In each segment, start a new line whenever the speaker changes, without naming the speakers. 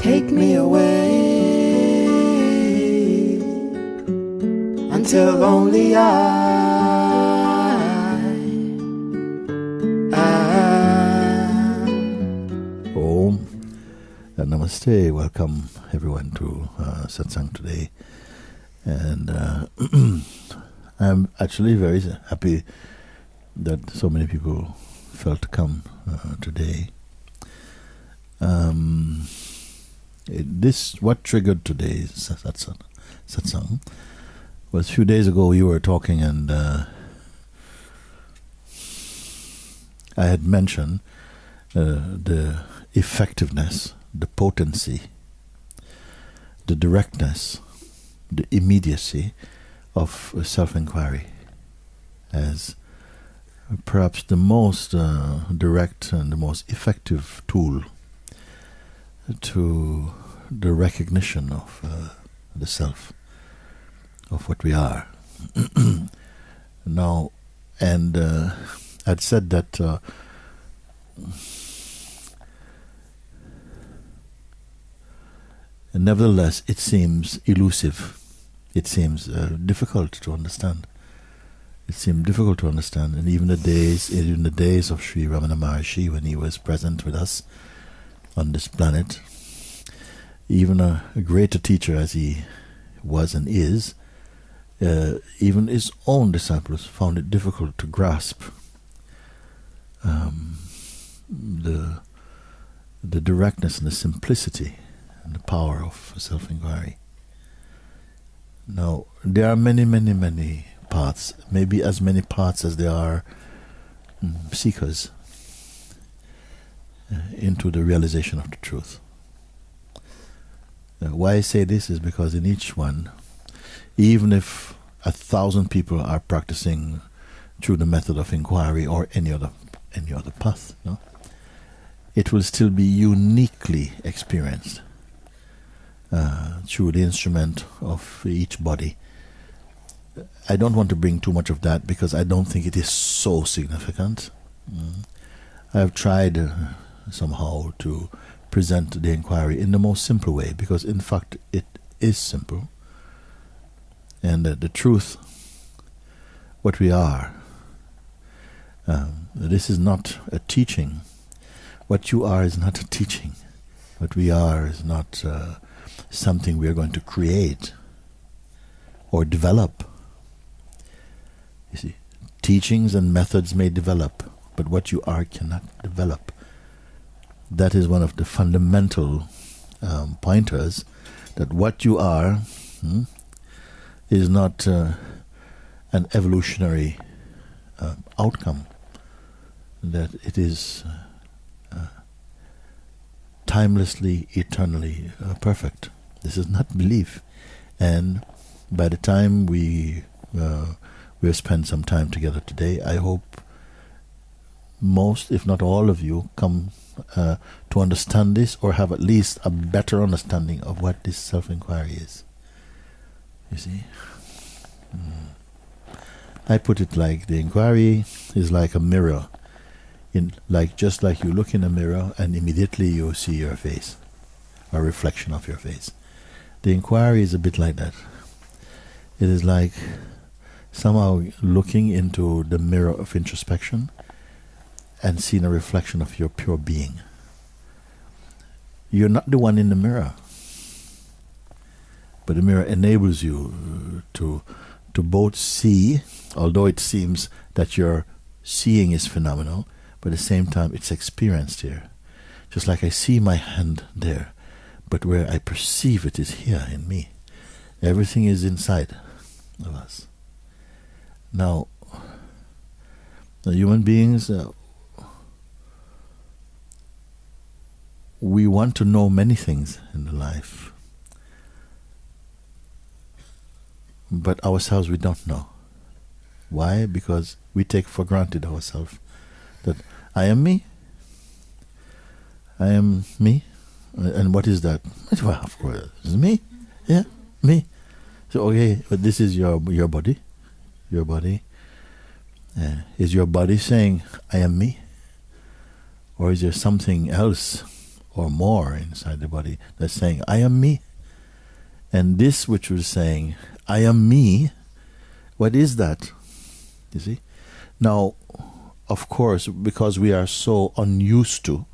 Take me away until only
Om and Namaste. Welcome everyone to satsang today. And I'm actually very happy that so many people felt to come today. What triggered today's satsang was a few days ago you were talking, and I had mentioned the effectiveness, the potency, the directness, the immediacy of self-inquiry as perhaps the most direct and the most effective tool to the recognition of the self, of what we are. Now, and I'd said that nevertheless it seems elusive. It seems difficult to understand. It seemed difficult to understand, and even the days of Sri Ramana Maharshi, when he was present with us on this planet, even a greater teacher as he was and is, even his own disciples found it difficult to grasp the directness and the simplicity and the power of self-inquiry. Now, there are many, many, many paths, maybe as many paths as there are seekers into the realization of the truth. Why I say this is because in each one, even if 1,000 people are practicing through the method of inquiry or any other path, it will still be uniquely experienced through the instrument of each body. I don't want to bring too much of that because I don't think it is so significant. I have tried somehow to present the inquiry in the most simple way, because in fact it is simple. And the truth, what we are, this is not a teaching. What you are is not a teaching. What we are is not something we are going to create or develop. You see, teachings and methods may develop, but what you are cannot develop. That is one of the fundamental pointers, that what you are is not an evolutionary outcome, that it is timelessly, eternally perfect. This is not belief. And by the time we will spend some time together today, I hope most, if not all of you, come to understand this, or have at least a better understanding of what this self-inquiry is. You see? I put it like the inquiry is like a mirror. Just like you look in a mirror and immediately you see your face, a reflection of your face. The inquiry is a bit like that. It is like somehow looking into the mirror of introspection and seeing a reflection of your pure being. You're not the one in the mirror, but the mirror enables you to both see, although it seems that your seeing is phenomenal, but at the same time it's experienced here. Just like I see my hand there, but where I perceive it is here in me. Everything is inside of us. Now, the human beings, we want to know many things in the life, but ourselves we don't know. Why? Because we take for granted ourselves, that I am me, and what is that? Well, of course, it's me. Yeah, me. So okay, but this is your body. Your body. Is your body saying, I am me? Or is there something else or more inside the body that's saying, I am me. And this which was saying, I am me, what is that? You see? Now, of course, because we are so unused to,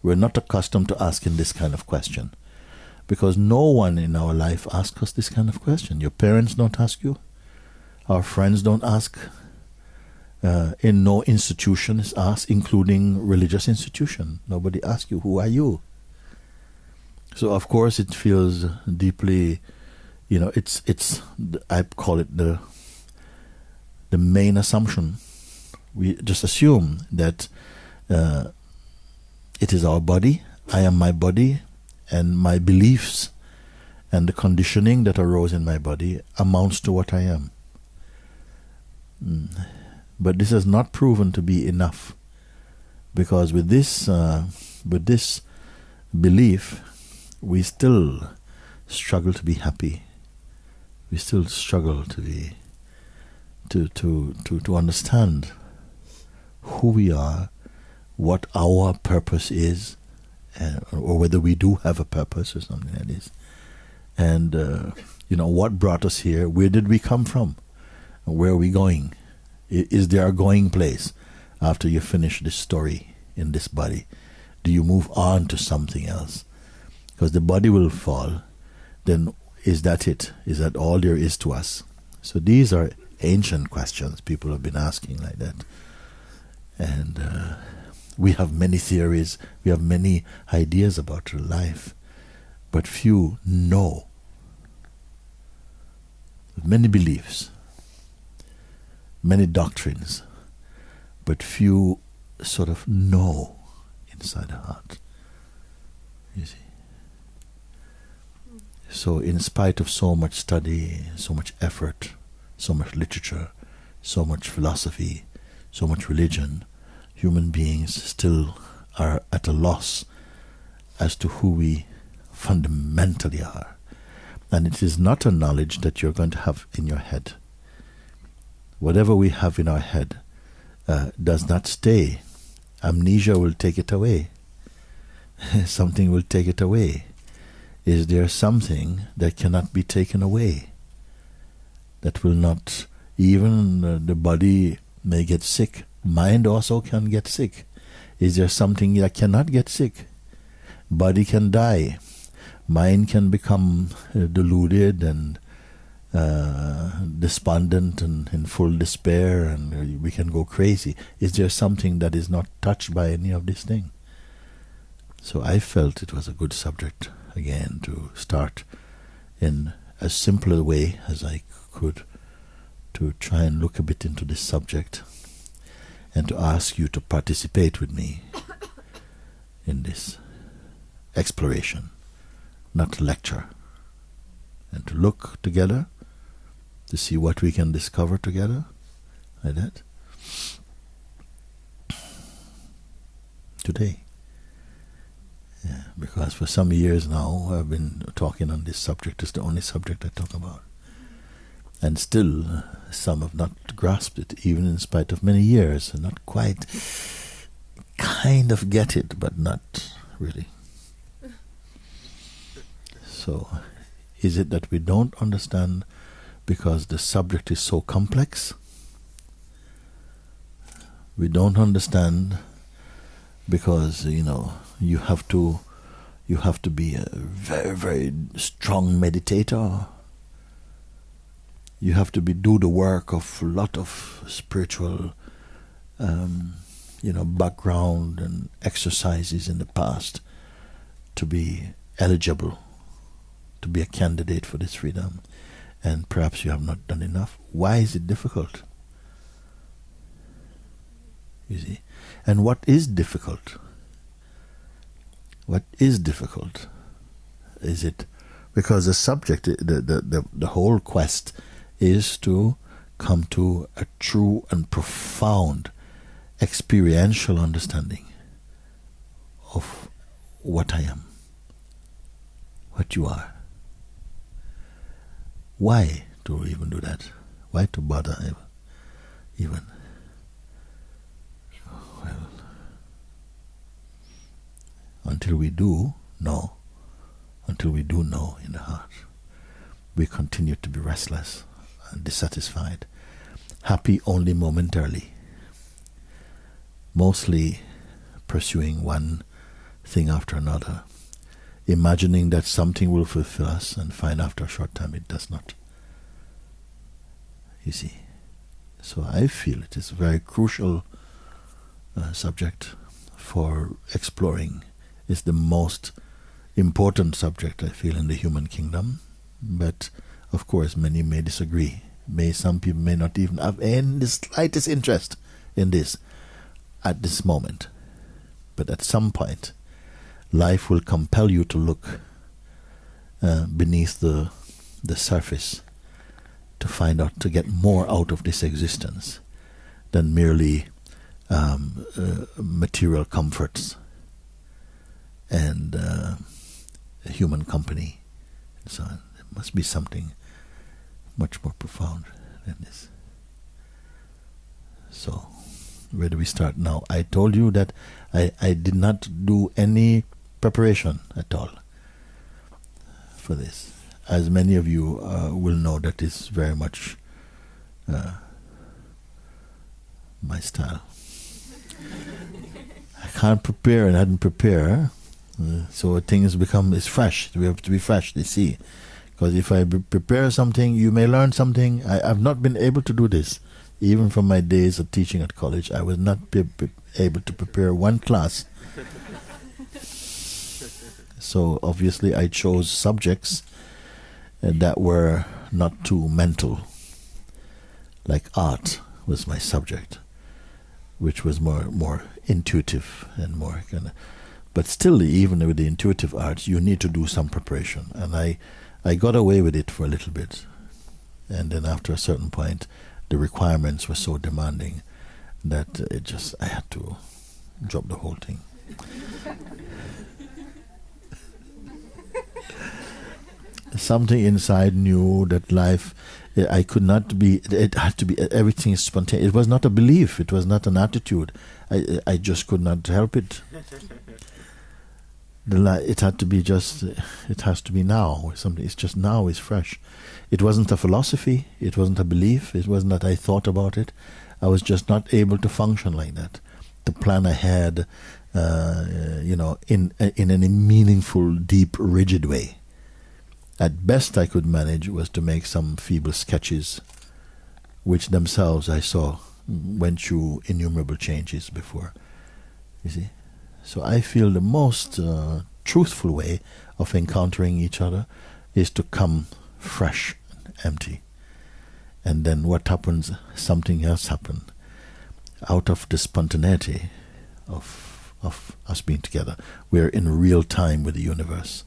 we're not accustomed to asking this kind of question. Because no one in our life asks us this kind of question. Your parents don't ask you. Our friends don't ask. In no institution is asked, including religious institution. Nobody asks you, who are you? So of course it feels deeply, it's I call it the main assumption. We just assume that it is our body, I am my body, and my beliefs and the conditioning that arose in my body amounts to what I am. But this has not proven to be enough, because with this belief, we still struggle to be happy. We still struggle to be to understand who we are, what our purpose is, or whether we do have a purpose or something like this, and what brought us here. Where did we come from? Where are we going? Is there a going place after you finish this story in this body? Do you move on to something else? Because the body will fall. Then is that it? Is that all there is to us? So these are ancient questions people have been asking like that. And we have many theories, we have many ideas about life, but few know. Many beliefs, many doctrines, but few sort of know inside the heart. You see. So in spite of so much study, so much effort, so much literature, so much philosophy, so much religion, human beings still are at a loss as to who we fundamentally are. And it is not a knowledge that you're going to have in your head. Whatever we have in our head does not stay. Amnesia will take it away. Something will take it away. Is there something that cannot be taken away? That will not, even the body may get sick. Mind also can get sick. Is there something that cannot get sick? Body can die. Mind can become deluded and despondent and in full despair, and we can go crazy. Is there something that is not touched by any of these things? So I felt it was a good subject, again, to start in as simple a way as I could to try and look a bit into this subject and to ask you to participate with me in this exploration, not lecture, and to look together to see what we can discover together, like that, today. Yeah, because for some years now I've been talking on this subject. It's the only subject I talk about. And still some have not grasped it, even in spite of many years, and not quite, kind of get it, but not really. So, is it that we don't understand because the subject is so complex? We don't understand because, you have to be a very, very strong meditator. You have to do the work of a lot of spiritual, background and exercises in the past to be eligible, to be a candidate for this freedom. And perhaps you have not done enough. Why is it difficult? You see? And what is difficult? What is difficult? Is it because the subject, the whole quest is to come to a true and profound experiential understanding of what I am, what you are. Why to even do that? Why to bother even? Well, until we do know, until we do know in the heart, we continue to be restless and dissatisfied, happy only momentarily, mostly pursuing one thing after another, imagining that something will fulfill us, and find after a short time it does not. You see. So I feel it is a very crucial subject for exploring. It's the most important subject, I feel, in the human kingdom. But of course many may disagree. Some people may not even have any the slightest interest in this at this moment. But at some point life will compel you to look beneath the surface, to find out, to get more out of this existence than merely material comforts and human company and so on. There must be something much more profound than this. So, where do we start now? I told you that I did not do any preparation at all for this. As many of you will know, that is very much my style. I can't prepare and I didn't prepare, so things it's fresh. We have to be fresh, you see. Because if I prepare something, you may learn something. I've not been able to do this. Even from my days of teaching at college, I was not able to prepare one class. So obviously I chose subjects that were not too mental. Like art was my subject, which was more intuitive and more kind of. But still, even with the intuitive arts, you need to do some preparation. And I got away with it for a little bit. And then after a certain point, the requirements were so demanding that I had to drop the whole thing. Something inside knew that life, I could not be, it had to be, everything is spontaneous. It was not a belief, it was not an attitude. I just could not help it. It had to be just, it has to be now. Something, it's just now, it's fresh. It wasn't a philosophy, it wasn't a belief, it wasn't that I thought about it. I was just not able to function like that. The plan I had, in any meaningful, deep, rigid way. At best I could manage was to make some feeble sketches, which themselves I saw went through innumerable changes before. You see? So I feel the most truthful way of encountering each other is to come fresh and empty. And then what happens, something else happens. Out of the spontaneity of us being together, we're in real time with the universe.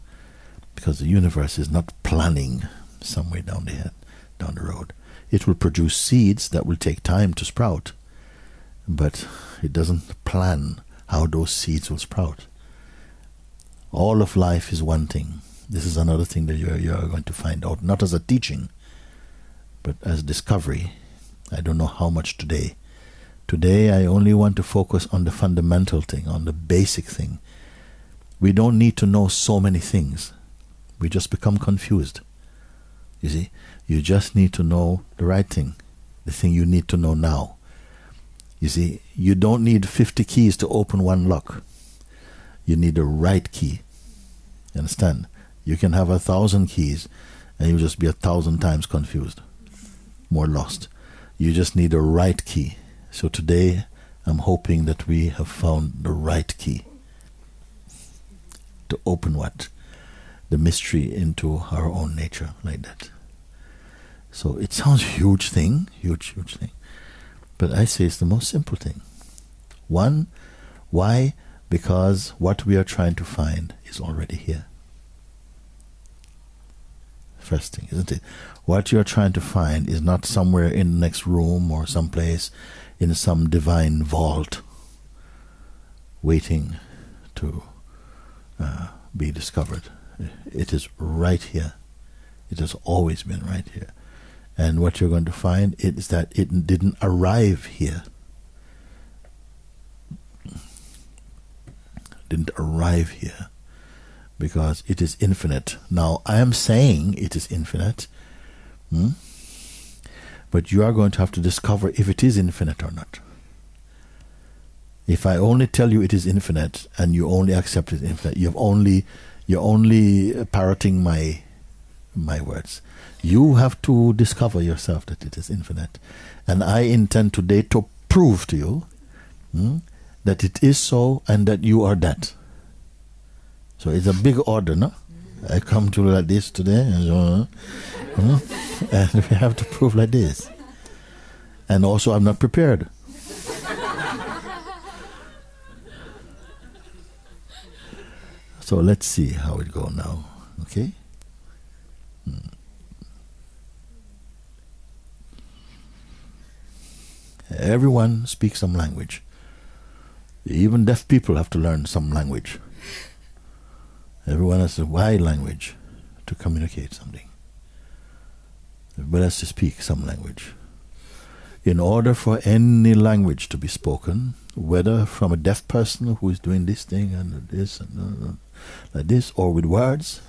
Because the universe is not planning somewhere down the road. It will produce seeds that will take time to sprout, but it doesn't plan how those seeds will sprout. All of life is one thing. This is another thing that you're going to find out, not as a teaching, but as discovery. I don't know how much today. Today I only want to focus on the fundamental thing, on the basic thing. We don't need to know so many things. We just become confused. You see, you just need to know the right thing, the thing you need to know now. You see, you don't need 50 keys to open one lock. You need the right key. You understand? You can have 1,000 keys and you'll just be 1,000 times confused, more lost. You just need the right key. So today I'm hoping that we have found the right key to open what? The mystery into our own nature, like that. So it sounds huge thing, huge thing. But I say it's the most simple thing. One, why? Because what we are trying to find is already here. First thing, isn't it? What you are trying to find is not somewhere in the next room or someplace in some divine vault waiting to be discovered. It is right here. It has always been right here. And what you're going to find is that it didn't arrive here. didn't arrive here, because it is infinite. Now, I am saying it is infinite, but you are going to have to discover if it is infinite or not. If I only tell you it is infinite and you only accept it infinite, you're only parroting my words. You have to discover yourself that it is infinite. And I intend today to prove to you that it is so and that you are that. So it's a big order, no? I come to like this today, and we have to prove like this. And also I'm not prepared. So let's see how it goes now, okay? Everyone speaks some language. Even deaf people have to learn some language. Everyone has a wide language to communicate something. Everybody has to speak some language. In order for any language to be spoken, whether from a deaf person who is doing this thing and this and like this, or with words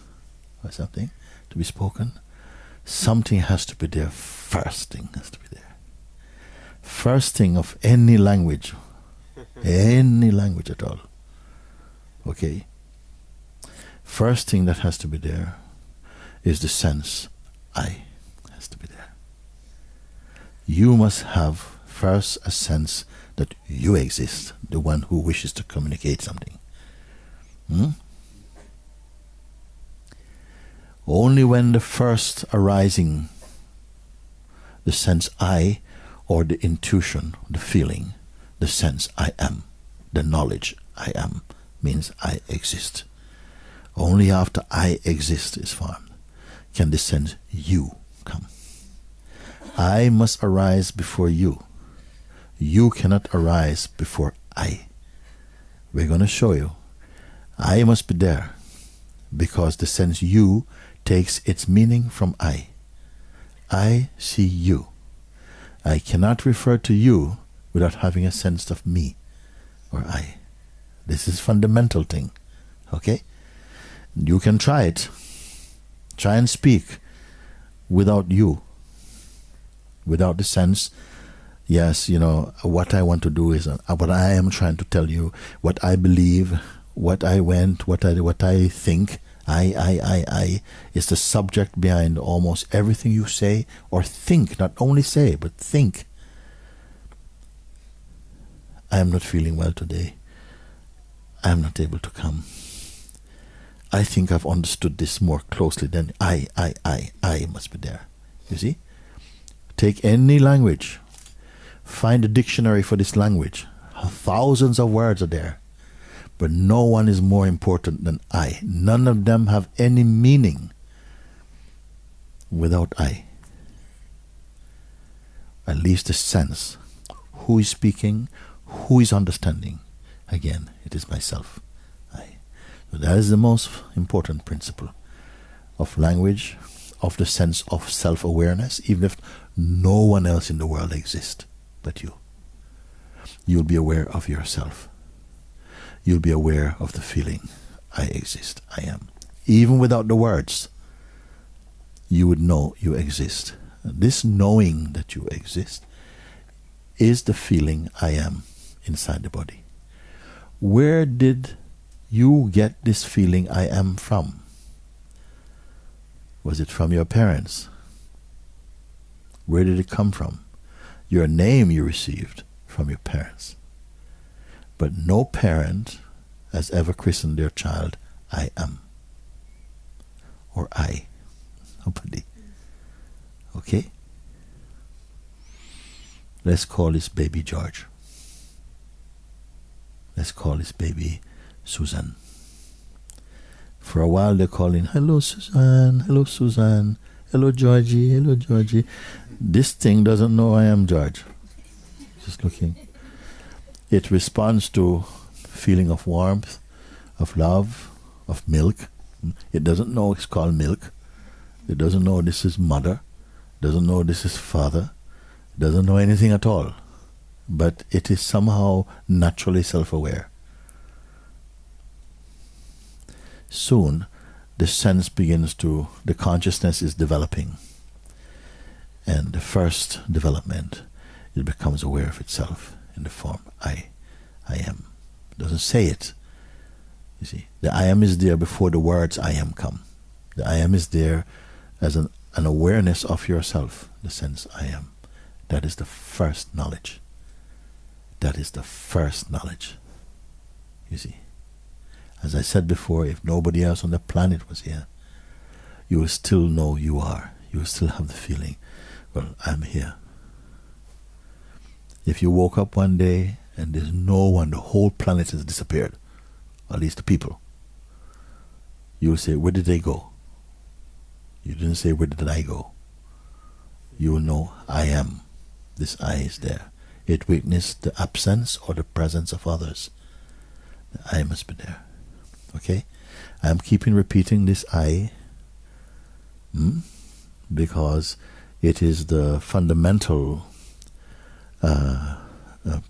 or something to be spoken, something has to be there. First thing has to be there. First thing of any language at all. Okay? First thing that has to be there is the sense I has to be there. You must have first a sense that you exist, the one who wishes to communicate something. Only when the first arising, the sense I, or the intuition, the feeling, the sense I am, the knowledge I am, means I exist. Only after I exist is formed can the sense you come. I must arise before you. You cannot arise before I. We're going to show you. I must be there because the sense you takes its meaning from I. I see you. I cannot refer to you without having a sense of me or I. This is a fundamental thing. Okay? You can try it. Try and speak without you. Without the sense, yes, what I want to do is what I am trying to tell you, what I believe, what I went, what I think. I is the subject behind almost everything you say or think. Not only say, but think. I am not feeling well today. I am not able to come. I think I've understood this more closely than I must be there. You see? Take any language. Find a dictionary for this language. Thousands of words are there. But no one is more important than I. None of them have any meaning without I. At least a sense. Who is speaking? Who is understanding? Again, it is myself. I. So that is the most important principle of language, of the sense of self-awareness, even if no one else in the world exists but you. You'll be aware of yourself. You'll be aware of the feeling, I exist, I am. Even without the words, you would know you exist. This knowing that you exist is the feeling I am inside the body. Where did you get this feeling I am from? Was it from your parents? Where did it come from? Your name you received from your parents. But no parent has ever christened their child I am. Or I. Nobody. Okay? Let's call this baby George. Let's call this baby Susan. For a while they're calling, hello Susan, hello Susan, hello Georgie, hello Georgie. This thing doesn't know I am George. Just looking. It responds to feeling of warmth, of love, of milk. It doesn't know it's called milk. It doesn't know this is mother. It doesn't know this is father. It doesn't know anything at all. But it is somehow naturally self-aware. soon the sense begins to, the consciousness is developing. And the first development, it becomes aware of itself in the form I am. It doesn't say it. You see, the I am is there before the words I am come. The I am is there as an awareness of yourself, the sense I am. That is the first knowledge. That is the first knowledge. You see. As I said before, if nobody else on the planet was here, you will still know you are. You will still have the feeling, well, I'm here. If you woke up one day and there's no one, the whole planet has disappeared, at least the people, you will say, where did they go? You didn't say, where did I go? You will know, I am. This I is there. It witnessed the absence or the presence of others. The I must be there. Okay? I'm keeping repeating this I because it is the fundamental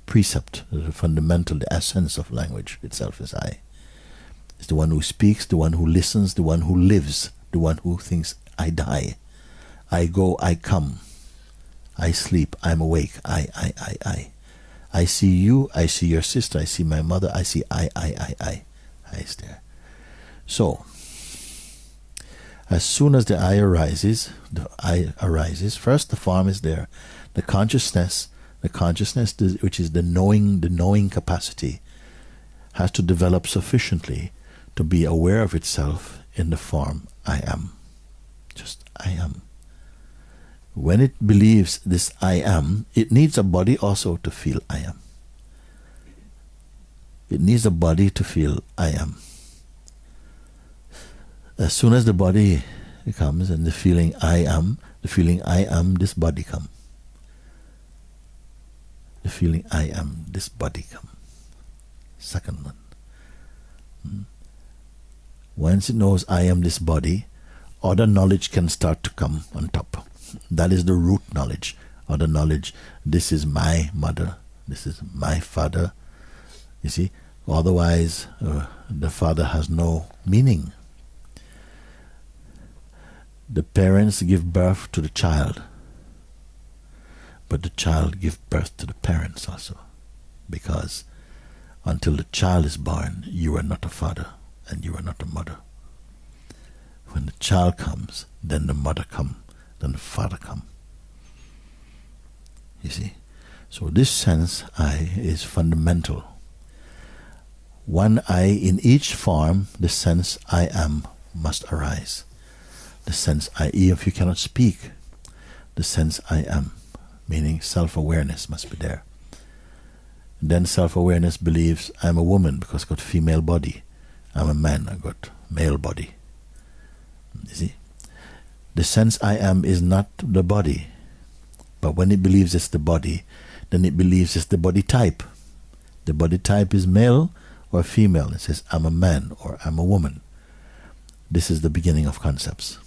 precept, the fundamental, the essence of language itself is I. It's the one who speaks, the one who listens, the one who lives, the one who thinks I die, I go, I come, I sleep, I'm awake, I. I see you, I see your sister, I see my mother, I see I is there. So, as soon as the I arises, first the form is there, the consciousness, which is the knowing capacity, has to develop sufficiently to be aware of itself in the form I am. Just I am. When it believes this I am, it needs a body also to feel I am. It needs a body to feel I am. As soon as the body comes and the feeling I am, this body come. The feeling I am, this body come. Second one. Once it knows I am this body, other knowledge can start to come on top. That is the root knowledge. Other knowledge, this is my mother, this is my father. You see, otherwise the father has no meaning. The parents give birth to the child, but the child gives birth to the parents also, because until the child is born, you are not a father and you are not a mother. When the child comes, then the mother comes, then the father comes. You see? So this sense I is fundamental. One I in each form, the sense I am must arise. The sense I, if you cannot speak, the sense I am, meaning self-awareness must be there. Then self-awareness believes I'm a woman because I've got female body. I'm a man, I've got male body. You see? The sense I am is not the body. But when it believes it's the body, then it believes it's the body type. The body type is male or female. It says I'm a man or I'm a woman. This is the beginning of concepts.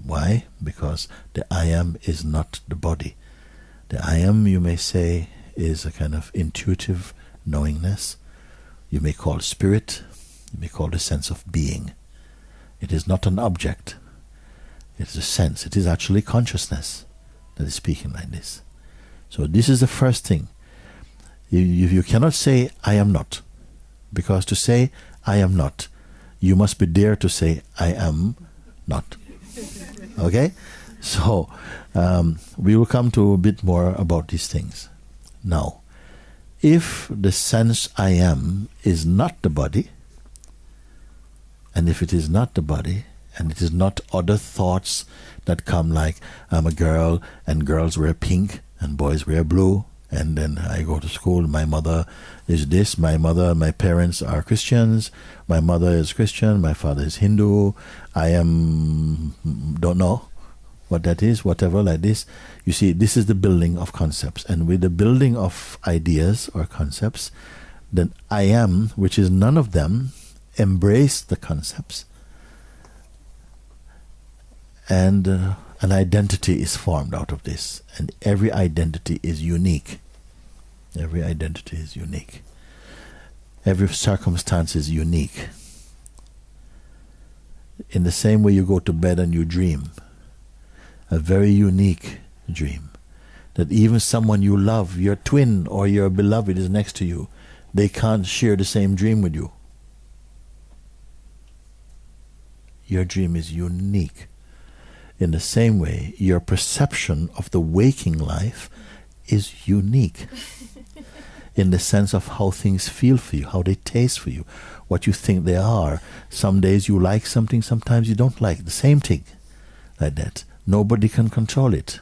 Why? Because the I am is not the body. The I am, you may say, is a kind of intuitive knowingness. You may call spirit. You may call the sense of being. It is not an object. It is a sense. It is actually consciousness that is speaking like this. So this is the first thing. You cannot say, I am not. Because to say, I am not, you must be there to say, I am not. Okay? So, we will come to a bit more about these things. Now, if the sense I am is not the body, and if it is not the body, and it is not other thoughts that come like, I'm a girl, and girls wear pink, and boys wear blue, and then I go to school, my mother is this, my parents are Christians, my mother is Christian, my father is Hindu, don't know what that is, whatever like this. You see, this is the building of concepts. And with the building of ideas or concepts, then I am, which is none of them, embrace the concepts. And an identity is formed out of this. And every identity is unique. Every identity is unique. Every circumstance is unique. In the same way you go to bed and you dream, a very unique dream, that even someone you love, your twin or your beloved is next to you, they can't share the same dream with you. Your dream is unique. In the same way, your perception of the waking life is unique. In the sense of how things feel for you, how they taste for you, what you think they are. Some days you like something, sometimes you don't like the same thing. Like that. Nobody can control it.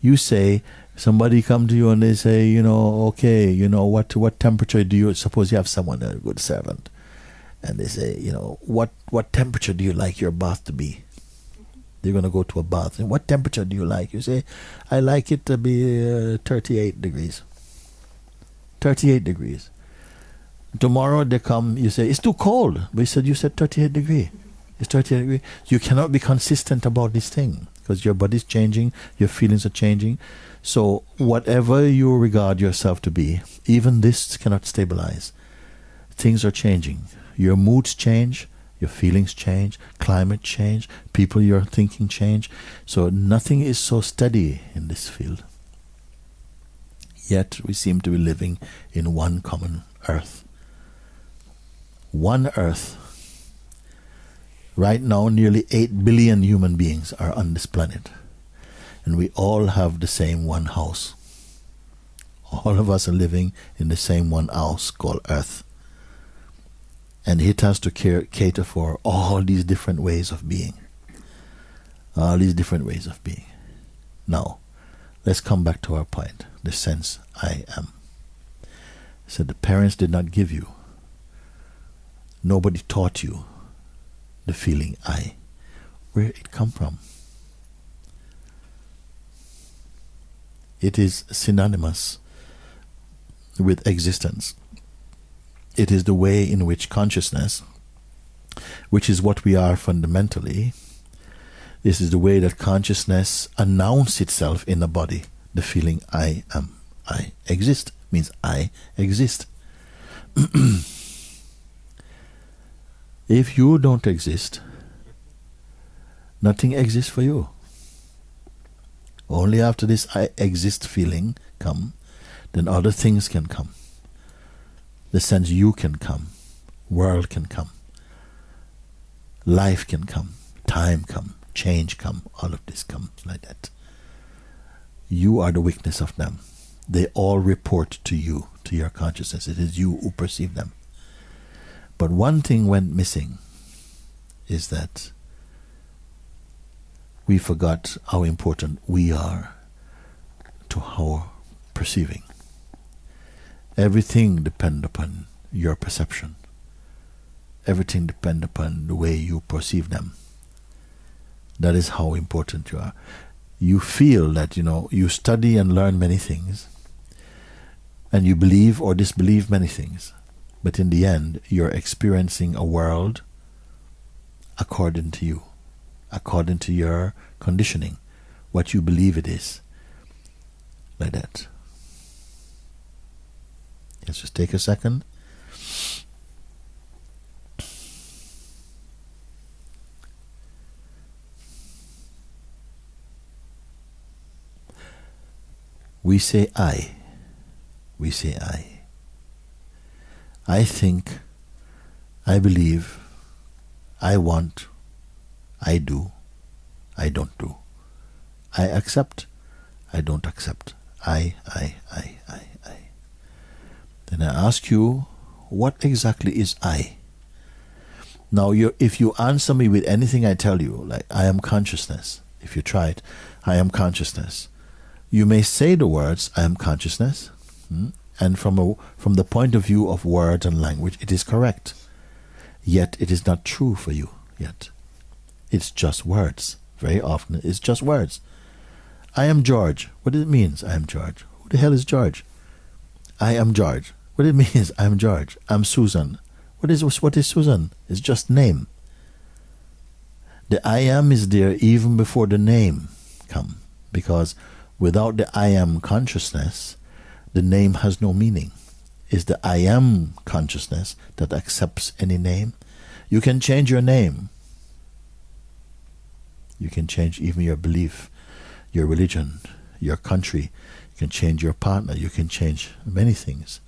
You say, somebody come to you and they say, okay, what temperature do you, suppose you have someone, a good servant, and they say, what temperature do you like your bath to be? They're going to go to a bath. And what temperature do you like? You say, I like it to be 38 degrees. 38 degrees. Tomorrow they come, you say, it's too cold. But you said 38 degrees. It's 38 degrees. You cannot be consistent about this thing because your body's changing, your feelings are changing. So whatever you regard yourself to be, even this cannot stabilize. Things are changing. Your moods change, your feelings change, climate change, people you're thinking change. So nothing is so steady in this field. Yet we seem to be living in one common earth. One earth. Right now, nearly 8 billion human beings are on this planet. And we all have the same one house. All of us are living in the same one house called Earth. And it has to cater for all these different ways of being. All these different ways of being. Now, let's come back to our point. The sense I am. So the parents did not give you. Nobody taught you the feeling I. Where it come from? It is synonymous with existence. It is the way in which consciousness, which is what we are fundamentally, this is the way that consciousness announces itself in the body. The feeling I am, I exist, means I exist. If you don't exist, nothing exists for you. Only after this I exist feeling come, then other things can come. The sense you can come, world can come, life can come, time come, change come, all of this comes like that. You are the witness of them. They all report to you, to your consciousness. It is you who perceive them. But one thing went missing is that we forgot how important we are to our perceiving. Everything depends upon your perception. Everything depends upon the way you perceive them. That is how important you are. You feel that, you study and learn many things, and you believe or disbelieve many things, but in the end, you're experiencing a world according to you, according to your conditioning, what you believe it is, like that. Let's just take a second. We say I. We say I. I think, I believe, I want, I do, I don't do. I accept, I don't accept. I. Then I ask you, what exactly is I? Now, if you answer me with anything I tell you, like I am consciousness, if you try it, I am consciousness. You may say the words, I am consciousness, and from the point of view of words and language, it is correct. Yet it is not true for you yet. It's just words. Very often it's just words. I am George. What does it mean, I am George? Who the hell is George? I am George. What it means, I am George. I'm Susan. What is Susan? It's just name. The I am is there even before the name come, because without the I am consciousness, the name has no meaning. It's the I am consciousness that accepts any name. You can change your name, You can change even your belief, your religion, your country. You can change your partner. You can change many things.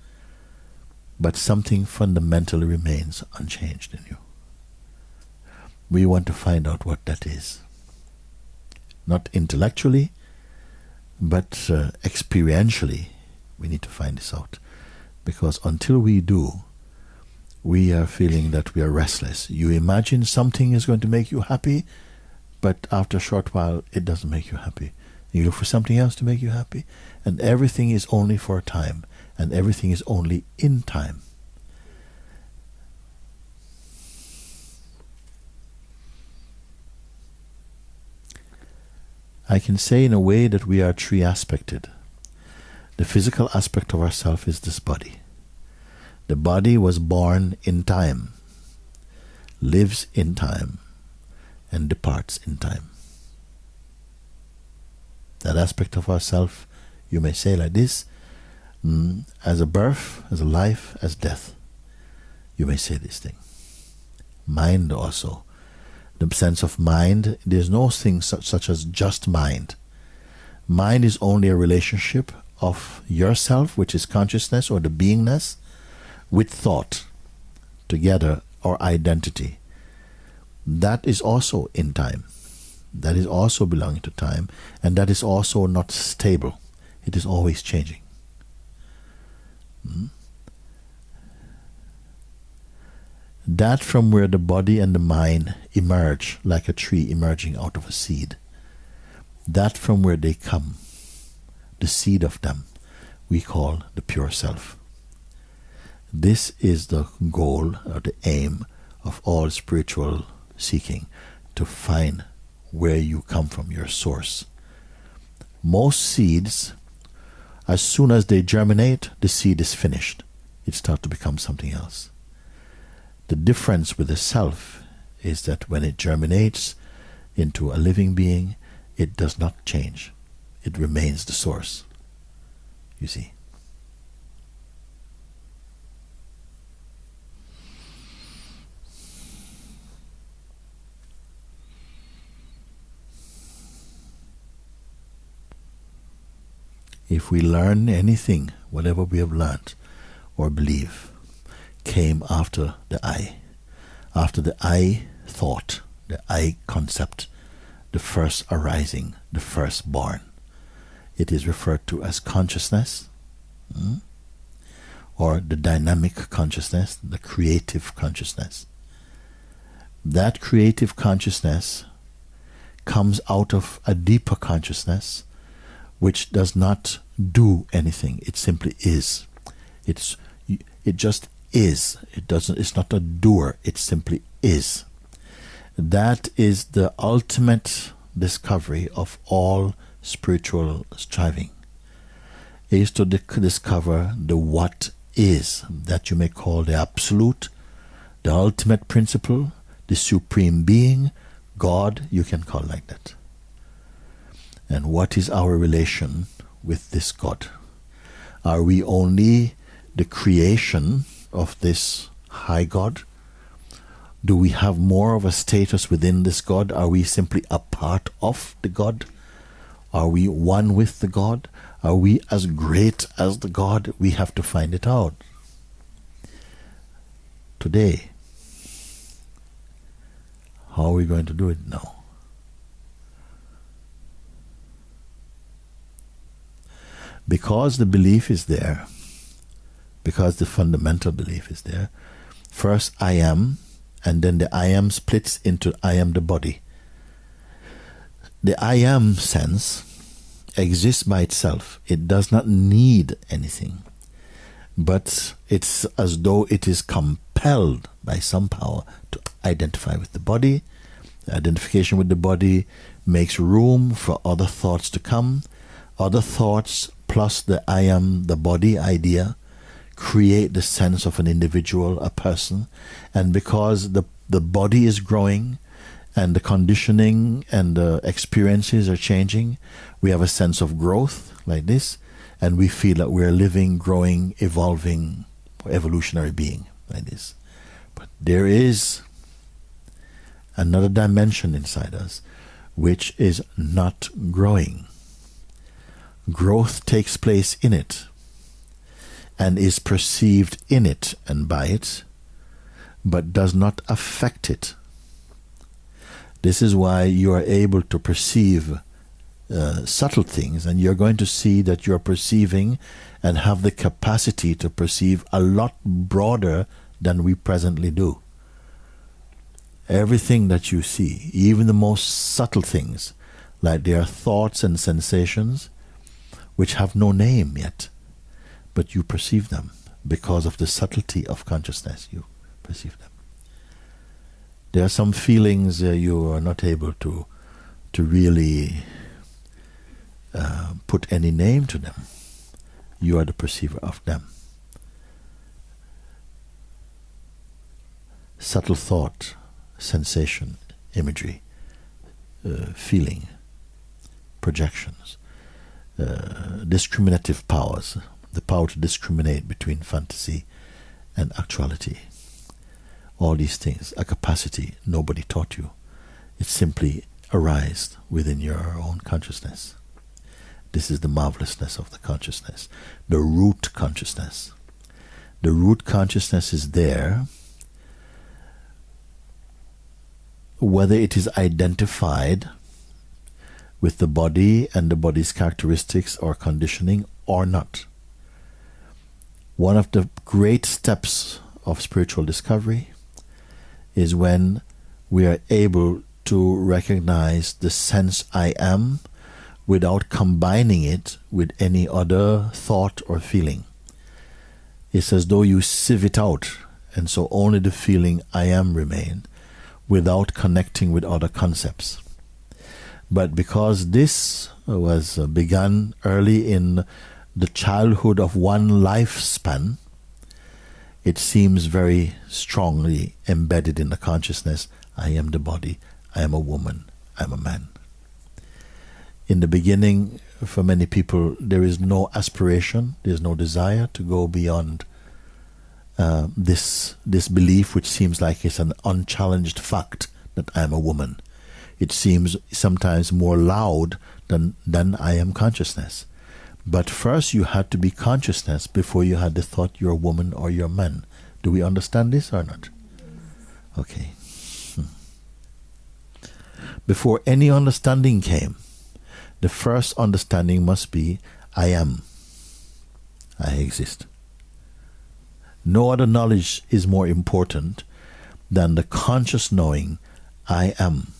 But something fundamentally remains unchanged in you. We want to find out what that is. Not intellectually, but experientially, we need to find this out. Because until we do, we are feeling that we are restless. You imagine something is going to make you happy, but after a short while, it doesn't make you happy. You look for something else to make you happy, and everything is only for a time, and everything is only in time. I can say in a way that we are three-aspected. The physical aspect of ourself is this body. The body was born in time, lives in time, and departs in time. That aspect of ourself, you may say like this, as a birth, as a life, as death. You may say this thing. Mind also. The sense of mind, there's no thing such as just mind. Mind is only a relationship of yourself, which is consciousness or the beingness, with thought, together, or identity. That is also in time. That is also belonging to time, and that is also not stable. It is always changing. That from where the body and the mind emerge, like a tree emerging out of a seed, that from where they come, the seed of them, we call the pure self. This is the goal or the aim of all spiritual seeking, to find where you come from, your source. Most seeds, as soon as they germinate, the seed is finished. It starts to become something else. The difference with the self is that when it germinates into a living being, it does not change. It remains the source. You see. If we learn anything, whatever we have learned or believe, came after the I thought, the I concept, the first arising, the first born. It is referred to as consciousness, or the dynamic consciousness, the creative consciousness. That creative consciousness comes out of a deeper consciousness, which does not do anything. It simply is. It just is. It's not a doer. It simply is. That is the ultimate discovery of all spiritual striving. Is to discover the what is, that you may call the absolute, the ultimate principle, the supreme being, God, you can call like that. And what is our relation with this God? Are we only the creation of this high God? Do we have more of a status within this God? Are we simply a part of the God? Are we one with the God? Are we as great as the God? We have to find it out. Today, how are we going to do it now? Because the belief is there, because the fundamental belief is there, first I am, and then the I am splits into I am the body. The I am sense exists by itself. It does not need anything. But it's as though it is compelled by some power to identify with the body. The identification with the body makes room for other thoughts to come. Other thoughts plus the I am the body idea create the sense of an individual, a person. And because the body is growing and the conditioning and the experiences are changing, we have a sense of growth like this, and we feel that we're living, growing, evolving, evolutionary being like this. But there is another dimension inside us, which is not growing. Growth takes place in it and is perceived in it and by it, but does not affect it. This is why you are able to perceive subtle things, and you're going to see that you're perceiving and have the capacity to perceive a lot broader than we presently do. Everything that you see, even the most subtle things, like there are thoughts and sensations which have no name yet, but you perceive them because of the subtlety of consciousness. You perceive them. There are some feelings you are not able to really put any name to them. You are the perceiver of them. Subtle thought, sensation, imagery, feeling, projections, discriminative powers, the power to discriminate between fantasy and actuality. All these things, a capacity nobody taught you. It simply arises within your own consciousness. This is the marvelousness of the consciousness, the root consciousness. The root consciousness is there, whether it is identified with the body and the body's characteristics or conditioning or not. One of the great steps of spiritual discovery is when we are able to recognize the sense I am without combining it with any other thought or feeling. It's as though you sieve it out, and so only the feeling I am remains, without connecting with other concepts. But because this was begun early in the childhood of one lifespan, it seems very strongly embedded in the consciousness. I am the body, I am a woman, I am a man. In the beginning, for many people, there is no aspiration, there is no desire to go beyond this belief, which seems like it's an unchallenged fact that I am a woman. It seems sometimes more loud than I am consciousness. But first you had to be consciousness before you had the thought you're a woman or you're a man. Do we understand this or not? Okay. Before any understanding came, the first understanding must be I am. I exist. No other knowledge is more important than the conscious knowing I am.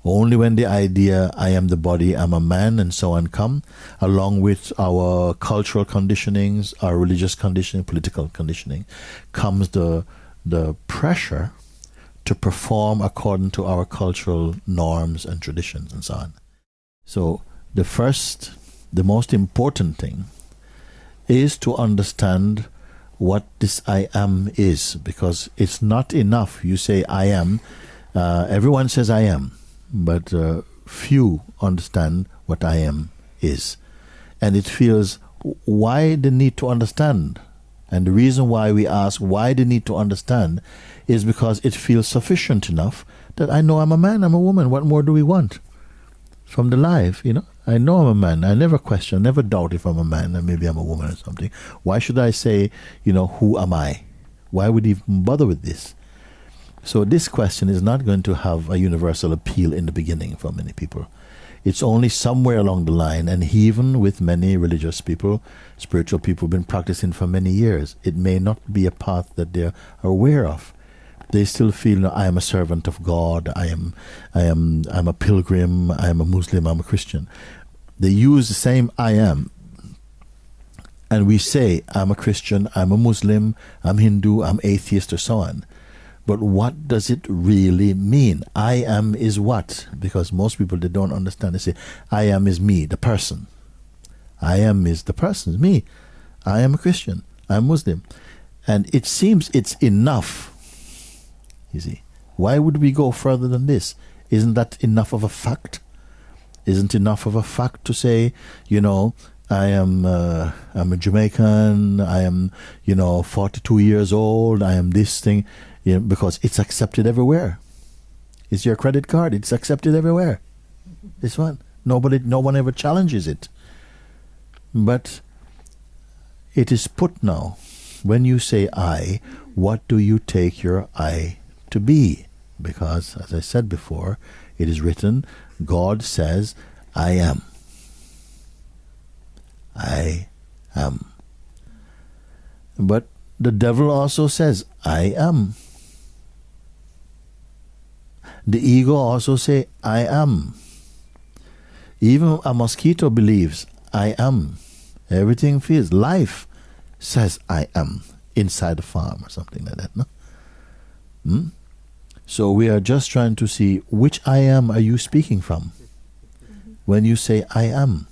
Only when the idea I am the body, I'm a man, and so on come, along with our cultural conditionings, our religious conditioning, political conditioning, comes the pressure to perform according to our cultural norms and traditions and so on. So the most important thing is to understand what this I am is, because it's not enough. You say I am, everyone says I am, but few understand what I am is. And it feels, why the need to understand? And the reason why we ask why the need to understand is because it feels sufficient enough that I know I'm a man, I'm a woman. What more do we want from the life, you know? I know I'm a man. I never question, never doubt if I'm a man and maybe I'm a woman or something. Why should I say, who am I? Why would he even bother with this? So this question is not going to have a universal appeal in the beginning for many people. It's only somewhere along the line, and even with many religious people, spiritual people who've been practicing for many years, it may not be a path that they're aware of. They still feel, I am a servant of God, I'm a pilgrim, I am a Muslim, I'm a Christian. They use the same I am, and we say, I'm a Christian, I'm a Muslim, I'm Hindu, I'm atheist, or so on. But what does it really mean? I am is what? Because most people, they don't understand. They say, I am is me, the person. I am is the person, me. I am a Christian. I'm Muslim. And it seems it's enough. You see, why would we go further than this? Isn't that enough of a fact? Isn't enough of a fact to say, I'm a Jamaican, I am, 42 years old, I am this thing, because it's accepted everywhere. It's your credit card. It's accepted everywhere. This one. No one ever challenges it. But it is put now. When you say I, what do you take your I to be? Because, as I said before, it is written, God says, I am. I am. But the devil also says, I am. The ego also say, I am. Even a mosquito believes, I am. Everything feels. Life says, I am, inside a farm or something like that, no? So we are just trying to see which I am are you speaking from when you say I am.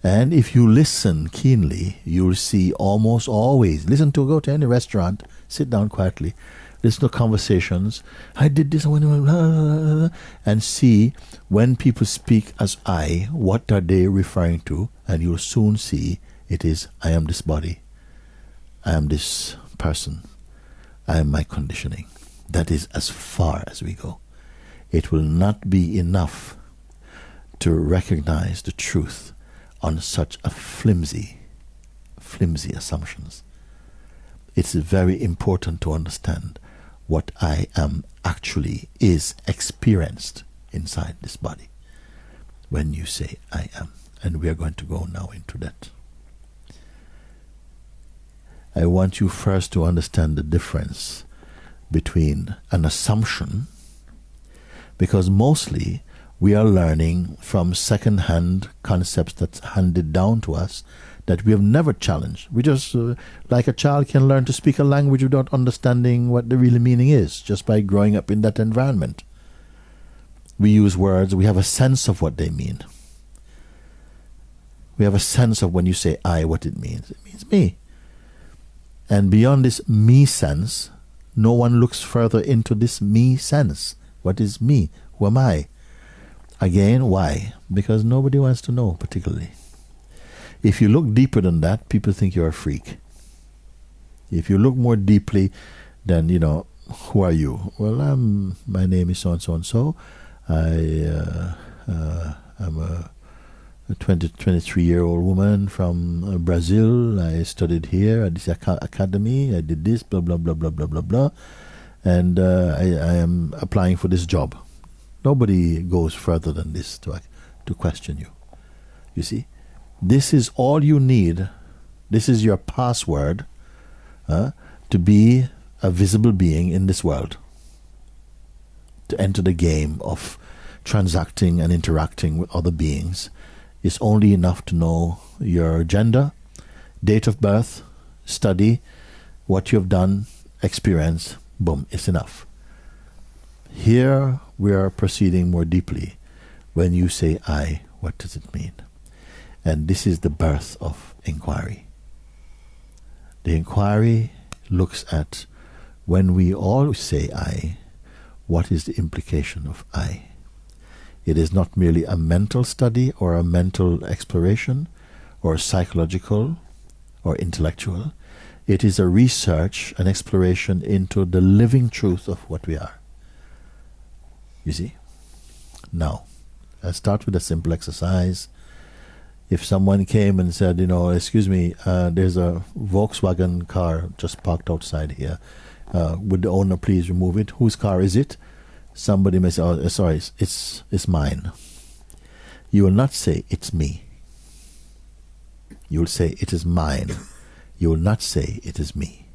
And if you listen keenly, you'll see almost always, go to any restaurant, sit down quietly, listen to conversations, I did this, and see when people speak as I, what are they referring to, and you'll soon see it is, I am this body, I am this person, I am my conditioning. That is as far as we go. It will not be enough to recognize the truth on such a flimsy assumptions. It's very important to understand what I am actually is experienced inside this body when you say I am. And we are going to go now into that. I want you first to understand the difference between an assumption, because mostly we are learning from second-hand concepts that's handed down to us that we have never challenged. We just, like a child can learn to speak a language without understanding what the real meaning is, just by growing up in that environment. We use words, we have a sense of what they mean. We have a sense of when you say I, what it means. It means me. And beyond this me sense, no one looks further into this me sense. What is me? Who am I? Again, why? Because nobody wants to know particularly. If you look deeper than that, people think you're a freak. If you look more deeply, then, who are you? Well, my name is so-and-so and so. I'm a 23-year-old woman from Brazil. I studied here at this academy. I did this, blah, blah, blah, blah, blah, blah, blah. And I am applying for this job. Nobody goes further than this to question you. You see? This is all you need. This is your password to be a visible being in this world. To enter the game of transacting and interacting with other beings. It's only enough to know your gender, date of birth, study, what you have done, experience. Boom, it's enough. Here we are proceeding more deeply. When you say I, what does it mean? And this is the birth of inquiry. The inquiry looks at when we all say I, what is the implication of I? It is not merely a mental study or a mental exploration or psychological or intellectual. It is a research, an exploration into the living truth of what we are. You see? Now, I'll start with a simple exercise. If someone came and said, excuse me, there's a Volkswagen car just parked outside here. Would the owner please remove it? Whose car is it? Somebody may say, oh, sorry, it's mine. You will not say, it's me. You will say, it is mine. You will not say, it is me.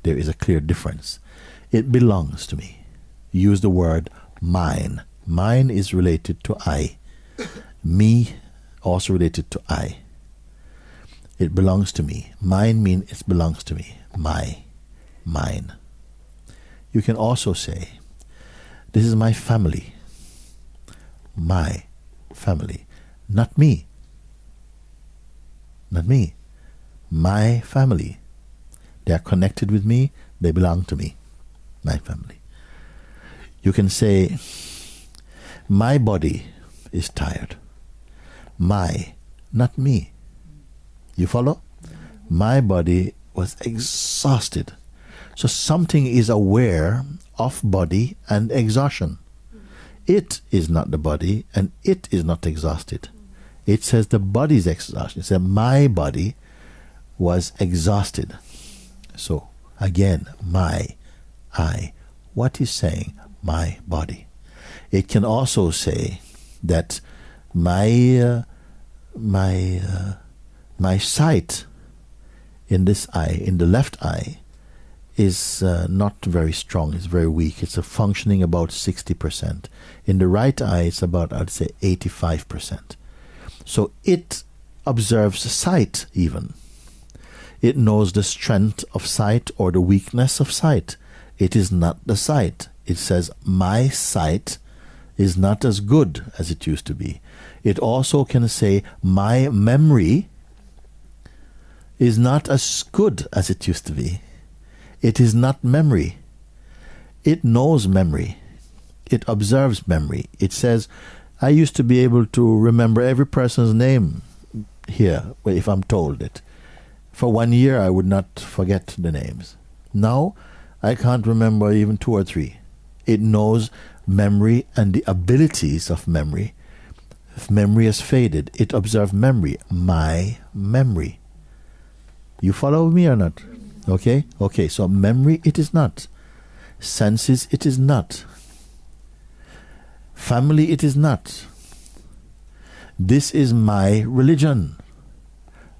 There is a clear difference. It belongs to me. Use the word mine. Mine is related to I. Me also related to I. It belongs to me. Mine means it belongs to me. Mine. You can also say, this is my family. My family. Not me. Not me. My family. They are connected with me. They belong to me. My family. You can say, my body is tired. My, not me. You follow? My body was exhausted. So something is aware of body and exhaustion. It is not the body, and it is not exhausted. It says the body's exhausted. It says my body was exhausted. So, again, my, I. What is saying? My body. It can also say that my sight in this eye, in the left eye, is not very strong. It's very weak. It's functioning about 60%. In the right eye, it's about, I'd say, 85%. So it observes sight even. It knows the strength of sight or the weakness of sight. It is not the sight. It says, my sight is not as good as it used to be. It also can say, my memory is not as good as it used to be. It is not memory. It knows memory. It observes memory. It says, I used to be able to remember every person's name here, if I'm told it. For 1 year, I would not forget the names. Now, I can't remember even 2 or 3. It knows memory and the abilities of memory. If memory has faded, it observes memory. My memory. You follow me or not? Okay? Okay, so memory it is not. Senses it is not. Family it is not. This is my religion.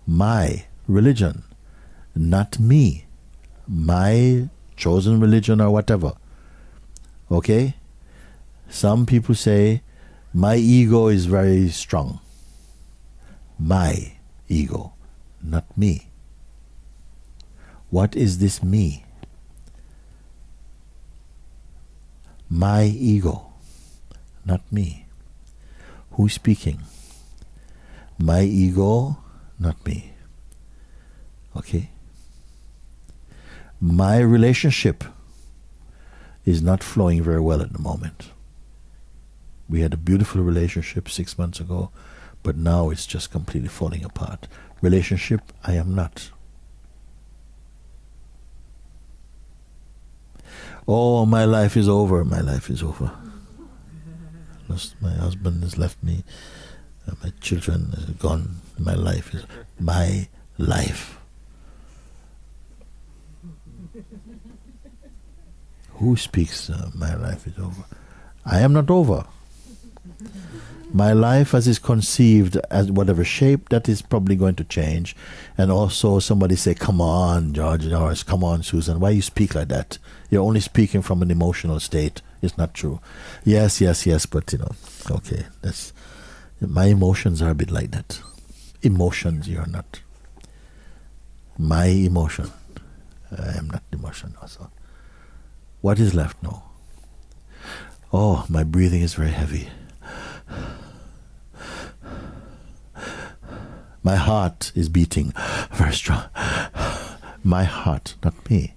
My religion. Not me. My chosen religion or whatever. Okay? Some people say, my ego is very strong. My ego, not me. What is this me? My ego, not me. Who's speaking? My ego, not me. Okay? My relationship is not flowing very well at the moment. We had a beautiful relationship 6 months ago, but now it's just completely falling apart. Relationship, I am not. Oh, my life is over. My life is over. My husband has left me. My children are gone. My life is my life. Who speaks? My life is over. I am not over. My life as is conceived as whatever shape, that is probably going to change. And also somebody say, come on, George Norris, come on, Susan, why you speak like that? You're only speaking from an emotional state. It's not true. Yes, but okay, that's my emotions are a bit like that. Emotions, you're not. My emotion. I am not emotion also. What is left now? Oh, my breathing is very heavy. My heart is beating very strong. My heart, not me.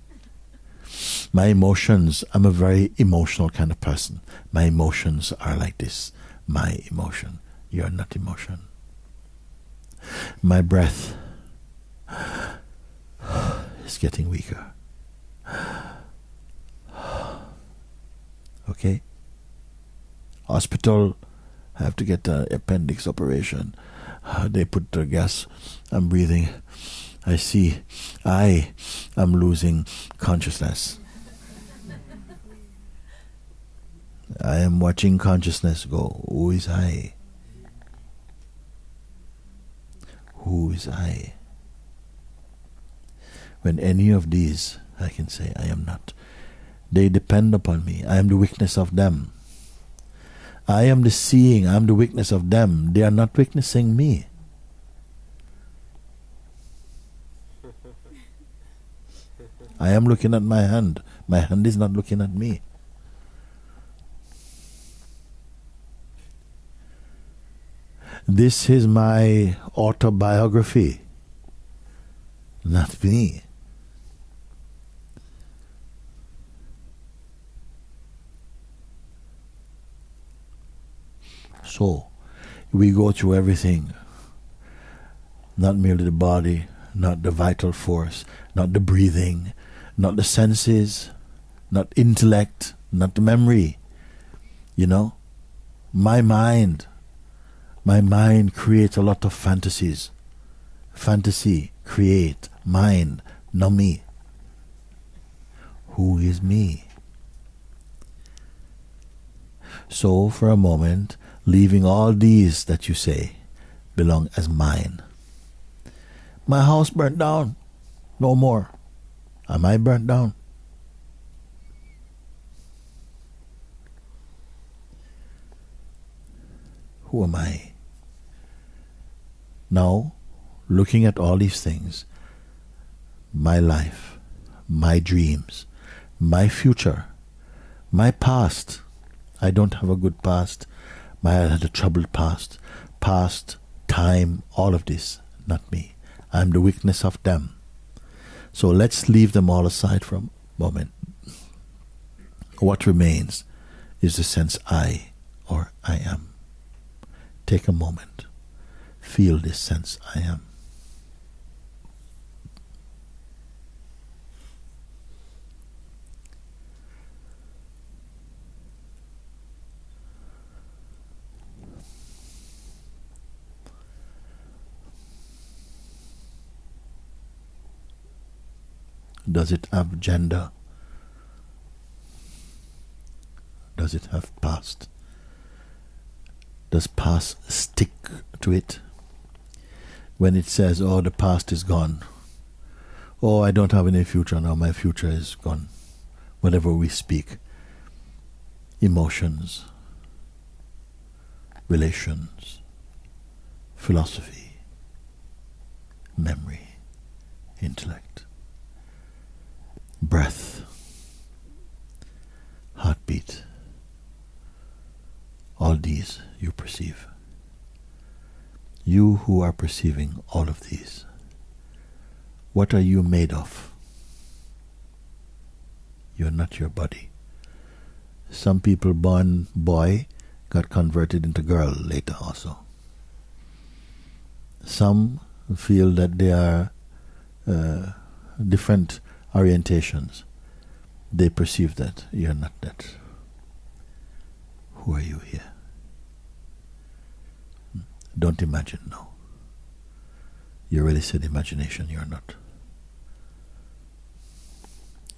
My emotions, I'm a very emotional kind of person. My emotions are like this. My emotion. You're not emotion. My breath is getting weaker. Okay? Hospital, I have to get an appendix operation. They put the gas. I'm breathing. I see. I am losing consciousness. I am watching consciousness go. Who is I? Who is I? When any of these, I can say, I am not. They depend upon me. I am the witness of them. I am the seeing. I am the witness of them. They are not witnessing me. I am looking at my hand. My hand is not looking at me. This is my autobiography, not me. So, we go through everything, not merely the body, not the vital force, not the breathing, not the senses, not intellect, not memory. You know, my mind creates a lot of fantasies. Fantasy, create, mind, no me. Who is me? So for a moment, leaving all these that you say belong as mine. My house burnt down. No more. Am I burnt down? Who am I? Now, looking at all these things, my life, my dreams, my future, my past. I don't have a good past. I had a troubled past. Past, time, all of this, not me. I'm the weakness of them. So let's leave them all aside for a moment. What remains is the sense I, or I am. Take a moment. Feel this sense I am. Does it have gender? Does it have past? Does past stick to it? When it says, oh, the past is gone. Oh, I don't have any future now, my future is gone. Whenever we speak, emotions, relations, philosophy, memory, intellect, breath, heartbeat, all these you perceive. You who are perceiving all of these, what are you made of? You're not your body. Some people born boy got converted into girl later also. Some feel that they are different orientations. They perceive that. You're not that. Who are you here? Don't imagine, no. You already said imagination, you're not.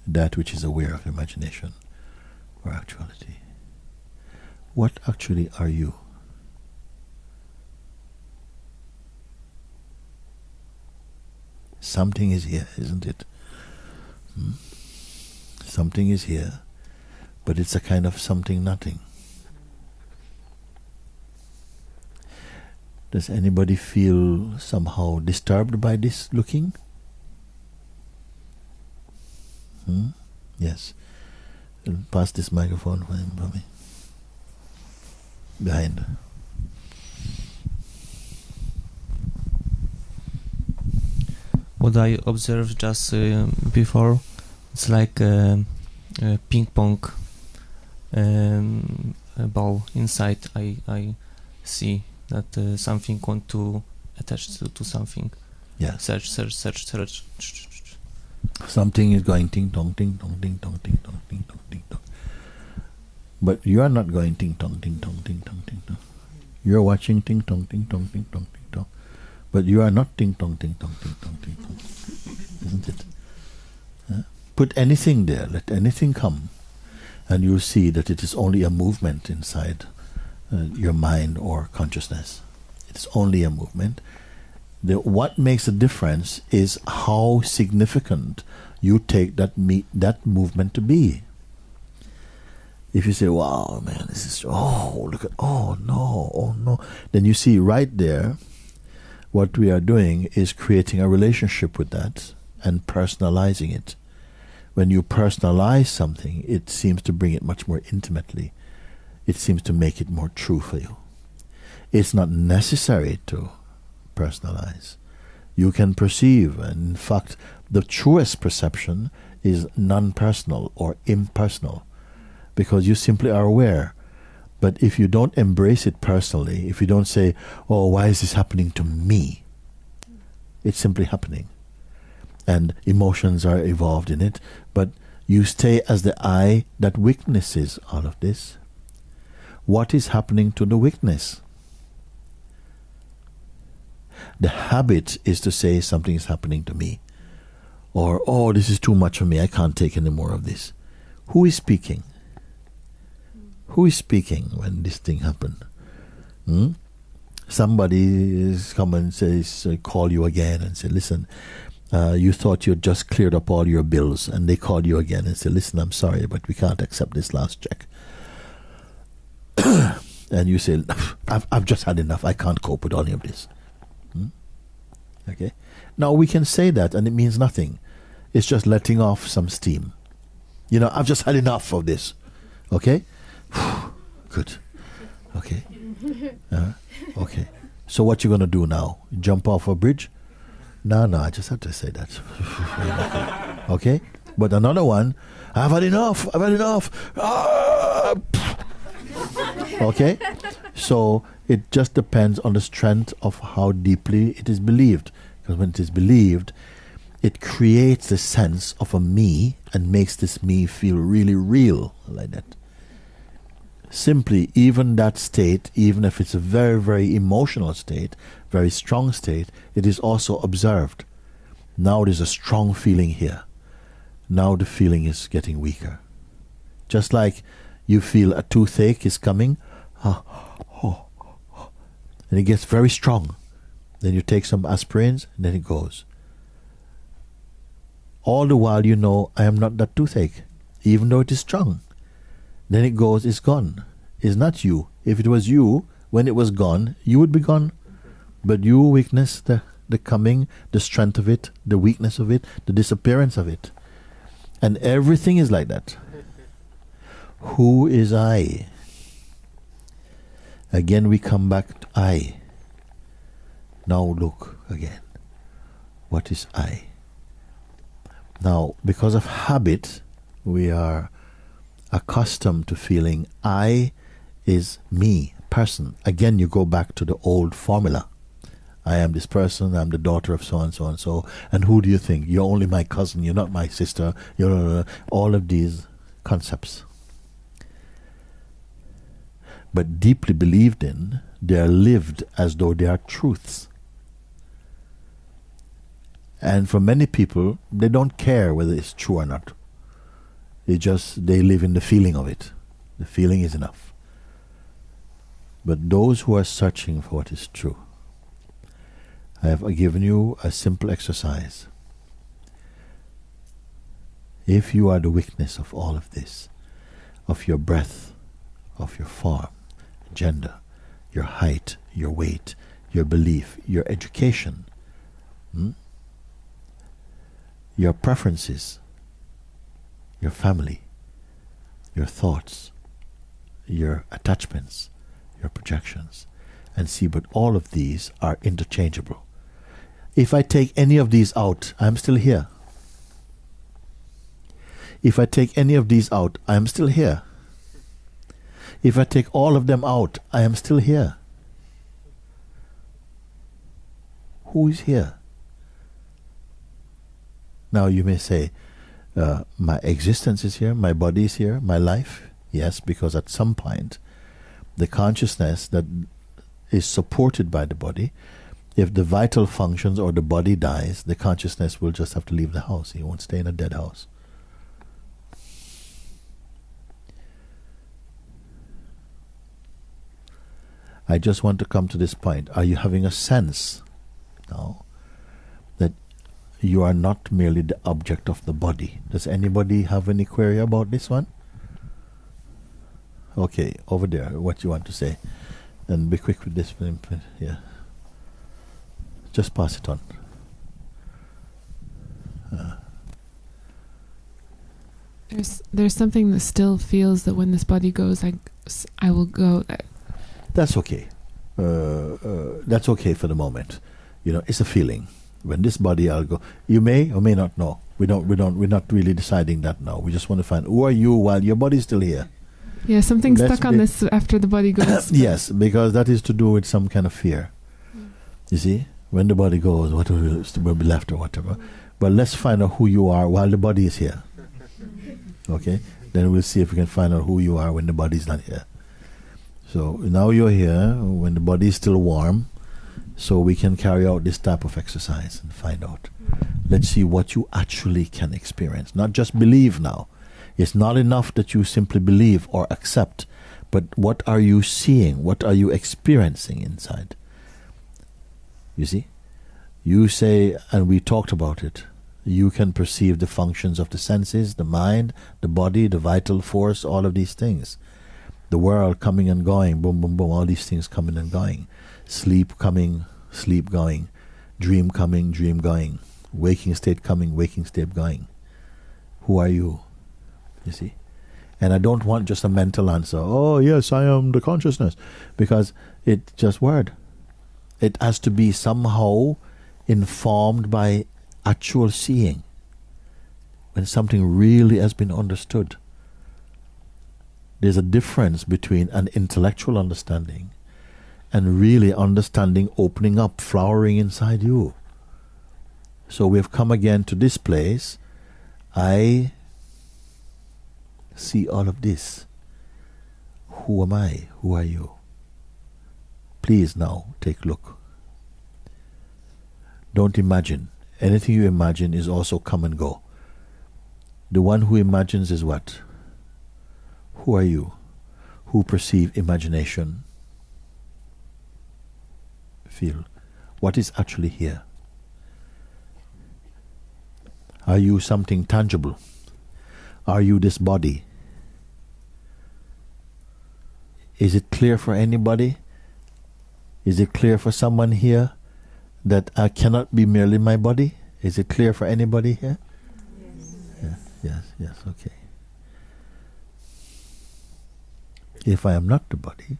That which is aware of imagination or actuality. What actually are you? Something is here, isn't it? Something is here, but it's a kind of something nothing. Does anybody feel somehow disturbed by this looking? Yes. Pass this microphone for me. Behind.
What I observed just before, it's like a ping pong ball inside. I see that something want to attach to something.
Yeah.
Search.
Something is going ting tong, ting tong, ting tong, ting tong, ting tong, ting tong. But you are not going ting tong, ting tong, ting tong, ting tong. You're watching ting tong, ting tong, ting tong, ting tong. But you are not ting tong, ting tong, ting tong, ting tong. Isn't it? Put anything there, let anything come, and you'll see that it is only a movement inside your mind or consciousness. It's only a movement. What makes a difference is how significant you take that movement to be. If you say, wow, man, this is, oh no, then you see right there, what we are doing is creating a relationship with that and personalizing it. When you personalize something, it seems to bring it much more intimately. It seems to make it more true for you. It's not necessary to personalize. You can perceive, and in fact, the truest perception is non-personal or impersonal, because you simply are aware. But if you don't embrace it personally, if you don't say, oh, why is this happening to me? It's simply happening. And emotions are involved in it, but You stay as the I that witnesses all of this. What is happening to the witness? The habit is to say something is happening to me. Or, oh, this is too much for me, I can't take any more of this. Who is speaking? Who is speaking when this thing happened? Somebody is come and says, call you again and say, listen, you thought you had just cleared up all your bills, and they call you again and say, listen, I'm sorry, but we can't accept this last check. And you say, I've just had enough, I can't cope with all of this. Okay. Now we can say that and it means nothing. It's just letting off some steam. You know, I've just had enough of this. Okay? Good. Okay. Okay. So what you going to do now? Jump off a bridge? No, I just have to say that. Okay? But another one, I've had enough. Okay? So it just depends on the strength of how deeply it is believed. Because when it is believed, it creates a sense of a me and makes this me feel really real, like that. Simply, even that state, even if it's a very, very emotional state, very strong state, it is also observed. Now there's a strong feeling here. Now the feeling is getting weaker. Just like you feel a toothache is coming, and it gets very strong. Then you take some aspirins, and then it goes. All the while you know, I am not that toothache, even though it is strong. Then it goes, it's gone. It's not you. If it was you, when it was gone, you would be gone. But you witness the coming, the strength of it, the weakness of it, the disappearance of it. And everything is like that. Who is I? Again we come back to I. Now look again. What is I? Now, because of habit, we are accustomed to feeling I is me, person. Again, you go back to the old formula. I am this person, I'm the daughter of so and so and so. And who do you think? You're only my cousin, you're not my sister. You're all of these concepts. But deeply believed in, they are lived as though they are truths. And for many people, they don't care whether it's true or not. They live in the feeling of it. The feeling is enough. But those who are searching for what is true, I have given you a simple exercise. If you are the witness of all of this, of your breath, of your form, gender, your height, your weight, your belief, your education, your preferences, your family, your thoughts, your attachments, your projections, and see, but all of these are interchangeable. If I take any of these out, I'm still here. If I take any of these out, I am still here. If I take all of them out, I am still here. Who is here? Now you may say, my existence is here, my body is here, my life. Yes, because at some point, the consciousness that is supported by the body, if the vital functions or the body dies, the consciousness will just have to leave the house. It won't stay in a dead house. I just want to come to this point. Are you having a sense now that you are not merely the object of the body? Does anybody have any query about this one? Okay, over there, what you want to say. And be quick with this. Yeah. Just pass it on.
There's something that still feels that when this body goes, I will go.
That's okay. That's okay for the moment. You know, it's a feeling. When this body, I'll go. You may or may not know. We're not really deciding that now. We just want to find who are you while your body's still here.
Yeah, something's stuck on this after the body goes.
Yes, because that is to do with some kind of fear. You see, when the body goes, what will be left or whatever. But let's find out who you are while the body is here. Okay? Then we'll see if we can find out who you are when the body's not here. So now you're here when the body is still warm, so we can carry out this type of exercise and find out. Let's see what you actually can experience. Not just believe now. It's not enough that you simply believe or accept, but what are you seeing? What are you experiencing inside? You see? You say, and we talked about it, you can perceive the functions of the senses, the mind, the body, the vital force, all of these things. The world coming and going, boom, boom, boom, all these things coming and going. Sleep coming, sleep going. Dream coming, dream going. Waking state coming, waking state going. Who are you? You see? And I don't want just a mental answer. Oh, yes, I am the consciousness. Because it's just word. It has to be somehow informed by actual seeing. When something really has been understood. There's a difference between an intellectual understanding and really understanding opening up, flowering inside you. So we have come again to this place. I see all of this. Who am I? Who are you? Please now take a look. Don't imagine. Anything you imagine is also come and go. The one who imagines is what? Who are you? Who perceive imagination? Feel. What is actually here? Are you something tangible? Are you this body? Is it clear for anybody? Is it clear for someone here that I cannot be merely my body? Is it clear for anybody here? Yes, okay. If I am not the body,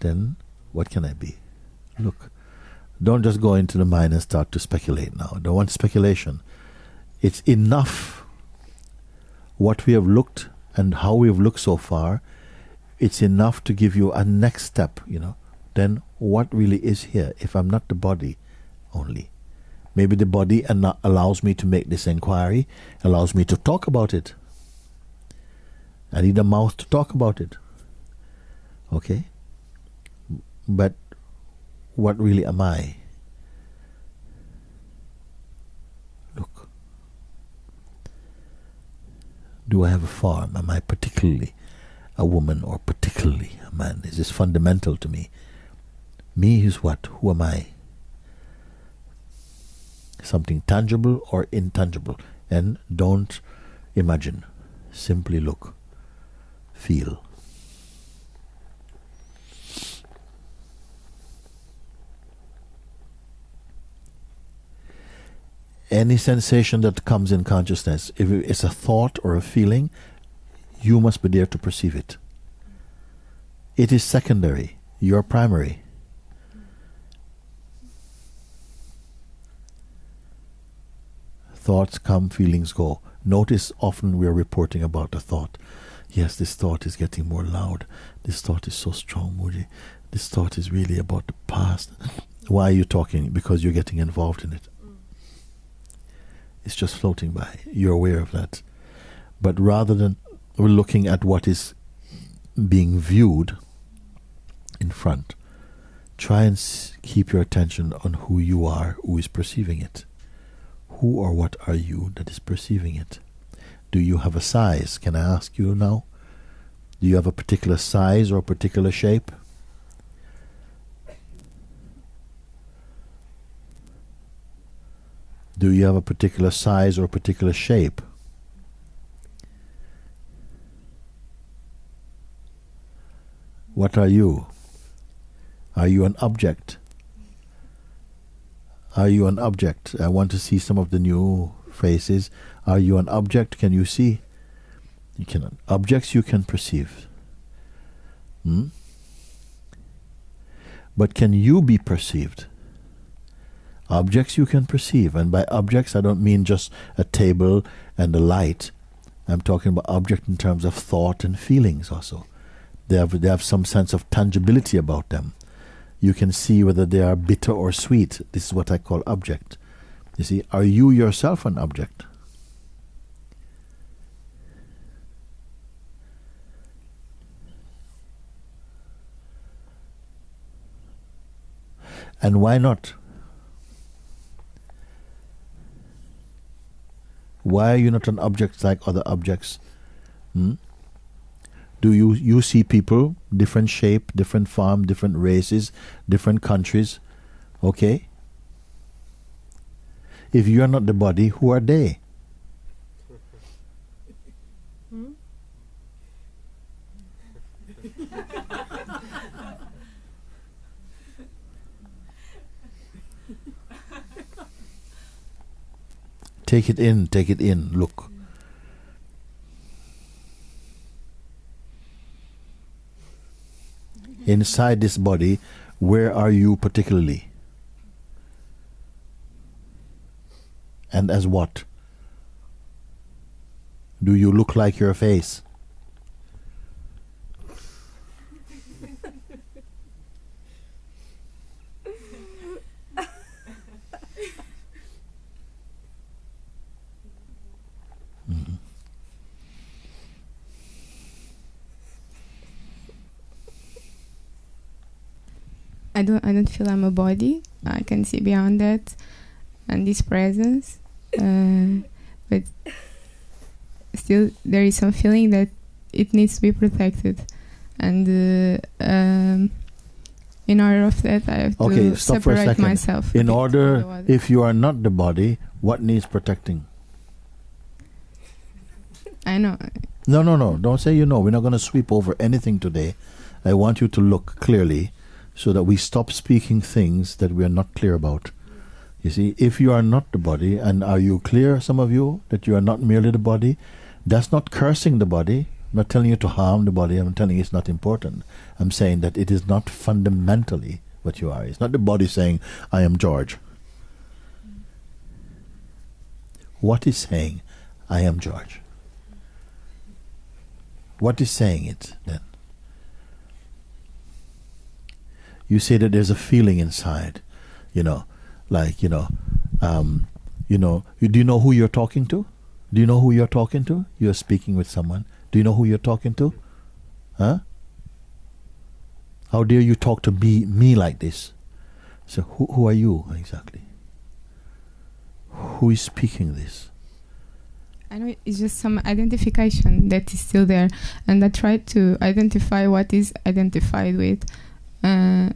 then what can I be? Look, don't just go into the mind and start to speculate now. Don't want speculation. It's enough what we have looked and how we have looked so far. It's enough to give you a next step, Then what really is here if I'm not the body only? Maybe the body allows me to make this inquiry, allows me to talk about it. I need a mouth to talk about it. Okay? But what really am I? Look. Do I have a form? Am I particularly a woman or particularly a man? Is this fundamental to me? Me is what? Who am I? Something tangible or intangible. And don't imagine. Simply look. Feel. Any sensation that comes in consciousness, if it's a thought or a feeling, you must be there to perceive it. It is secondary. You're primary. Thoughts come, feelings go. Notice often we're reporting about a thought. Yes, this thought is getting more loud. This thought is so strong, Mooji. This thought is really about the past. Why are you talking? Because you're getting involved in it. It's just floating by. You're aware of that. But rather than looking at what is being viewed in front, try and keep your attention on who you are, who is perceiving it. Who or what are you that is perceiving it? Do you have a size? Can I ask you now? Do you have a particular size or a particular shape? Do you have a particular size or a particular shape? What are you? Are you an object? Are you an object? I want to see some of the new faces. Are you an object? Can you see? You cannot. Objects you can perceive. But can you be perceived? Objects you can perceive. And by objects I don't mean just a table and a light. I'm talking about object in terms of thought and feelings also. They have some sense of tangibility about them. You can see whether they are bitter or sweet. This is what I call object. You see, are you yourself an object? And why not? Why are you not an object like other objects? Do you see people, different shape, different form, different races, different countries? Okay? If you are not the body, who are they? Take it in, look. Inside this body, where are you particularly? And as what? Do you look like your face?
I don't feel I'm a body. I can see beyond that and this presence, but still there is some feeling that it needs to be protected, and in order of that I have to
stop for a
separate
second.
myself.
In order, if you are not the body, what needs protecting?
I know.
No. Don't say you know. We're not going to sweep over anything today. I want you to look clearly so that we stop speaking things that we are not clear about. You see, if you are not the body, and are you clear, some of you, that you are not merely the body, that's not cursing the body. I'm not telling you to harm the body. I'm telling you it's not important. I'm saying that it is not fundamentally what you are. It's not the body saying, I am George. What is saying, I am George? What is saying it then? You say that there's a feeling inside, like, do you know who you're talking to? Do you know who you're talking to? You're speaking with someone. Do you know who you're talking to? Huh? How dare you talk to me like this? So who are you exactly? Who is speaking this?
I know it's just some identification that is still there, and I try to identify what is identified with.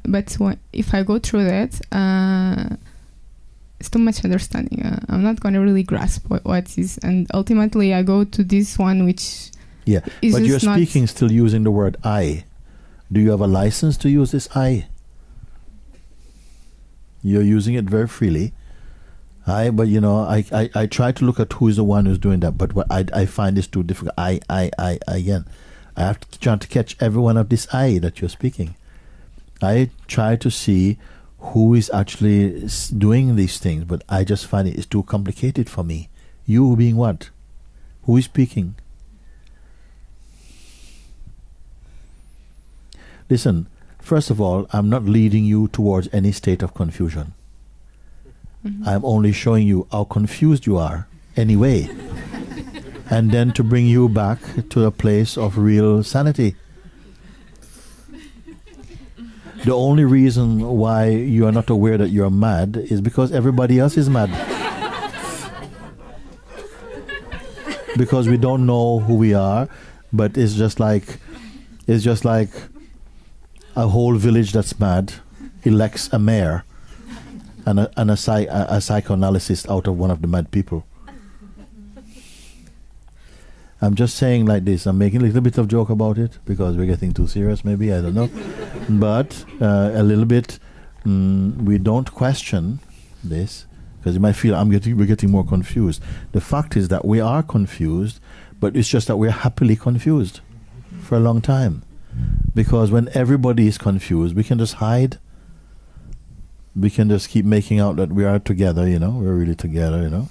But if I go through that, it's too much understanding. I'm not going to really grasp what is, and ultimately I go to this one which is
but you're
just not
speaking still using the word I. Do you have a license to use this I? You're using it very freely. But I try to look at who is the one who's doing that, but what I find this too difficult. I again. I have to try to catch every one of this I that you're speaking. I try to see who is actually doing these things, but I just find it is too complicated for me. You being what? Who is speaking? Listen, first of all, I'm not leading you towards any state of confusion. Mm-hmm. I'm only showing you how confused you are anyway. And then to bring you back to a place of real sanity. The only reason why you are not aware that you are mad is because everybody else is mad. Because we don't know who we are, but it's just like a whole village that's mad elects a mayor and a psychoanalyst out of one of the mad people. I'm just saying like this. I'm making a little bit of joke about it because we're getting too serious, maybe, I don't know. But a little bit, we don't question this because you might feel we're getting more confused. The fact is that we are confused, but it's just that we're happily confused for a long time. Because when everybody is confused, we can just hide. We can just keep making out that we are together, we're really together,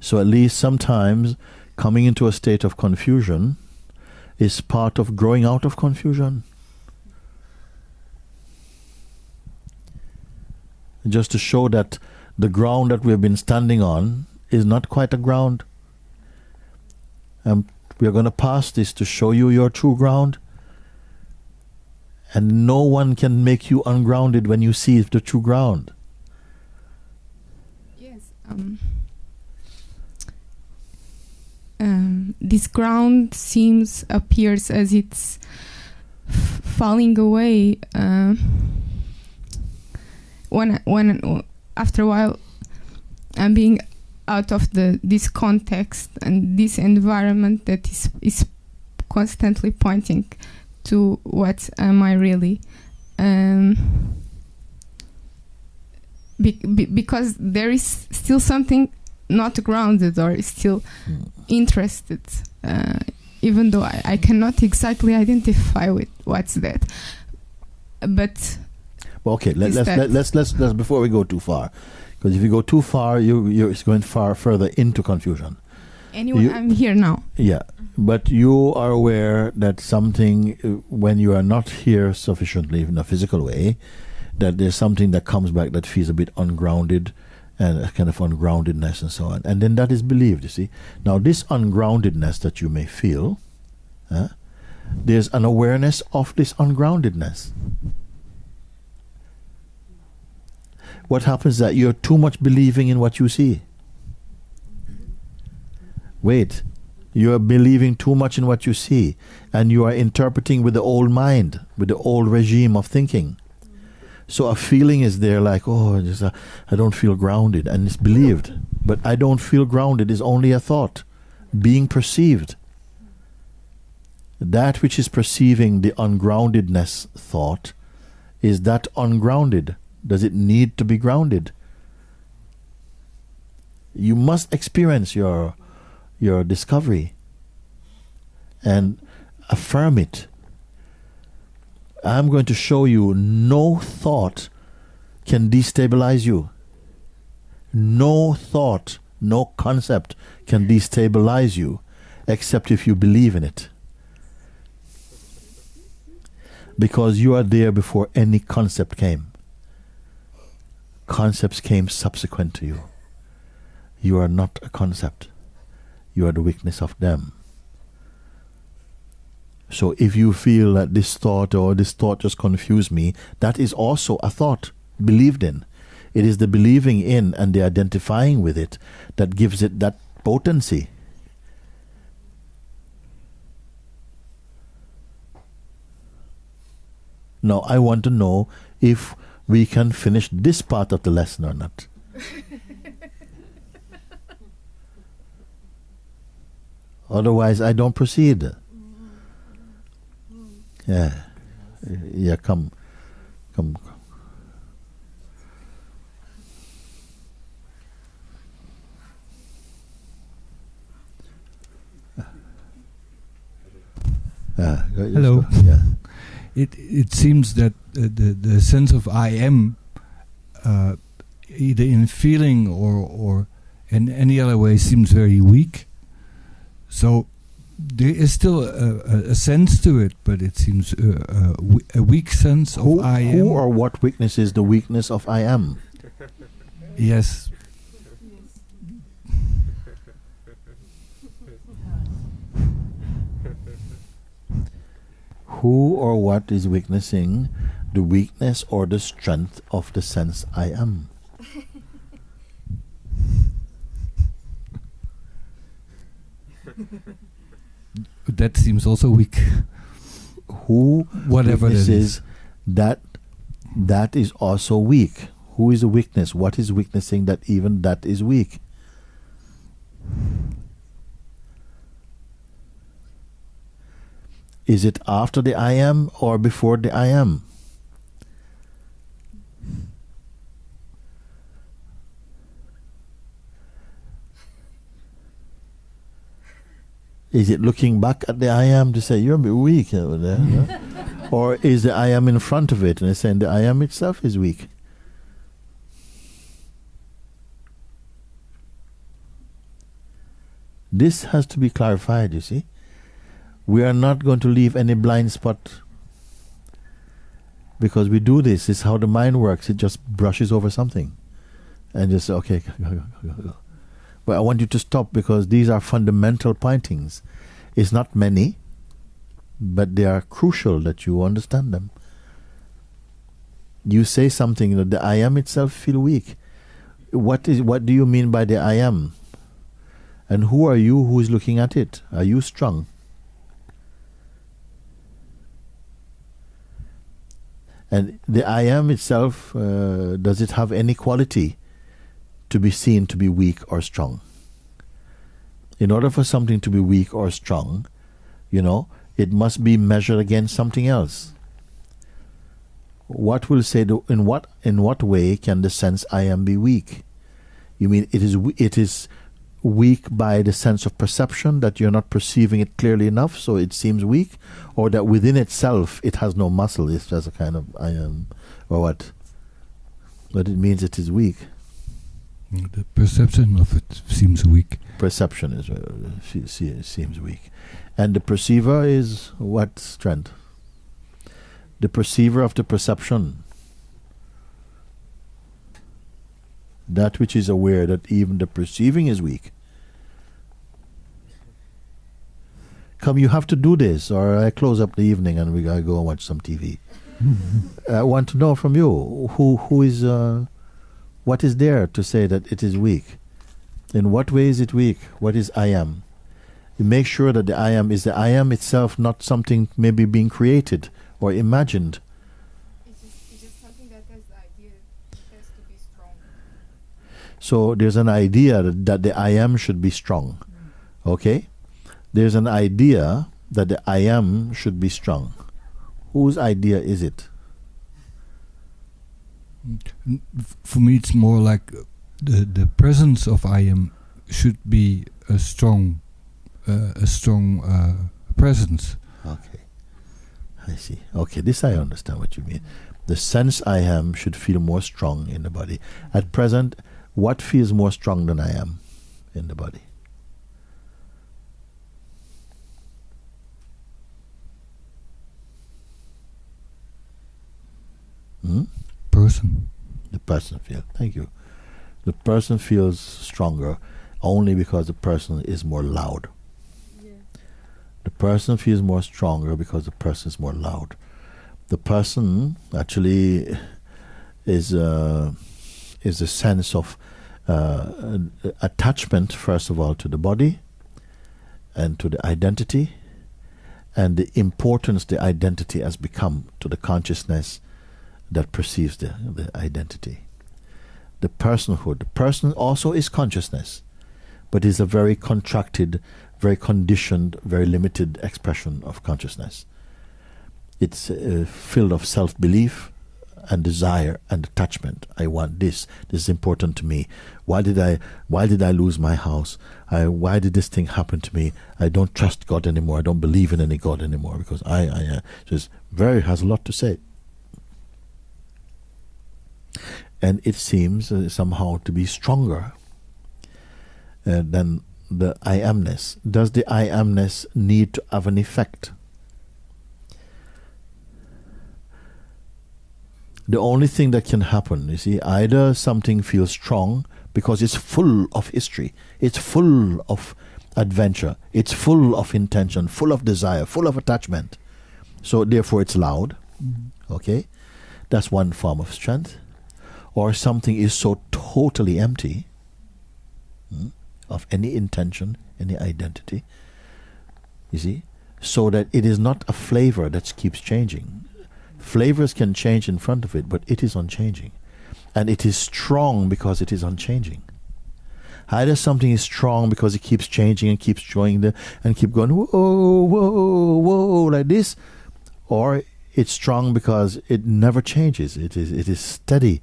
So at least sometimes coming into a state of confusion is part of growing out of confusion. Just to show that the ground that we have been standing on is not quite a ground. We are going to pass this to show you your true ground. And no one can make you ungrounded when you see the true ground.
Yes. This ground appears as it's falling away. When after a while, I'm being out of this context and this environment that is constantly pointing to what am I really. Because there is still something not grounded or still interested, even though I cannot exactly identify with what's that. But
well, okay, let's before we go too far, because if you go too far, you're going further into confusion.
Anyway, I'm here now.
Yeah, but you are aware that something, when you are not here sufficiently in a physical way, that there's something that comes back that feels a bit ungrounded, and a kind of ungroundedness and so on. And then that is believed, you see. Now, this ungroundedness that you may feel, there's an awareness of this ungroundedness. What happens is that you're too much believing in what you see. Wait, you are believing too much in what you see, and you are interpreting with the old mind, with the old regime of thinking. So a feeling is there like, oh, I don't feel grounded, and it's believed. But I don't feel grounded is only a thought, being perceived. That which is perceiving the ungroundedness thought, is that ungrounded? Does it need to be grounded? You must experience your discovery and affirm it. I'm going to show you no thought can destabilize you. No thought, no concept can destabilize you except if you believe in it. Because you are there before any concept came. Concepts came subsequent to you. You are not a concept. You are the witness of them. So if you feel that this thought just confused me, that is also a thought believed in. It is the believing in and the identifying with it that gives it that potency. Now I want to know if we can finish this part of the lesson or not. Otherwise I don't proceed. Yeah, come.
Hello.
Yeah.
It seems that the sense of I am, either in feeling or in any other way, seems very weak. So there is still a sense to it, but it seems a weak sense of I am.
Who or what weakness is the weakness of I am?
Yes.
Who or what is witnessing the weakness or the strength of the sense I am?
That seems also weak.
Who
Whatever
witnesses that is also weak? Who is the weakness? What is witnessing that even that is weak? Is it after the I am or before the I am? Is it looking back at the I am to say, you're a bit weak over there? No? Or is the I am in front of it and it's saying the I am itself is weak? This has to be clarified, you see. We are not going to leave any blind spot because we do this. It's how the mind works. It just brushes over something and just say, okay, go. But I want you to stop because these are fundamental pointings. It's not many, but they are crucial that you understand them you say something that the I am itself feel weak. What do you mean by the I am? And who are you who is looking at it? Are you strong? And the I am itself, does it have any quality to be seen to be weak or strong? In order for something to be weak or strong, it must be measured against something else. What will say in what way can the sense I am be weak? You mean it is weak by the sense of perception, that you're not perceiving it clearly enough, so it seems weak, or that within itself it has no muscle, it's just a kind of I am, or what? But it means it is weak.
The perception of it seems weak.
Perception is seems weak. And the perceiver is what strength? The perceiver of the perception. That which is aware that even the perceiving is weak. Come, you have to do this, or I close up the evening and we gotta go and watch some TV. I want to know from you, who is, what is there to say that it is weak? In what way is it weak? What is I am? You make sure that the I am is the I am itself, not something maybe being created or imagined.
It's just something that has the idea it has to be strong.
So there's an idea that the I am should be strong. Okay? There's an idea that the I am should be strong. Whose idea is it?
For me, it's more like the presence of I am should be a strong presence.
Okay, I see. Okay, this I understand what you mean. The sense I am should feel more strong in the body. At present, what feels more strong than I am in the body?
Person.
The person feels. Thank you. The person feels stronger only because the person is more loud.
Yeah.
The person feels more stronger because the person is more loud. The person actually is a sense of attachment, first of all, to the body and to the identity, and the importance the identity has become to the consciousness that perceives the identity. The personhood. The person also is consciousness, but is a very contracted, very conditioned, very limited expression of consciousness. It's filled of self-belief and desire and attachment. I want this. This is important to me. Why did I lose my house? Why did this thing happen to me? I don't trust God anymore. I don't believe in any God anymore because so has a lot to say. And it seems somehow to be stronger than the I amness. Does the I amness need to have an effect? The only thing that can happen, you see, either something feels strong because it's full of history, it's full of adventure, it's full of intention, full of desire, full of attachment. So therefore it's loud. Okay? That's one form of strength. Or something is so totally empty of any intention, any identity, you see, so that it is not a flavor that keeps changing. Flavors can change in front of it, but it is unchanging. And it is strong because it is unchanging. Either something is strong because it keeps changing and keeps showing and keep going, whoa, whoa, whoa, like this, or it's strong because it never changes. It is steady.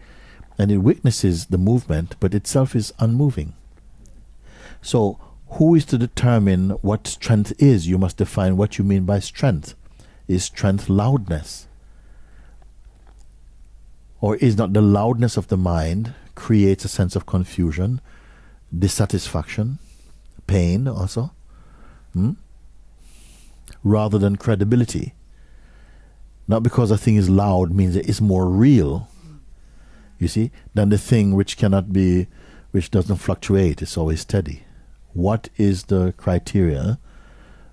And it witnesses the movement, but itself is unmoving. So, who is to determine what strength is? You must define what you mean by strength. Is strength loudness? Or is not the loudness of the mind creates a sense of confusion, dissatisfaction, pain also? Rather than credibility. Not because a thing is loud means it is more real, you see, than the thing which cannot be, which doesn't fluctuate, it's always steady. What is the criteria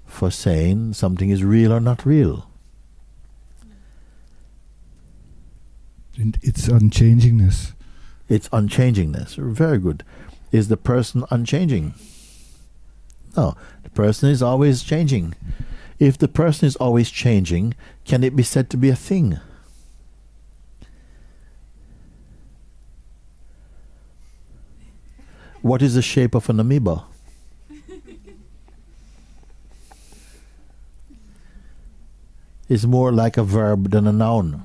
for saying something is real or not real?
its unchangingness.
Its unchangingness. Very good. Is the person unchanging? No, the person is always changing. If the person is always changing, can it be said to be a thing? What is the shape of an amoeba? It's more like a verb than a noun.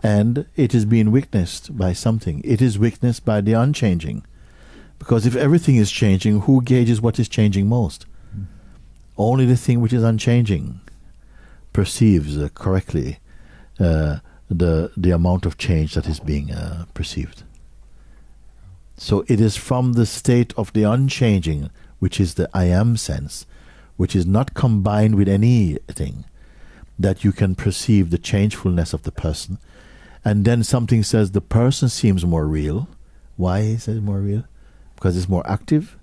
And it is being witnessed by something. It is witnessed by the unchanging. Because if everything is changing, who gauges what is changing most? Only the thing which is unchanging perceives correctly the amount of change that is being perceived. So it is from the state of the unchanging, which is the I am sense, which is not combined with anything, that you can perceive the changefulness of the person. And then something says the person seems more real. Why is it more real? Because it's more active?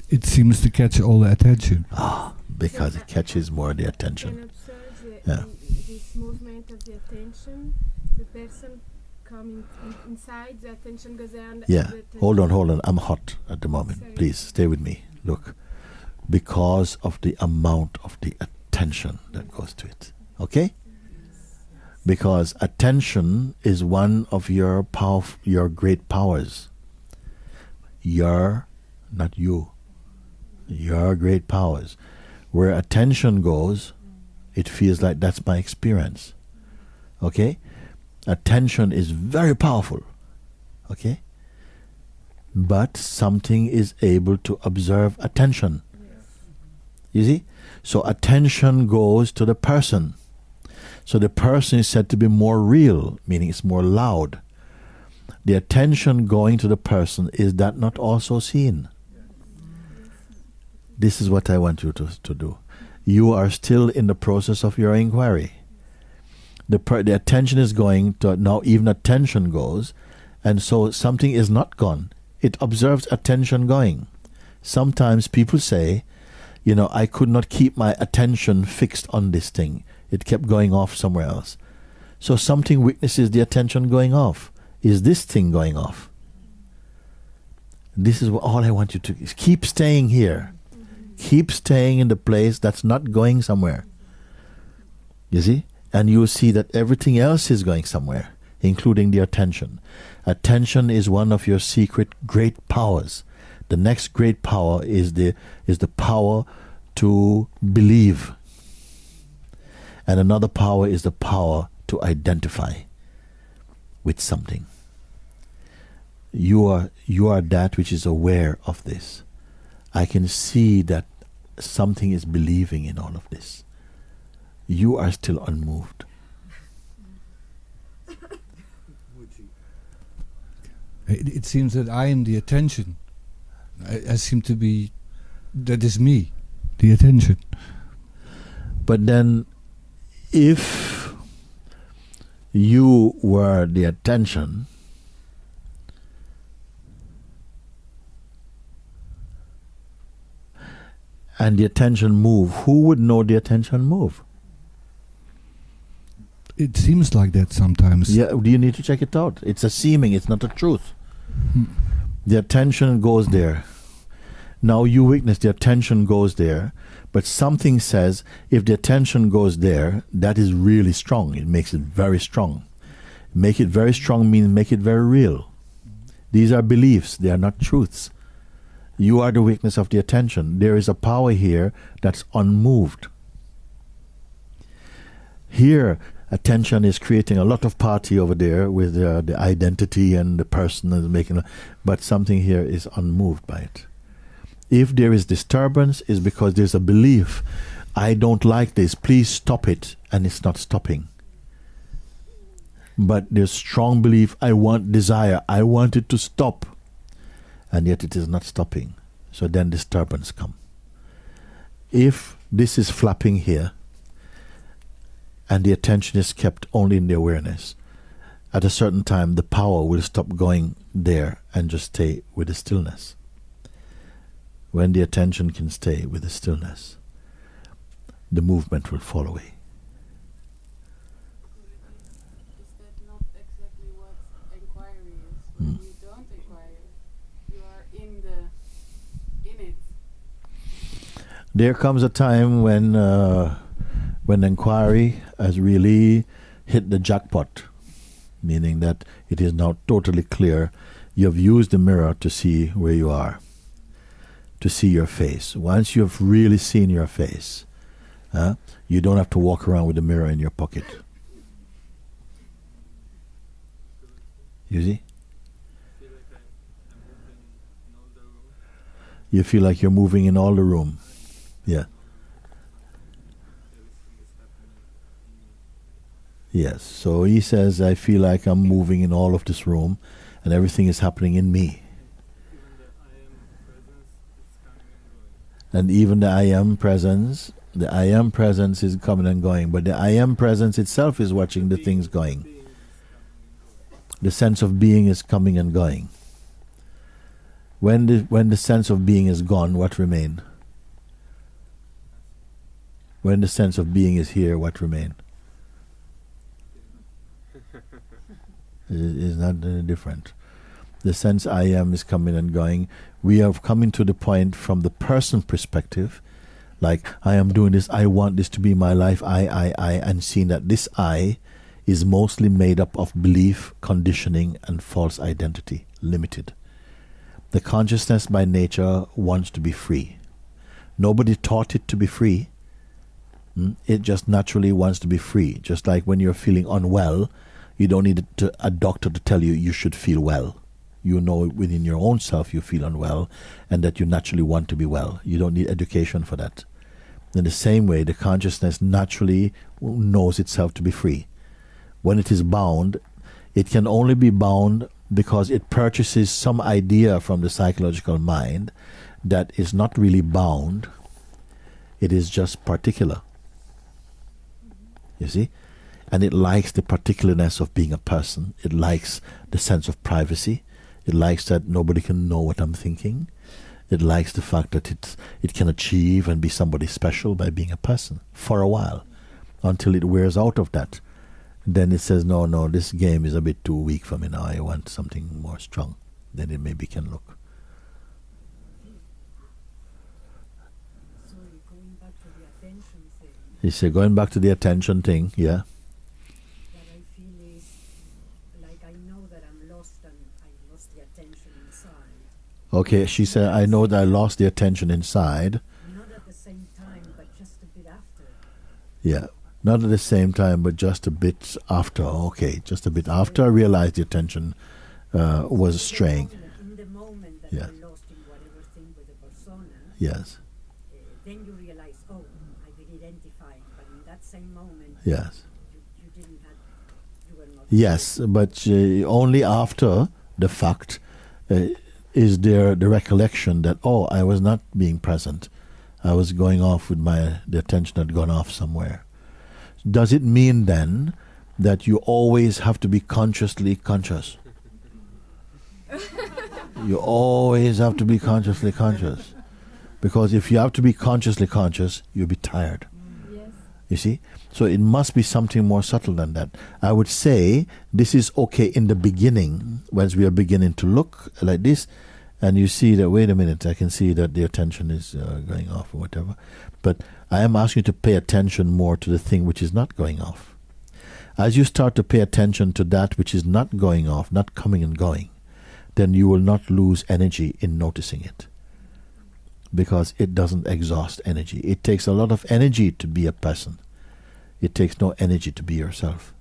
It seems to catch all the attention.
Because it catches more the attention.
Can observe
Yeah.
this movement of the attention, the person coming inside, the attention goes down.
Yeah, hold on. I'm hot at the moment.
Sorry.
Please, stay with me. Look, because of the amount of the attention that goes to it. Okay? Because attention is one of your great powers. Not you. Your great powers. Where attention goes, it feels like that's my experience. Okay? Attention is very powerful. Okay? But something is able to observe attention. You see? So attention goes to the person. So the person is said to be more real, meaning it's more loud. The attention going to the person, is that not also seen? This is what I want you to do. You are still in the process of your inquiry. The attention is going to, now even attention goes, and so something is not gone. It observes attention going. Sometimes people say, I could not keep my attention fixed on this thing. It kept going off somewhere else. So something witnesses the attention going off. Is this thing going off? This is all I want you to is keep staying here. Keep staying in the place that's not going somewhere. You see? And you'll see that everything else is going somewhere, including the attention. Attention is one of your secret great powers. The next great power is the power to believe. And another power is the power to identify with something. You are that which is aware of this. I can see that something is believing in all of this. You are still unmoved.
It seems that I am the attention. I seem to be, that is me, the attention.
But then, if you were the attention, and the attention move, who would know the attention move?
It seems like that sometimes.
Yeah, you need to check it out. It's a seeming, it's not a truth. The attention goes there. Now you witness the attention goes there, but something says if the attention goes there, that is really strong. It makes it very strong. Make it very strong means make it very real. These are beliefs, they are not truths. You are the witness of the attention. There is a power here that's unmoved. Here, attention is creating a lot of party over there with the identity and the person is making, but something here is unmoved by it. If there is disturbance, it's because there's a belief, I don't like this, please stop it, and it's not stopping. But there's strong belief, I want desire, I want it to stop, and yet it is not stopping. So then disturbance comes. If this is flapping here, and the attention is kept only in the awareness, at a certain time the power will stop going there and just stay with the stillness. When the attention can stay with the stillness, the movement will fall away. Mm.
You don't acquire. You are in it.
There comes a time when inquiry has really hit the jackpot, meaning that it is now totally clear. You have used the mirror to see where you are, to see your face. Once you have really seen your face, you don't have to walk around with the mirror in your pocket. You see? You feel like you're moving in all the room. Yeah. Yes. So he says, I feel like I'm moving in all of this room and everything is happening in me. And even the I am presence is coming and going. But the I am presence itself is watching the things going. The sense of being is coming and going. When the sense of being is gone, what remains? When the sense of being is here, what remains? It is not any different. The sense I am is coming and going. We are coming to the point from the person perspective, like I am doing this, I want this to be my life, I, and seeing that this I is mostly made up of belief, conditioning, and false identity, limited. The consciousness by nature wants to be free. Nobody taught it to be free. It just naturally wants to be free. Just like when you're feeling unwell, you don't need a doctor to tell you you should feel well. You know within your own self you feel unwell and that you naturally want to be well. You don't need education for that. In the same way, the consciousness naturally knows itself to be free. When it is bound, it can only be bound because it purchases some idea from the psychological mind that is not really bound. It is just particular. You see? And it likes the particularness of being a person. It likes the sense of privacy. It likes that nobody can know what I'm thinking. It likes the fact that it can achieve and be somebody special by being a person for a while, until it wears out of that. Then it says, no, this game is a bit too weak for me now. I want something more strong. Then it maybe can look.
So going back to the attention thing.
He said, going back to the attention thing, yeah.
That I feel is like I know that I'm lost and I lost the attention inside.
Okay, she said, I know that I lost the attention inside.
Not at the same time, but just a bit after.
Yeah. Not at the same time, but just a bit after. Okay, just a bit after I realized the attention was straying.
In the moment that
Yeah.
you're lost in whatever thing with the persona,
Yes,
then you realize, oh, I've been identifying. But in that same moment,
yes.
you didn't have, you were not.
Yes, but only after the fact is there the recollection that, oh, I was not being present. I was going off with the attention had gone off somewhere. Does it mean then that you always have to be consciously conscious? You always have to be consciously conscious. Because if you have to be consciously conscious, you'll be tired.
Yes.
You see? So it must be something more subtle than that. I would say this is okay in the beginning, once we are beginning to look like this, and you see that, wait a minute, I can see that the attention is going off or whatever. But I am asking you to pay attention more to the thing which is not going off. As you start to pay attention to that which is not going off, not coming and going, then you will not lose energy in noticing it. Because it doesn't exhaust energy. It takes a lot of energy to be a person. It takes no energy to be yourself.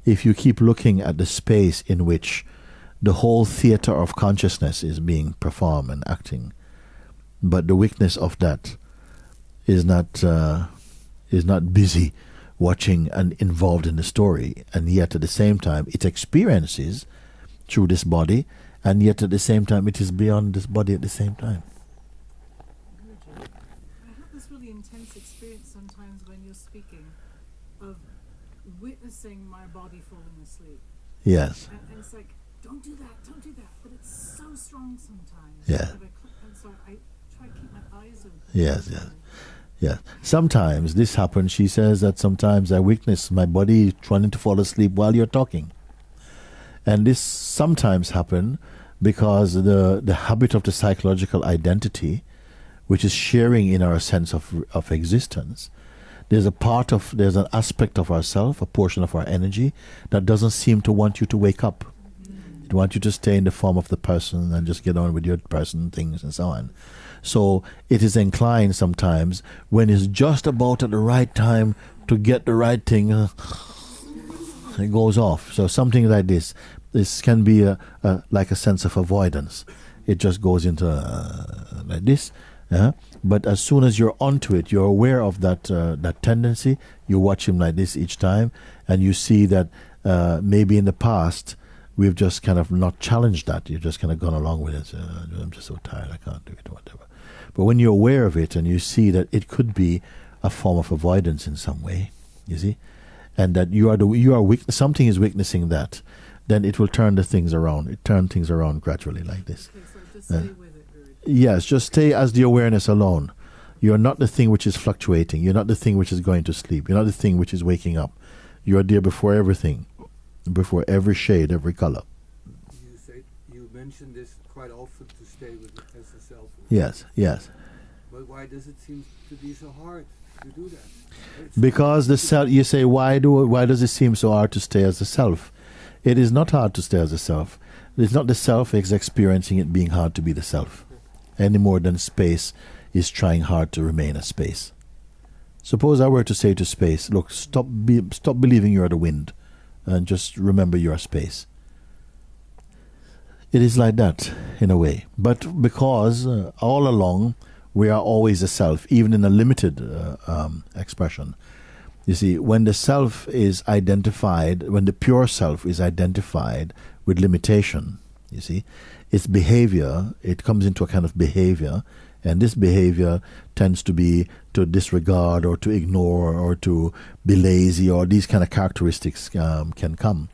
If you keep looking at the space in which the whole theater of consciousness is being performed and acting, but the weakness of that is not busy watching and involved in the story, and yet at the same time it experiences through this body, and yet at the same time it is beyond this body at the same time.
I have this really intense experience sometimes when you're speaking of witnessing my body falling asleep.
Yes.
And it's like, don't do that, but it's so strong sometimes.
Yeah.
And so I try to keep my eyes open.
Yes. Yeah. Sometimes this happens. She says that sometimes I witness my body trying to fall asleep while you're talking. And this sometimes happen because the habit of the psychological identity, which is sharing in our sense of existence, there's an aspect of ourself, a portion of our energy that doesn't seem to want you to wake up. It wants you to stay in the form of the person and just get on with your person things and so on. So it is inclined sometimes when it's just about at the right time to get the right thing, it goes off. So something like this can be like a sense of avoidance. It just goes into like this. But as soon as you're onto it, you're aware of that tendency. You watch him like this each time, and you see that maybe in the past we've just kind of not challenged that. You've just kind of gone along with it. I'm just so tired, I can't do it, whatever. But when you're aware of it and you see that it could be a form of avoidance in some way, you see, and that something is witnessing that, then it will turn the things around. It turns things around gradually like this.
Okay, so just stay with it.
Yes, just stay as the awareness alone. You're not the thing which is fluctuating. You're not the thing which is going to sleep. You're not the thing which is waking up. You are there before everything, before every shade, every color.
You mentioned this quite often, to stay with it as a self.
Yes, yes.
But why does it seem to be so hard to do that?
Because the self. You say, why does it seem so hard to stay as a self? It is not hard to stay as a self. It's not the self is experiencing it being hard to be the self, any more than space is trying hard to remain a space. Suppose I were to say to space, look, stop believing you're the wind, and just remember you're space. It is like that, in a way. But because all along we are always a self, even in a limited expression. You see, when the self is identified, when the pure self is identified with limitation, you see, its behavior, it comes into a kind of behavior, and this behavior tends to be to disregard or to ignore or to be lazy, or these kind of characteristics can come.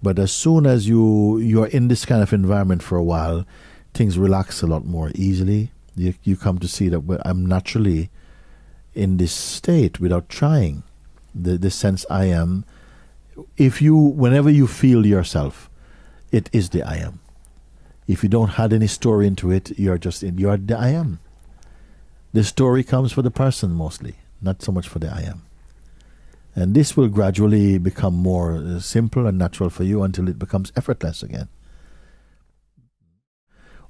But as soon as you are in this kind of environment for a while, things relax a lot more easily. You come to see that I'm naturally in this state without trying. The sense I am, whenever you feel yourself, it is the I am. If you don't add any story into it, you're the I am. The story comes for the person mostly, not so much for the I am. And this will gradually become more simple and natural for you until it becomes effortless again.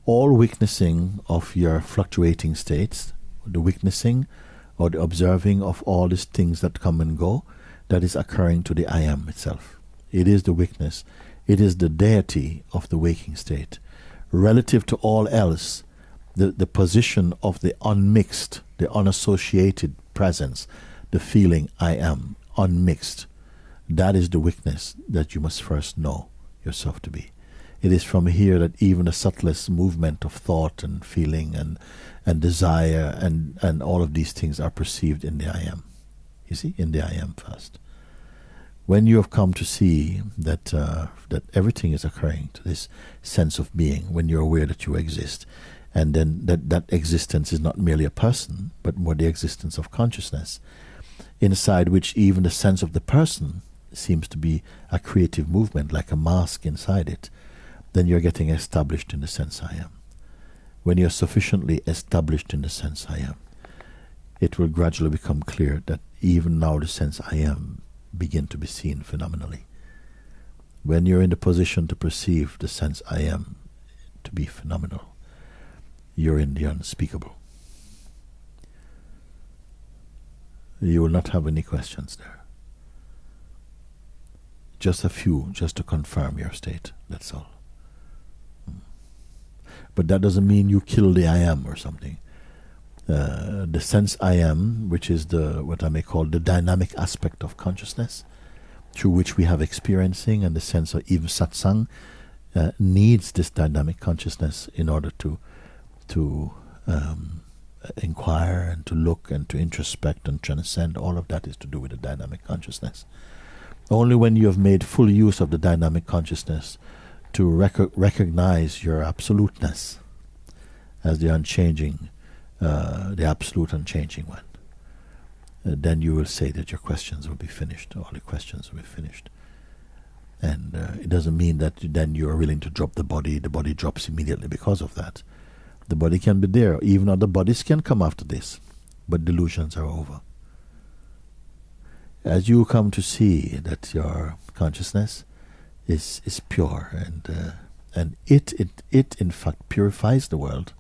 All witnessing of your fluctuating states, the witnessing or the observing of all these things that come and go, that is occurring to the I am itself. It is the witness. It is the deity of the waking state. Relative to all else, the position of the unmixed, the unassociated presence, the feeling I am, unmixed, that is the witness that you must first know yourself to be. It is from here that even the subtlest movement of thought and feeling and desire and all of these things are perceived in the I am. You see, in the I am first. When you have come to see that that everything is occurring to this sense of being, when you're aware that you exist, and then that existence is not merely a person, but more the existence of consciousness, inside which even the sense of the person seems to be a creative movement, like a mask inside it, then you're getting established in the sense I am. When you're sufficiently established in the sense I am, it will gradually become clear that even now the sense I am begin to be seen phenomenally. When you're in the position to perceive the sense I am to be phenomenal, you're in the unspeakable. You will not have any questions there. Just a few, just to confirm your state, that's all. But that doesn't mean you kill the I am or something. The sense I am, which is what I may call the dynamic aspect of consciousness, through which we have experiencing, and the sense of even satsang needs this dynamic consciousness in order to inquire and to look and to introspect and transcend. All of that is to do with the dynamic consciousness. Only when you have made full use of the dynamic consciousness to recognize your absoluteness as the unchanging, the absolute unchanging one, then you will say that your questions will be finished, all the questions will be finished. And it doesn't mean that then you're willing to drop the body drops immediately because of that. The body can be there. Even other bodies can come after this, but delusions are over. As you come to see that your consciousness is pure, and it in fact purifies the world.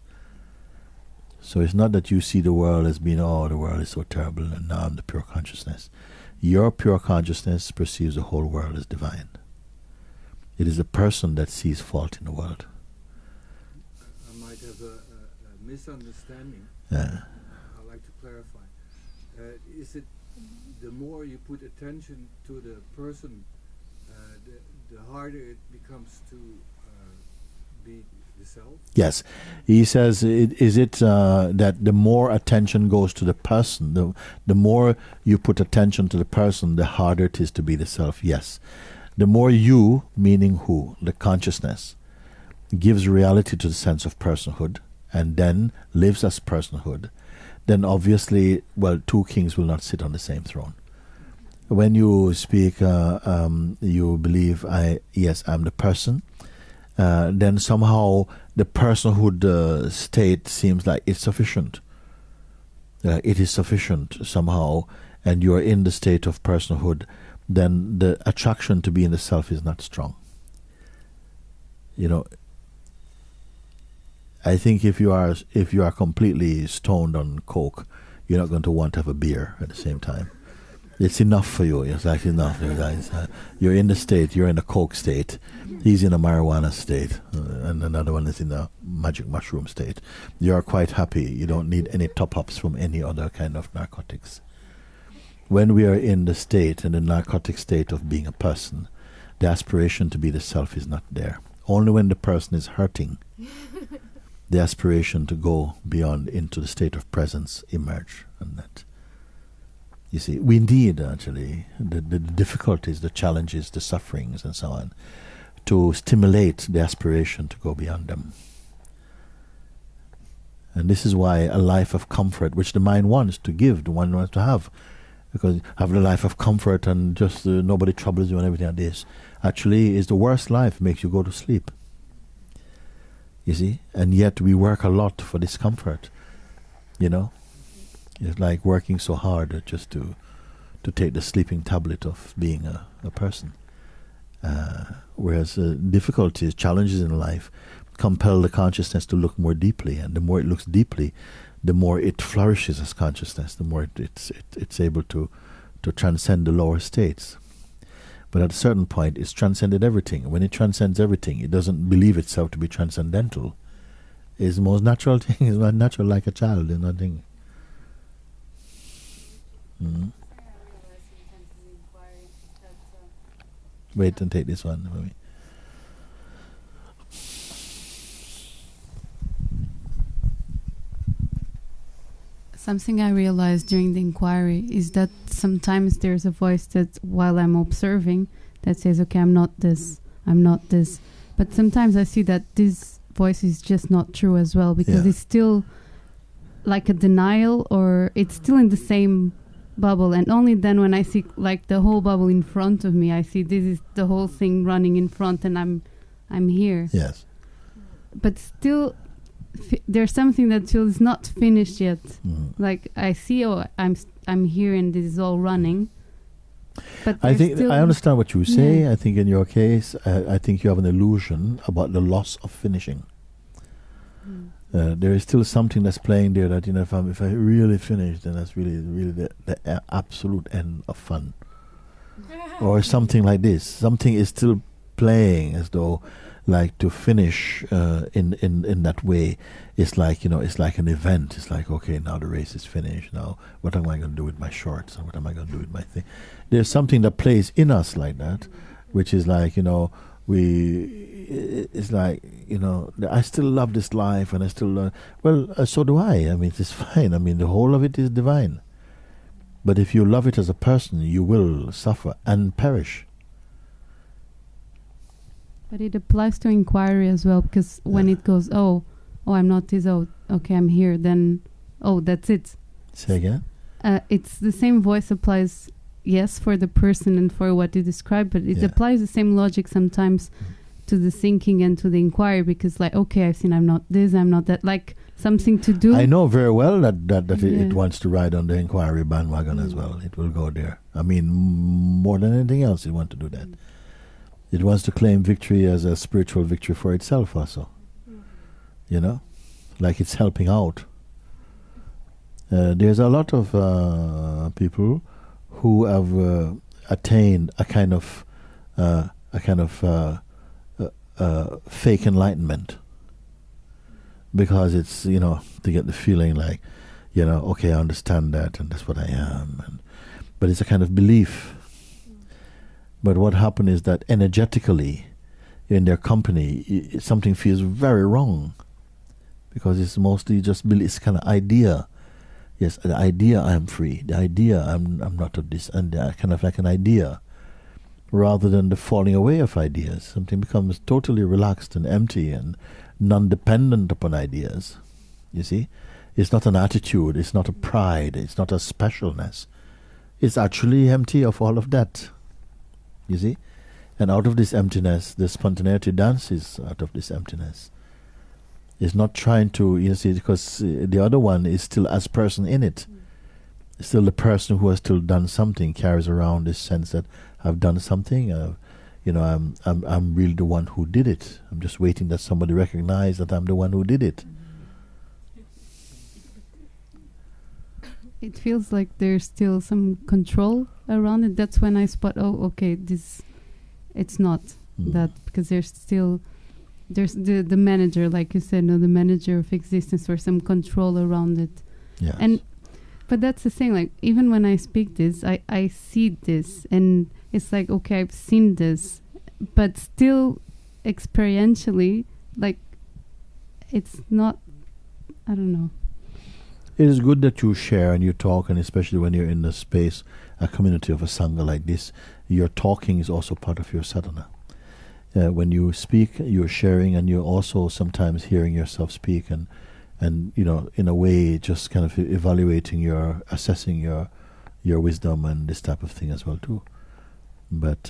So it's not that you see the world as being, oh, the world is so terrible and now I'm the pure consciousness. Your pure consciousness perceives the whole world as divine. It is a person that sees fault in the world.
I might have a misunderstanding.
Yeah.
I'd like to clarify. Is it the more you put attention to the person, the harder it becomes to be the self?
Yes. He says, that the more attention goes to the person, the more you put attention to the person, the harder it is to be the self? Yes. The more you, meaning who, the consciousness, gives reality to the sense of personhood and then lives as personhood, then obviously, two kings will not sit on the same throne. When you speak, you believe, I'm the person, then somehow the personhood state seems like it's sufficient. It is sufficient somehow, and you're in the state of personhood, then the attraction to be in the self is not strong. I think if you are completely stoned on coke, you're not going to want to have a beer at the same time. It's enough for you. It's actually enough. You're in the state. You're in the coke state. He's in a marijuana state, and another one is in a magic mushroom state. You are quite happy. You don't need any top-ups from any other kind of narcotics. When we are in the state, in the narcotic state of being a person, the aspiration to be the self is not there. Only when the person is hurting, the aspiration to go beyond into the state of presence emerge. And that, you see, we need actually the difficulties, the challenges, the sufferings, and so on, to stimulate the aspiration to go beyond them. And this is why a life of comfort, which the mind wants to give, the one wants to have, because having a life of comfort and just nobody troubles you and everything like this, actually is the worst life, makes you go to sleep. You see? And yet we work a lot for this comfort, It's like working so hard just to take the sleeping tablet of being a person. Whereas difficulties, challenges in life compel the consciousness to look more deeply, and the more it looks deeply, the more it flourishes as consciousness, the more it's able to transcend the lower states. But at a certain point, it's transcended everything. When it transcends everything, it doesn't believe itself to be transcendental. It's the most natural thing. It's not natural like a child. It's nothing. Mm-hmm. Wait and take this one for me.
Something I realized during the inquiry is that sometimes there's a voice that, while I'm observing, that says, okay, I'm not this. But sometimes I see that this voice is just not true as well, because it's still like a denial, or it's still in the same bubble. And only then when I see like the whole bubble in front of me, I see this is the whole thing running in front, and I'm here.
Yes.
But still, there's something that feels not finished yet. Like I see, I'm here, and this is all running. But
I think I understand what you say. Yeah. I think in your case, I think you have an illusion about the loss of finishing. There is still something that's playing there that, if I really finish, then that's really the absolute end of fun, or something like this. Something is still playing as though, like, to finish in that way, it's like, it's like an event. It's like, okay, now the race is finished. Now what am I going to do with my shorts? Or what am I going to do with my thing? There's something that plays in us like that, which is like, it's like, I still love this life, and I still so do I. I mean, it's fine. I mean, the whole of it is divine. But if you love it as a person, you will suffer and perish.
But it applies to inquiry as well, because when it goes, oh, I'm not this, okay, I'm here, then, that's it.
Say again?
It's the same voice applies yes, for the person and for what you describe, but it applies the same logic sometimes to the thinking and to the inquiry, because like, okay, I've seen I'm not this, I'm not that, like something to do.
I know very well that it wants to ride on the inquiry bandwagon as well. It will go there. I mean, more than anything else, it wants to do that. It wants to claim victory as a spiritual victory for itself also. You know? Like it's helping out. There's a lot of people who have attained a kind of fake enlightenment, because it's, you know, to get the feeling like, you know, okay, I understand that and that's what I am, but it's a kind of belief. But what happened is that energetically in their company something feels very wrong, because it's mostly just it's kind of idea. Yes, the idea I am free, the idea I'm not of this, and kind of like an idea, rather than the falling away of ideas. Something becomes totally relaxed and empty and non-dependent upon ideas. You see? It's not an attitude, it's not a pride, it's not a specialness. It's actually empty of all of that. You see? And out of this emptiness, the spontaneity dances out of this emptiness. It's not trying to, you see, because the other one is still as person in it. Still the person who has still done something carries around this sense that I've done something. You know, I'm really the one who did it. I'm just waiting that somebody recognize that I'm the one who did it.
It feels like there's still some control around it. That's when I spot, oh, okay, it's not that, because there's the manager, like you said, no, the manager of existence, or some control around it.
Yes.
But that's the thing, like, even when I speak this, I see this, and it's like, okay, I've seen this, but still experientially, like, it's not, I don't know.
It is good that you share and you talk, and especially when you're in the space, a community of a sangha like this, your talking is also part of your sadhana. When you speak, you're sharing, and you're also sometimes hearing yourself speak, and you know, in a way, just kind of evaluating assessing your wisdom and this type of thing as well too. But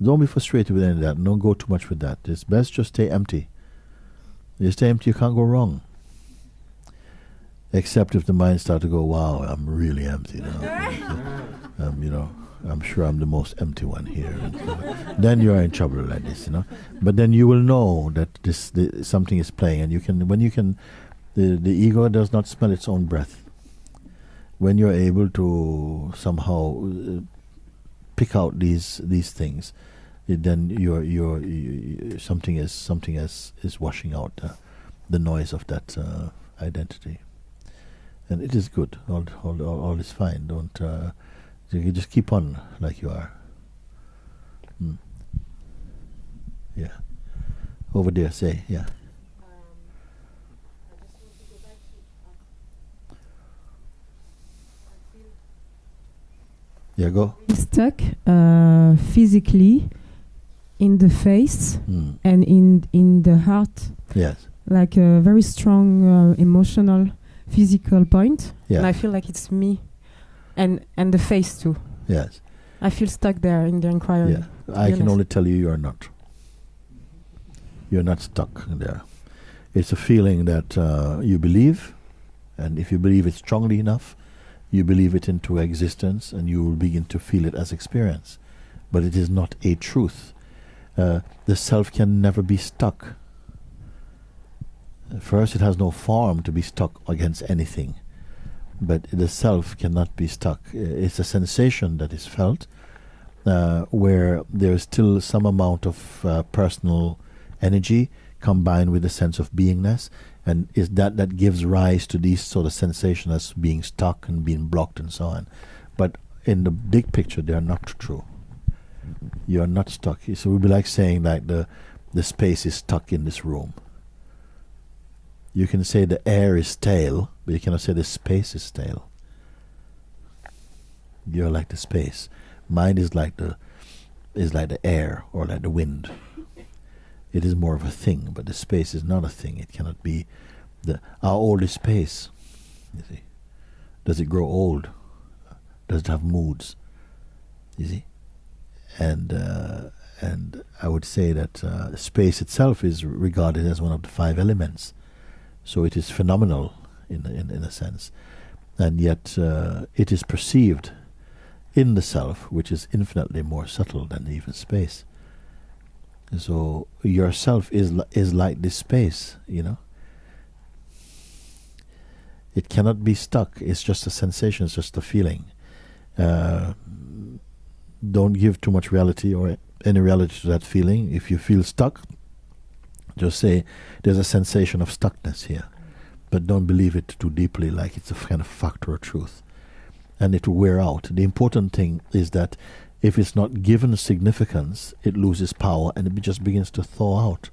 don't be frustrated with any of that. Don't go too much with that. It's best just stay empty. You stay empty, you can't go wrong. Except if the mind starts to go, wow, I'm really empty now. You know, I'm sure I'm the most empty one here. Then you are in trouble like this, you know. But then you will know that something is playing, and the ego does not smell its own breath. When you're able to somehow pick out these things, then something is washing out the noise of that identity, and it is good. All is fine. Don't you just keep on like you are. Yeah. Over there, say yeah. Yeah, go.
Stuck physically in the face and in the heart.
Yes.
Like a very strong emotional, physical point.
Yeah.
And I feel like it's me, and the face too.
Yes.
I feel stuck there in the inquiry.
Yeah. I can only tell you are not. You're not stuck there. It's a feeling that you believe, and if you believe it strongly enough, you believe it into existence, and you will begin to feel it as experience. But it is not a truth. The self can never be stuck. First, it has no form to be stuck against anything. But the self cannot be stuck. It's a sensation that is felt, where there is still some amount of personal energy combined with the sense of beingness, and is that gives rise to these sort of sensations as being stuck and being blocked and so on. But in the big picture, they are not true. You are not stuck. So it would be like saying like the space is stuck in this room. You can say the air is stale, but you cannot say the space is stale. You're like the space. Mind is like the air or like the wind. It is more of a thing, but the space is not a thing. It cannot be our oldest space, you see. Does it grow old? Does it have moods? You see? And I would say that space itself is regarded as one of the 5 elements. So it is phenomenal in a sense. And yet it is perceived in the self, which is infinitely more subtle than even space. So yourself is like this space, you know. It cannot be stuck. It's just a sensation. It's just a feeling. Don't give too much reality or any reality to that feeling. If you feel stuck, just say there's a sensation of stuckness here, but don't believe it too deeply, like it's a kind of fact or truth, and it will wear out. The important thing is that if it's not given significance, it loses power and it just begins to thaw out.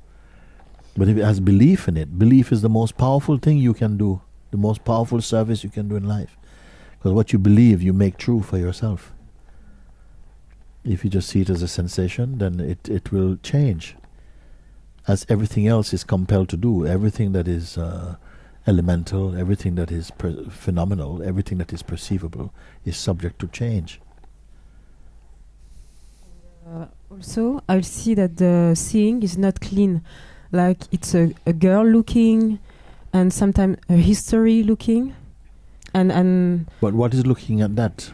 But if it has belief in it, belief is the most powerful thing you can do, the most powerful service you can do in life. Because what you believe, you make true for yourself. If you just see it as a sensation, then it will change. As everything else is compelled to do, everything that is elemental, everything that is phenomenal, everything that is perceivable is subject to change.
Also, I see that the seeing is not clean. Like it's a girl looking, and sometimes a history looking, and.
But what is looking at that?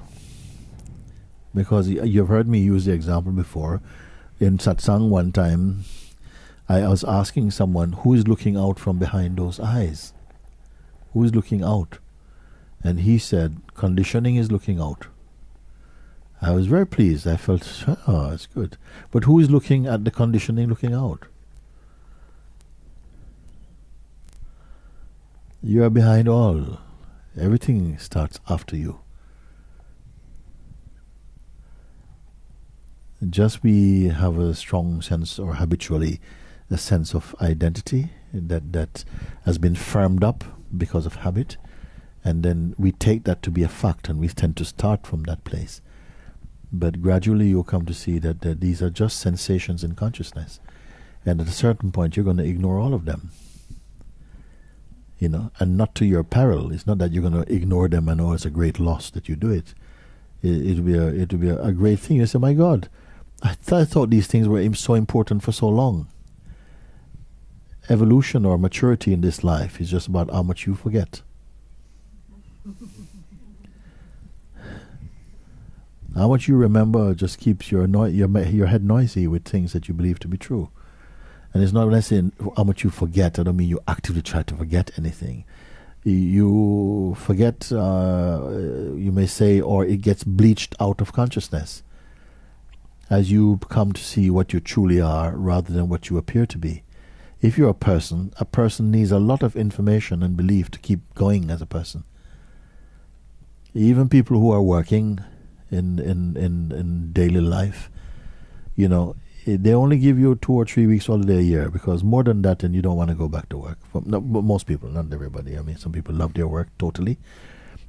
Because you've heard me use the example before. In satsang one time, I was asking someone, who is looking out from behind those eyes? Who is looking out? And he said, conditioning is looking out. I was very pleased. I felt, oh, it's good. But who is looking at the conditioning looking out? You are behind all. Everything starts after you. Just we have a strong sense, or habitually a sense of identity that has been firmed up because of habit, and then we take that to be a fact, and we tend to start from that place. But gradually you'll come to see that these are just sensations in consciousness, and at a certain point you're going to ignore all of them, you know, and not to your peril. It's not that you're going to ignore them and it's a great loss that you do it. It'll be a great thing. You say, my God, I thought these things were so important for so long. Evolution or maturity in this life is just about how much you forget. How much you remember just keeps your head noisy with things that you believe to be true. And it's not when I say how much you forget, I don't mean you actively try to forget anything. You forget, you may say, or it gets bleached out of consciousness as you come to see what you truly are rather than what you appear to be. If you're a person needs a lot of information and belief to keep going as a person. Even people who are working in daily life, you know, they only give you 2 or 3 weeks holiday a year, because more than that, and you don't want to go back to work. Most people, not everybody. I mean, some people love their work totally,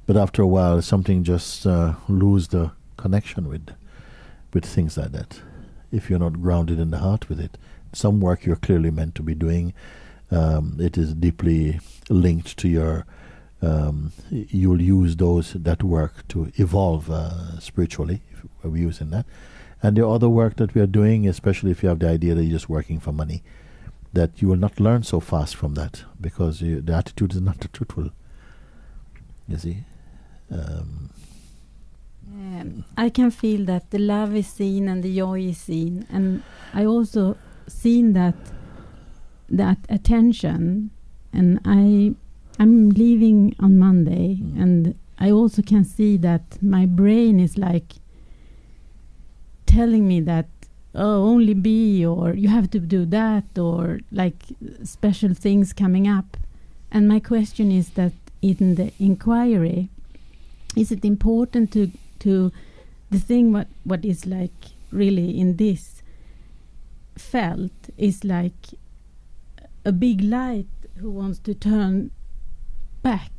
but after a while, something just lose the connection with things like that. If you're not grounded in the heart with it, some work you're clearly meant to be doing. It is deeply linked to your. You'll use that work to evolve spiritually, if we're using that. And the other work that we are doing, especially if you have the idea that you're just working for money, that you will not learn so fast from that, because the attitude is not truthful. You see?
I can feel that the love is seen and the joy is seen. And I also seen that attention. And I'm leaving on Monday, and I also can see that my brain is like telling me that, oh, only be, or you have to do that, or like special things coming up. And my question is that in the inquiry, is it important to the thing what is like really in this felt is like a big light who wants to turn back?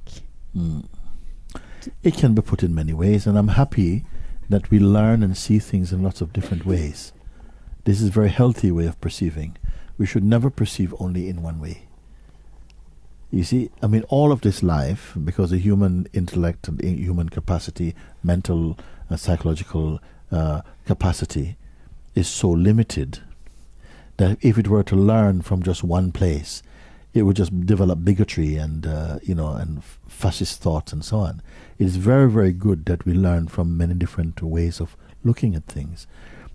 It can be put in many ways, and I'm happy that we learn and see things in lots of different ways. This is a very healthy way of perceiving. We should never perceive only in one way. You see, I mean, all of this life, because the human intellect and human capacity, mental and psychological capacity is so limited that if it were to learn from just one place, it would just develop bigotry and, and fascist thoughts and so on. It is very, very good that we learn from many different ways of looking at things.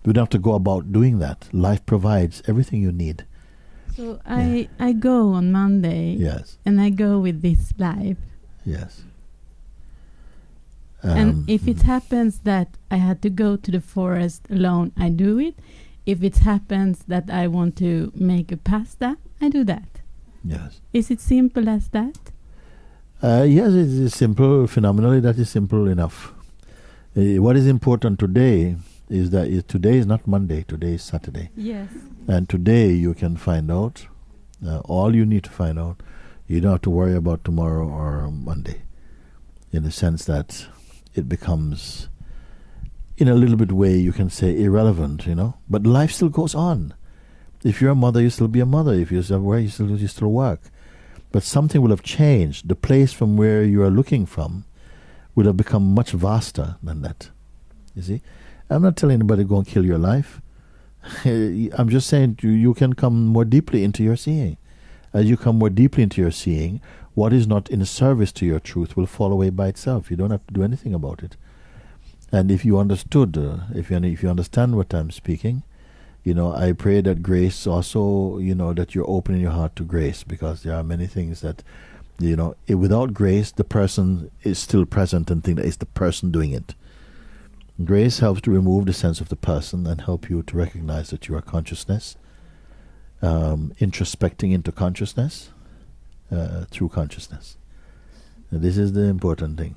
We don't have to go about doing that. Life provides everything you need.
So I go on Monday.
Yes.
And I go with this life.
Yes.
And if it happens that I had to go to the forest alone, I do it. If it happens that I want to make a pasta, I do that.
Yes.
Is it simple as that?
Yes, it is simple. Phenomenally, that is simple enough. What is important today is that today is not Monday, today is Saturday.
Yes.
And today you can find out all you need to find out. You don't have to worry about tomorrow or Monday, in the sense that it becomes, in a little bit way, you can say irrelevant, But life still goes on. If you're a mother, you still be a mother. If you're somewhere, you still work. But something will have changed. The place from where you are looking from will have become much vaster than that. You see? I'm not telling anybody to go and kill your life. I'm just saying you can come more deeply into your seeing. As you come more deeply into your seeing, what is not in service to your truth will fall away by itself. You don't have to do anything about it. And if you understood, if you understand what I'm speaking, I pray that grace also, that you're opening your heart to grace, because there are many things that, without grace, the person is still present and think that it's the person doing it. Grace helps to remove the sense of the person and help you to recognize that you are consciousness, introspecting into consciousness through consciousness. And this is the important thing.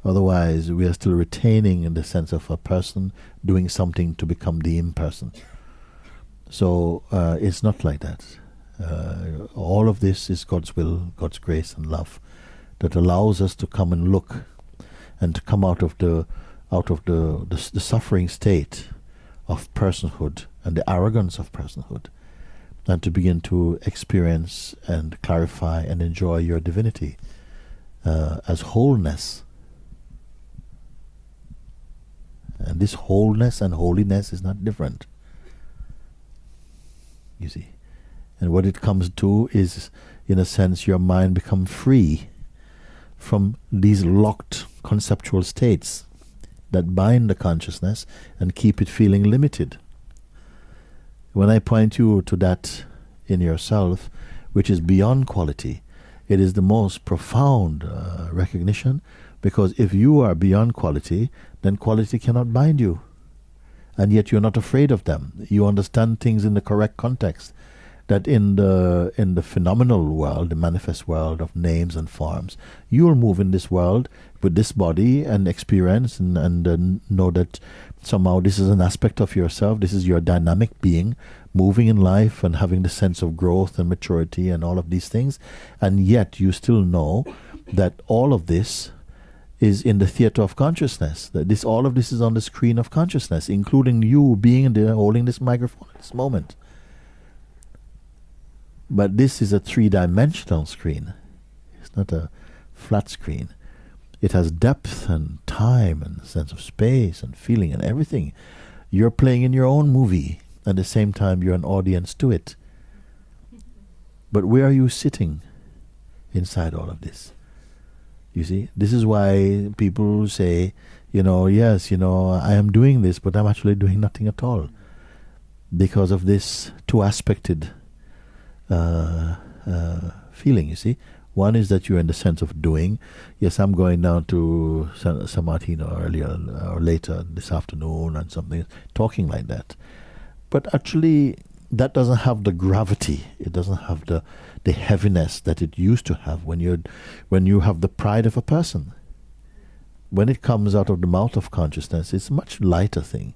Otherwise, we are still retaining the sense of a person doing something to become the imperson. So it's not like that. All of this is God's will, God's grace and love that allows us to come and look and to come out of the suffering state of personhood and the arrogance of personhood, and to begin to experience and clarify and enjoy your divinity as wholeness. And this wholeness and holiness is not different. You see. And what it comes to is, in a sense, your mind become free from these locked conceptual states that bind the consciousness and keep it feeling limited. When I point you to that in yourself, which is beyond quality, it is the most profound recognition, because if you are beyond quality, then quality cannot bind you. And yet you're not afraid of them. You understand things in the correct context. That in the phenomenal world, the manifest world of names and forms, you will move in this world with this body and experience and know that somehow this is an aspect of yourself. This is your dynamic being, moving in life and having the sense of growth and maturity and all of these things. And yet you still know that all of this is in the theater of consciousness. That all of this is on the screen of consciousness, including you being there holding this microphone at this moment. But this is a three-dimensional screen. It's not a flat screen. It has depth and time and sense of space and feeling and everything. You're playing in your own movie. At the same time, you're an audience to it. But where are you sitting inside all of this? You see, this is why people say, yes, I am doing this, but I'm actually doing nothing at all. Because of this two-aspected feeling, you see. One is that you're in the sense of doing. Yes, I'm going down to San Martino earlier or later this afternoon and something, talking like that. But actually, that doesn't have the gravity. It doesn't have the heaviness that it used to have when you have the pride of a person. When it comes out of the mouth of consciousness, it's a much lighter thing.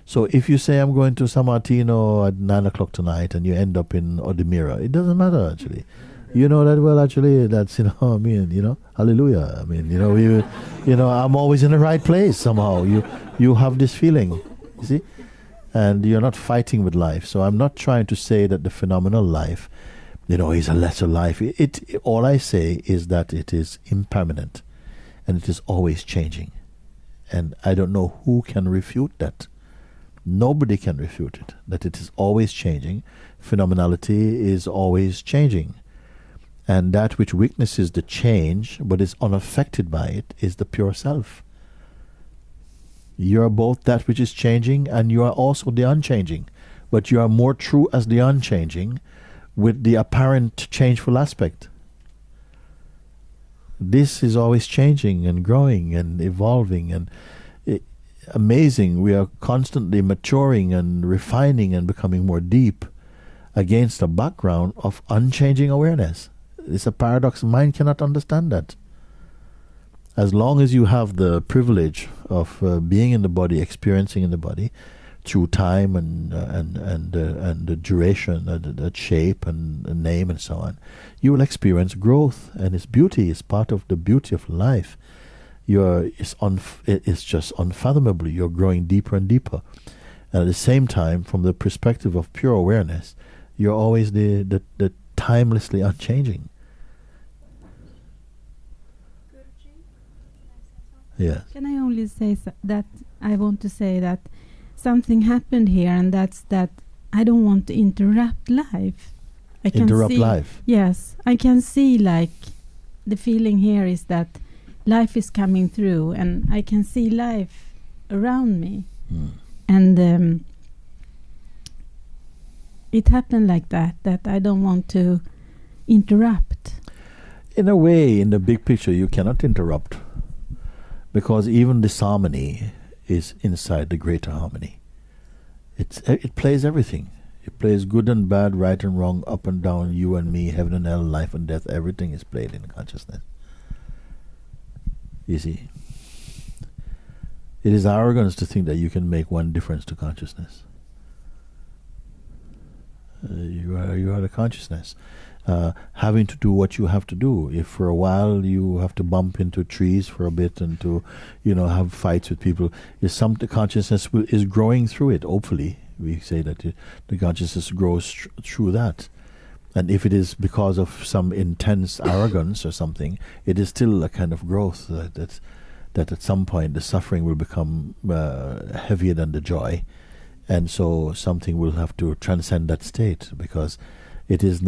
So if you say, I'm going to San Martino at 9 o'clock tonight, and you end up in Odemira, it doesn't matter, actually. You know that, well, actually, that's, hallelujah. I mean, I'm always in the right place somehow. You have this feeling, you see? And you're not fighting with life. So I'm not trying to say that the phenomenal life Is a lesser life. All I say is that it is impermanent, and it is always changing. And I don't know who can refute that. Nobody can refute it, that it is always changing. Phenomenality is always changing. And that which witnesses the change, but is unaffected by it, is the pure self. You are both that which is changing, and you are also the unchanging. But you are more true as the unchanging, with the apparent changeful aspect. This is always changing and growing and evolving and amazing. We are constantly maturing and refining and becoming more deep against a background of unchanging awareness. It's a paradox. Mind cannot understand that. As long as you have the privilege of being in the body, experiencing in the body, through time and the duration, the shape and the name and so on, you will experience growth, and its beauty is part of the beauty of life. It's just unfathomable. You're growing deeper and deeper, and at the same time, from the perspective of pure awareness, you're always the timelessly unchanging. Yes.
Can I only say that I want to say that something happened here, and that's that I don't want to interrupt life. I can
interrupt
see,
life?
Yes. I can see, like, the feeling here is that life is coming through, and I can see life around me. And it happened like that I don't want to interrupt.
In a way, in the big picture, you cannot interrupt, because even disharmony is inside the greater harmony. It plays everything. It plays good and bad, right and wrong, up and down, you and me, heaven and hell, life and death. Everything is played in consciousness. You see, it is arrogance to think that you can make one difference to consciousness. You are the consciousness, having to do what you have to do. If for a while you have to bump into trees for a bit and to, have fights with people, the consciousness is growing through it. Hopefully, we say that the consciousness grows through that. And if it is because of some intense arrogance or something, it is still a kind of growth that at some point the suffering will become heavier than the joy. And so something will have to transcend that state, because it is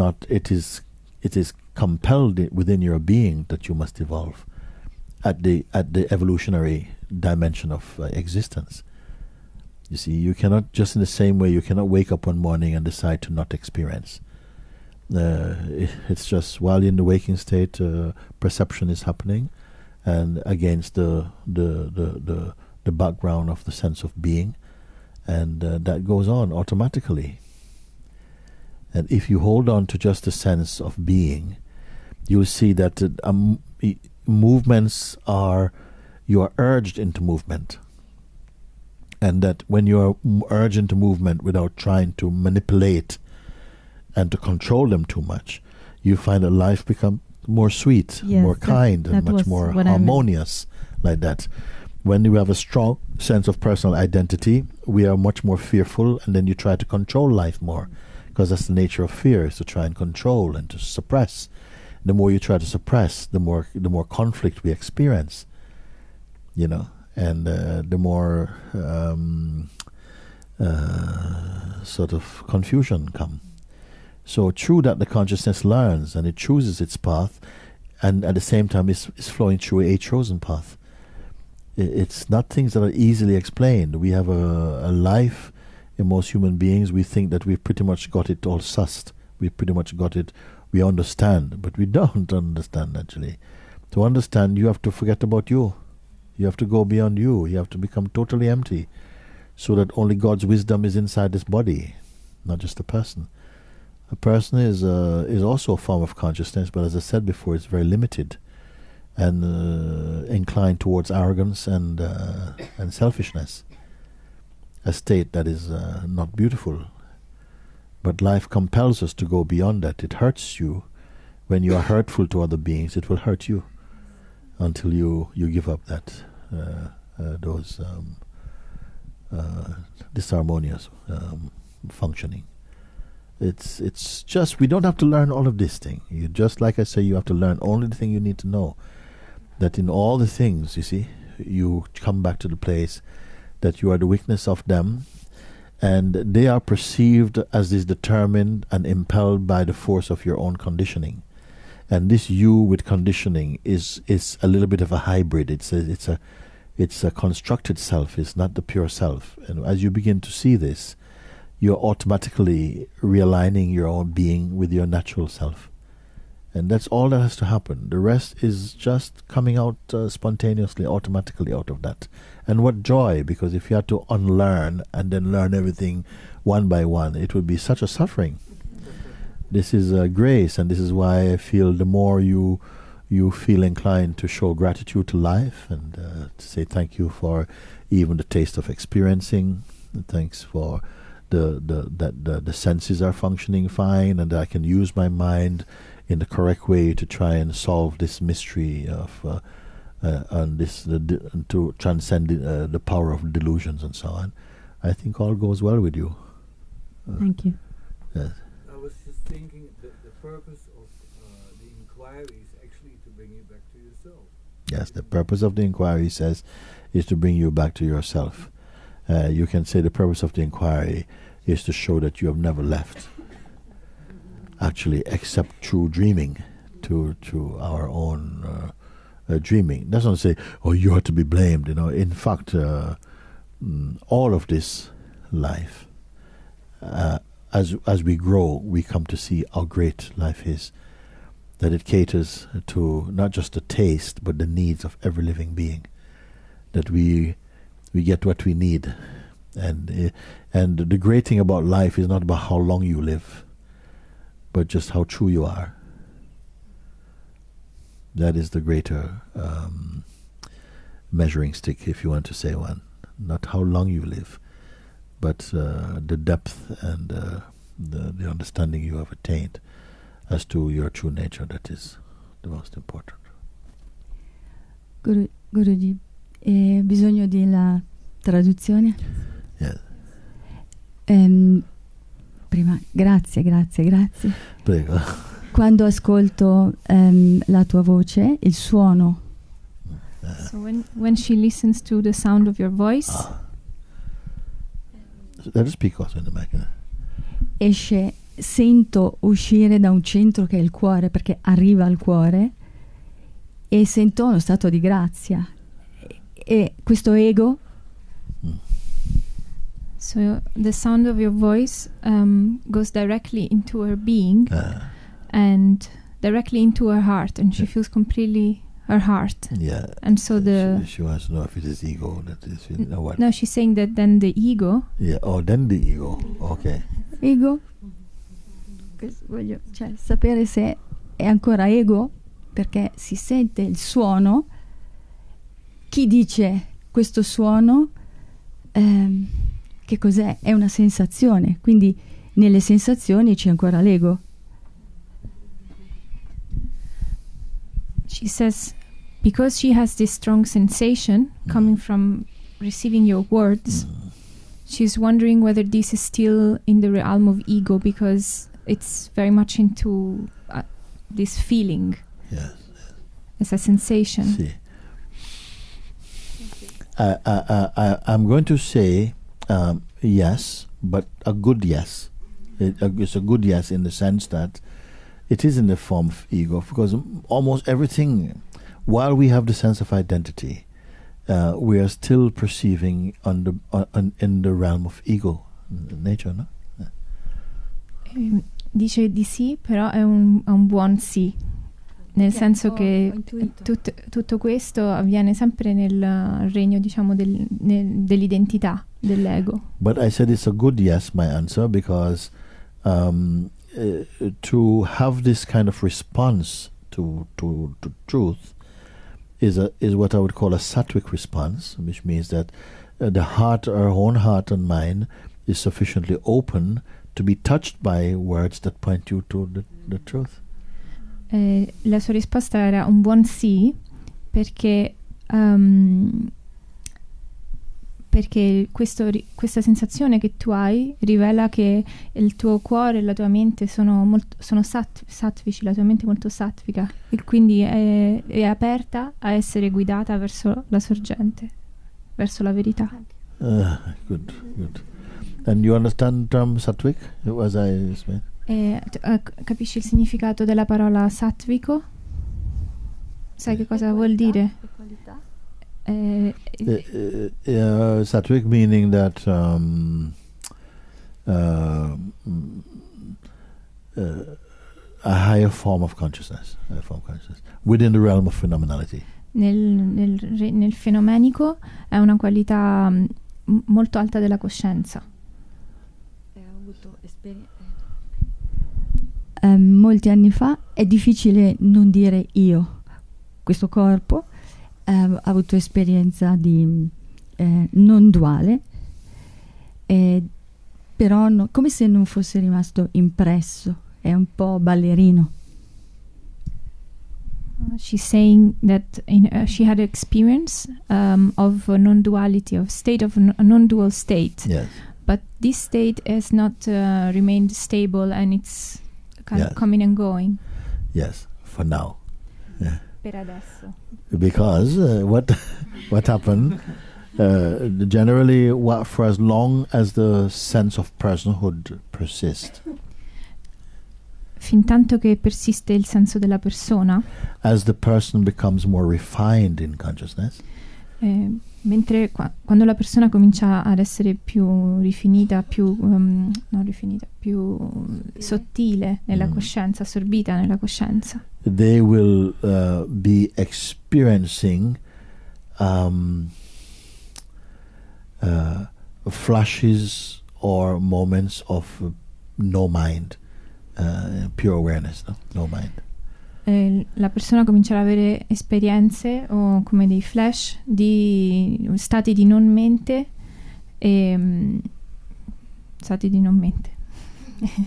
compelled within your being that you must evolve at the evolutionary dimension of existence. You see, you cannot, just in the same way, you cannot wake up one morning and decide to not experience. It's just while you're in the waking state, perception is happening, and against the background of the sense of being, and that goes on automatically. And if you hold on to just the sense of being, you'll see that movements you are urged into movement, and that when you are urged into movement without trying to manipulate and to control them too much, you find that life becomes more sweet, more kind, and much more harmonious, like that. When you have a strong sense of personal identity, we are much more fearful, and then you try to control life more, because that's the nature of fear, is to try and control and to suppress. The more you try to suppress, the more conflict we experience, and the more sort of confusion come. So true that the consciousness learns and it chooses its path, and at the same time is flowing through a chosen path. It's not things that are easily explained. We have a life, in most human beings, we think that we've pretty much got it all sussed. We've pretty much got it, we understand, but we don't understand actually. To understand, you have to forget about you. You have to go beyond you. You have to become totally empty, so that only God's wisdom is inside this body, not just a person. A person is also a form of consciousness, but as I said before, it's very limited and inclined towards arrogance and selfishness. A state that is not beautiful. But life compels us to go beyond that. It hurts you. When you are hurtful to other beings, it will hurt you until you give up that those disharmonious functioning. It's just, we don't have to learn all of this thing. You just, like I say, you have to learn only the thing you need to know. That in all the things, you see, you come back to the place that you are the witness of them, and they are perceived as is determined and impelled by the force of your own conditioning. And this you with conditioning is a little bit of a hybrid. It's a constructed self. It's not the pure self. And as you begin to see this, you're automatically realigning your own being with your natural self. And that's all that has to happen. The rest is just coming out spontaneously, automatically out of that. And what joy, because if you had to unlearn and then learn everything one by one, it would be such a suffering. This is grace, and this is why I feel the more you feel inclined to show gratitude to life and to say thank you for even the taste of experiencing, thanks for the senses are functioning fine, and I can use my mind in the correct way to try and solve this mystery of and this to transcend the power of delusions and so on. I think all goes well with you.
Thank you.
Yes.
I was just thinking that the purpose of the inquiry is actually to bring you back to yourself.
Yes, the purpose of the inquiry is to bring you back to yourself. You can say the purpose of the inquiry is to show that you have never left. Actually, except through dreaming, to our own dreaming. That's not to say, oh, you are to be blamed. You know, in fact, all of this life, as we grow, we come to see how great life is. That it caters to not just the taste, but the needs of every living being. That we get what we need, and the great thing about life is not about how long you live, but just how true you are. That is the greater measuring stick, if you want to say one. Not how long you live, but the depth and the understanding you have attained as to your true nature. That is the most important.
Guruji, bisogno della traduzione?
Yes.
Prima, grazie.
Prego.
Quando ascolto la tua voce, il suono.
So when she listens to the sound of your voice,
Let us speak also in the mic.
Esce, sento uscire da un centro che è il cuore, perché arriva al cuore, e sento uno stato di grazia. E questo ego.
So the sound of your voice goes directly into her being and directly into her heart, and she feels completely her heart.
Yeah.
And so
she wants to know if it is ego that is. You know what?
No, she's saying that then the ego.
Yeah. Oh, then the ego. Okay.
Ego. Voglio sapere se è ancora ego, perché si sente il suono. Chi dice questo suono? Che cos'è? È una sensazione, quindi nelle sensazioni c'è ancora l'ego.
She says, because she has this strong sensation coming from receiving your words, she's wondering whether this is still in the realm of ego, because it's very much into this feeling.
Yes.
As a sensation.
See. I'm going to say yes, but a good yes. It's a good yes in the sense that it is in the form of ego, because almost everything, while we have the sense of identity, we are still perceiving in the realm of ego, nature, no?
Dice di sì, però è un buon sì. Nel senso che tutto questo avviene sempre nel regno, diciamo, dell'identità, dell'ego.
But I said it's a good yes, my answer, because to have this kind of response to truth is what I would call a sattvic response, which means that the heart, our own heart and mind, is sufficiently open to be touched by words that point you to the truth.
La sua risposta era un buon sì, perché
perché questa sensazione che tu hai rivela che il tuo cuore e la tua mente sono sattvici, la tua mente è molto sattvica e quindi è aperta a essere guidata verso la sorgente, verso la verità.
Good. And you understand the term sattvic, as I explained?
Capisci il significato della parola sattvico? Sai che cosa vuol dire?
Sattvic meaning that a higher form of consciousness, within the realm of phenomenality.
Nel fenomenico è una qualità molto alta della coscienza.
Molti anni fa è difficile non dire io, questo corpo. Ha avuto esperienza di non duale, però come se non fosse rimasto impresso, è un po' ballerino.
She's saying that she had experience of non-duality, of state of a non-dual state.
Yes.
But this state has not remained stable and it's kind of coming and going.
Yes, for now. Yeah.
Per adesso.
Because what happened, generally, for as long as the sense of personhood persists,
fin tanto che persiste il senso della persona,
as the person becomes more refined in consciousness,
mentre quando la persona comincia ad essere più rifinita, più sottile nella coscienza, assorbita nella coscienza,
they will be experiencing flashes or moments of no mind, pure awareness, no mind.
La persona comincerà ad avere esperienze o come dei flash di stati di non mente stati di non mente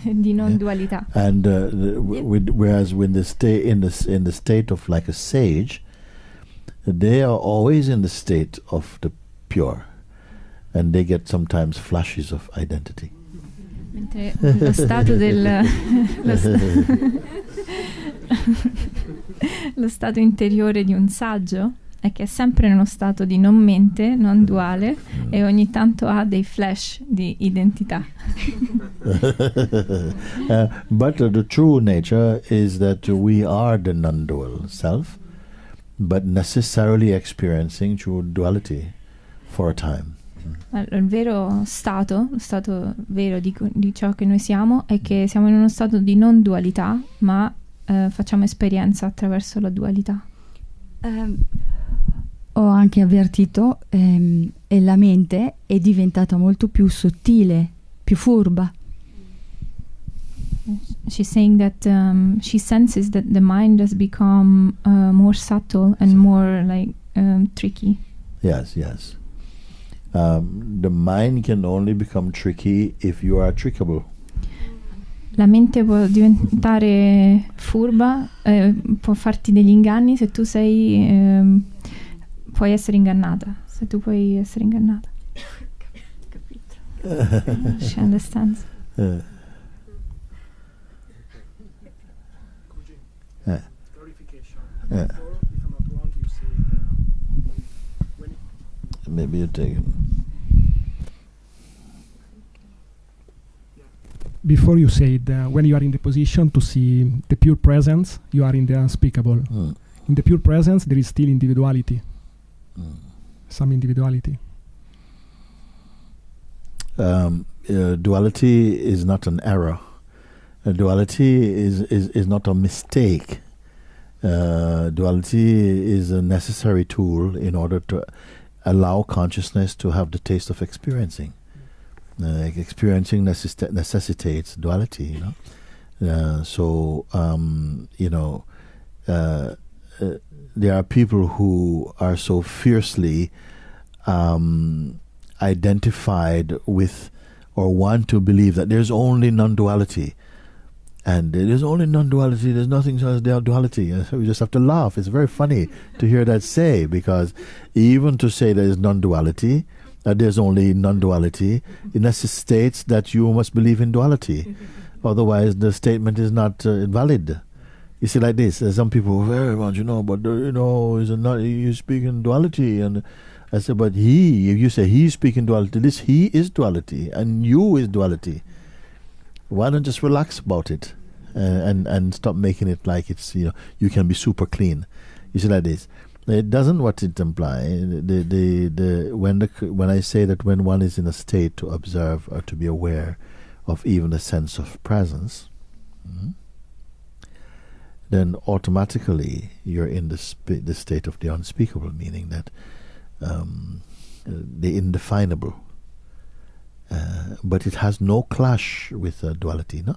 di non dualità.
And whereas when they stay in the state of like a sage, they are always in the state of the pure, and they get sometimes flashes of identity.
Mentre lo stato lo stato interiore di un saggio è che è sempre nello stato di non mente, non duale, e ogni tanto ha dei flash di identità.
But the true nature is that we are the non-dual self, but necessarily experiencing true duality for a time.
Il vero stato, lo stato vero di ciò che noi siamo, è che siamo in uno stato di non dualità, ma facciamo esperienza attraverso la dualità.
Ho anche avvertito e la mente è diventata molto più sottile, più furba.
She's saying that she senses that the mind has become more subtle and more like tricky.
Yes. The mind can only become tricky if you are trickable.
La mente può diventare furba, può farti degli inganni se tu sei puoi essere ingannata, se tu puoi essere ingannata. Capito. She understands.
Maybe you take it.
Before you said when you are in the position to see the pure presence, you are in the unspeakable. In the pure presence, there is still individuality. Some individuality.
Duality is not an error. Duality is not a mistake. Duality is a necessary tool in order to allow consciousness to have the taste of experiencing. Experiencing necessitates duality, there are people who are so fiercely identified with or want to believe that there's only non-duality. And there's only non-duality, there's nothing else than duality. We just have to laugh. It's very funny to hear that say, because even to say there is non-duality there's only non-duality, it necessitates that you must believe in duality. Otherwise, the statement is not valid. You see, like this, some people very much, but is it not you speak in duality? And I said, but if you say he speak in duality, this he is duality, and you is duality. Why don't just relax about it, and stop making it like it's you can be super clean. You see, like this. It doesn't what it imply. When I say that when one is in a state to observe or to be aware of even a sense of presence, then automatically you're in the state of the unspeakable, meaning that the indefinable. But it has no clash with duality. No,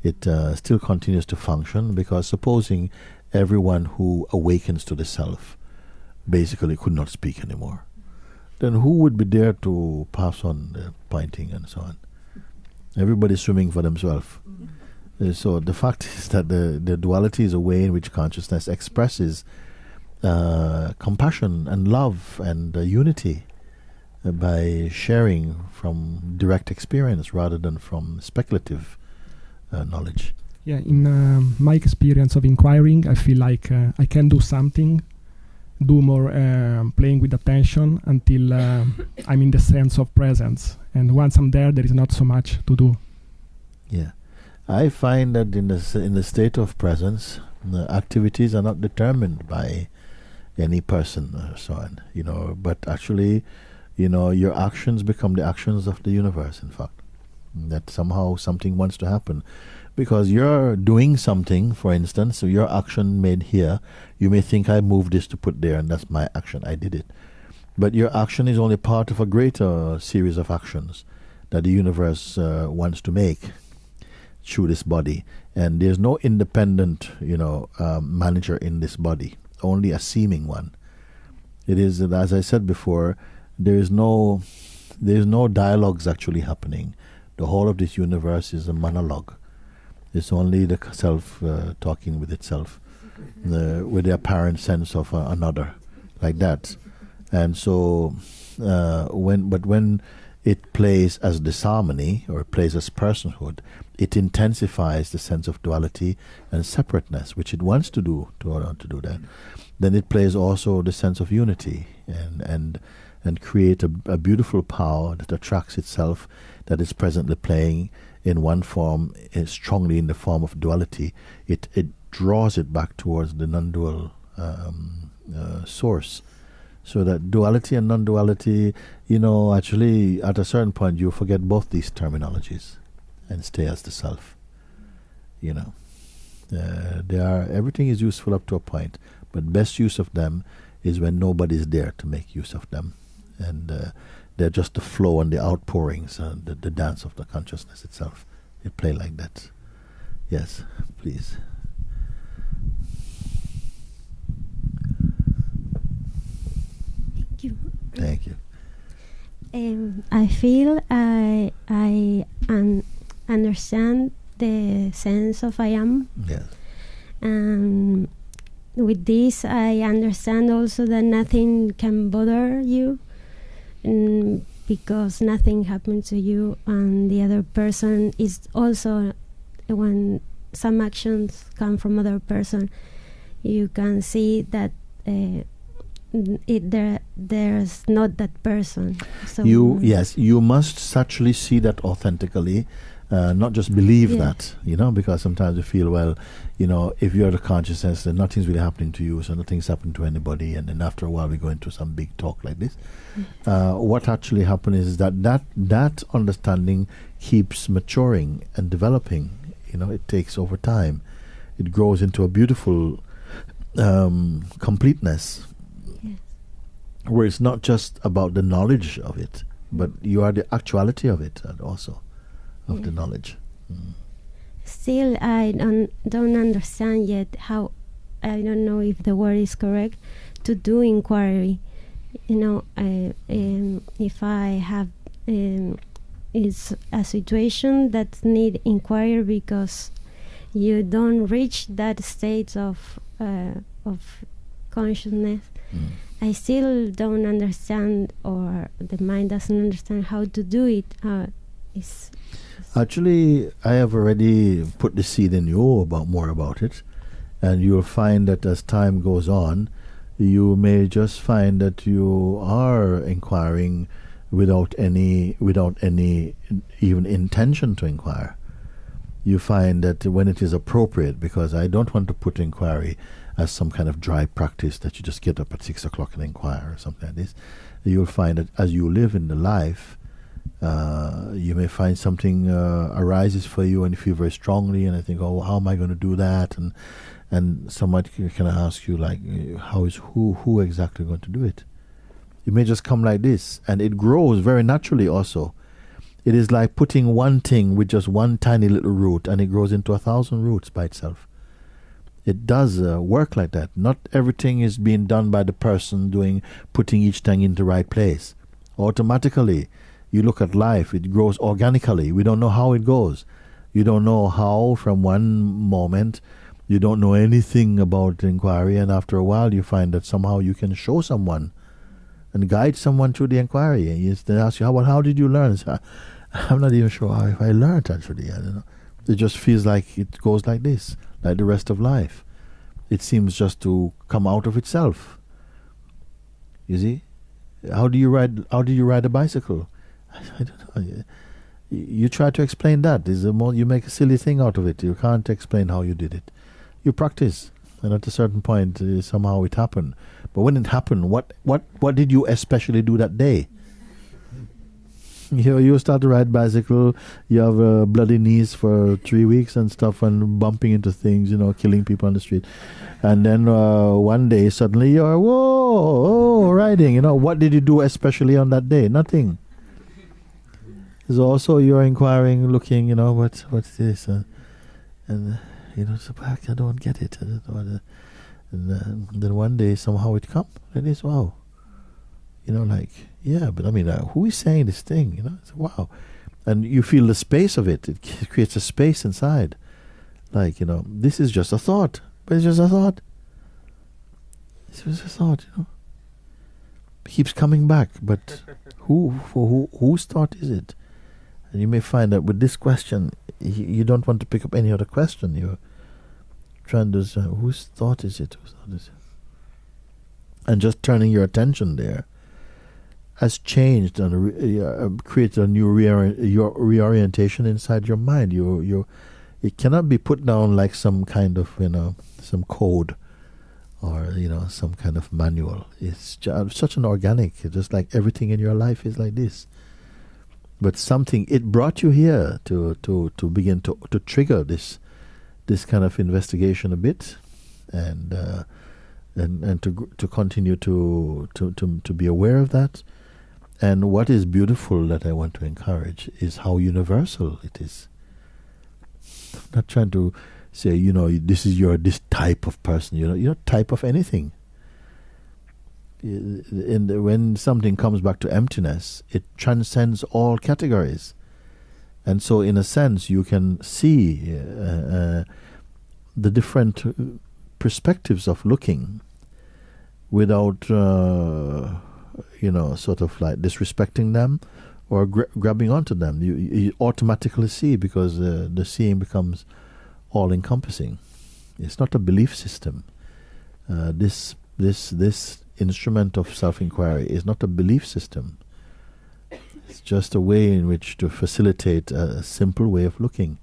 it still continues to function, because supposing everyone who awakens to the self basically could not speak anymore, then who would be there to pass on the pointing and so on? Everybody's swimming for themselves. So the fact is that the duality is a way in which consciousness expresses compassion and love and unity by sharing from direct experience rather than from speculative knowledge.
Yeah, in my experience of inquiring, I feel like I can do something, do more playing with attention until I'm in the sense of presence. And once I'm there is not so much to do.
Yeah. I find that in the state of presence, the activities are not determined by any person or so on, but actually, your actions become the actions of the universe, in fact. That somehow something wants to happen. Because you're doing something, for instance, so your action made here, you may think I moved this to put there and that's my action, I did it. But your action is only part of a greater series of actions that the universe wants to make through this body. And there's no independent, manager in this body, only a seeming one. It is, as I said before, there's no dialogues actually happening. The whole of this universe is a monologue. It's only the self talking with itself, with the apparent sense of another, like that. And so, when it plays as disharmony or plays as personhood, it intensifies the sense of duality and separateness, which it wants to do to do that. Then it plays also the sense of unity and create a beautiful power that attracts itself, that is presently playing in one form, strongly in the form of duality. It draws it back towards the non-dual source. So that duality and non-duality, actually at a certain point you forget both these terminologies and stay as the self. Everything is useful up to a point, but best use of them is when nobody's there to make use of them. And they're just the flow and the outpourings, the dance of the consciousness itself. They play like that. Yes, please.
Thank you.
Thank you.
I feel I understand the sense of I am.
Yes.
With this, I understand also that nothing can bother you, because nothing happened to you, and the other person is also, when some actions come from other person, you can see that there's not that person. So
you must actually see that authentically, not just believe that, because sometimes you feel, well, if you're the consciousness, then nothing's really happening to you, so nothing's happened to anybody, and then after a while we go into some big talk like this. What actually happens is that understanding keeps maturing and developing. It takes over time. It grows into a beautiful completeness, where it's not just about the knowledge of it, but you are the actuality of it, and also of the knowledge.
Still, I don't understand yet how, I don't know if the word is correct, to do inquiry. If I have it's a situation that need inquiry because you don't reach that state of consciousness, I still don't understand, or the mind doesn't understand how to do it.
Actually, I have already put the seed in you more about it, and you'll find that as time goes on, you may just find that you are inquiring without any even intention to inquire. You find that when it is appropriate, because I don't want to put inquiry as some kind of dry practice that you just get up at 6 o'clock and inquire or something like this. You'll find that as you live in the life, you may find something arises for you and you feel very strongly, and I think, oh, how am I going to do that? And somebody can ask you, like, who exactly going to do it? It may just come like this, and it grows very naturally also. It is like putting one thing with just one tiny little root, and it grows into 1,000 roots by itself. It does work like that. Not everything is being done by the person putting each thing in the right place. Automatically, you look at life, it grows organically. We don't know how it goes. You don't know how from one moment. You don't know anything about inquiry, and after a while you find that somehow you can show someone and guide someone through the inquiry. They ask you, how did you learn? So, I'm not even sure if I learned, actually. I don't know. It just feels like it goes like this, like the rest of life. It seems just to come out of itself. You see? How do you ride a bicycle? I don't know. You try to explain that. You make a silly thing out of it. You can't explain how you did it. You practice, and at a certain point, somehow it happened. But when it happened, what did you especially do that day? You start to ride bicycle. You have bloody knees for 3 weeks and stuff, and bumping into things, killing people on the street. And then one day, suddenly you're riding. What did you do especially on that day? Nothing. So also you're inquiring, looking, what's this, and so I don't get it. And then one day somehow it comes. And it's wow. But I mean, who is saying this thing? It's wow. And you feel the space of it. It creates a space inside. This is just a thought. But it's just a thought. It's just a thought, It keeps coming back. But whose thought is it? And you may find that with this question, you don't want to pick up any other question. You're trying to say, whose thought is it? Whose thought is it? And just turning your attention there has changed and created a new reorientation inside your mind. It cannot be put down like some kind of some code or some kind of manual. It's such an organic, just like everything in your life is like this. But it brought you here to begin to trigger this kind of investigation a bit, and to continue to be aware of that. And what is beautiful that I want to encourage is how universal it is. I'm not trying to say, this is this type of person. You're not type of anything. When something comes back to emptiness, it transcends all categories. And so in a sense, you can see the different perspectives of looking without sort of like disrespecting them or grabbing onto them. You automatically see, because the seeing becomes all-encompassing. It's not a belief system. This instrument of self-inquiry is not a belief system. It's just a way in which to facilitate a simple way of looking.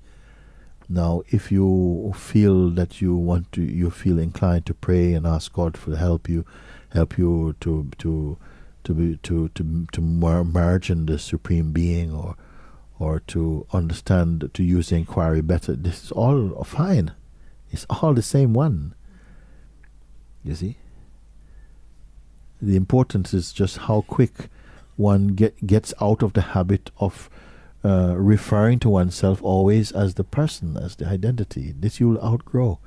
Now, if you feel that you feel inclined to pray and ask God to help you to merge in the Supreme Being, or to understand, to use the inquiry better, this is all fine. It's all the same one. You see? The importance is just how quick one gets out of the habit of referring to oneself always as the person, as the identity. This you'll outgrow,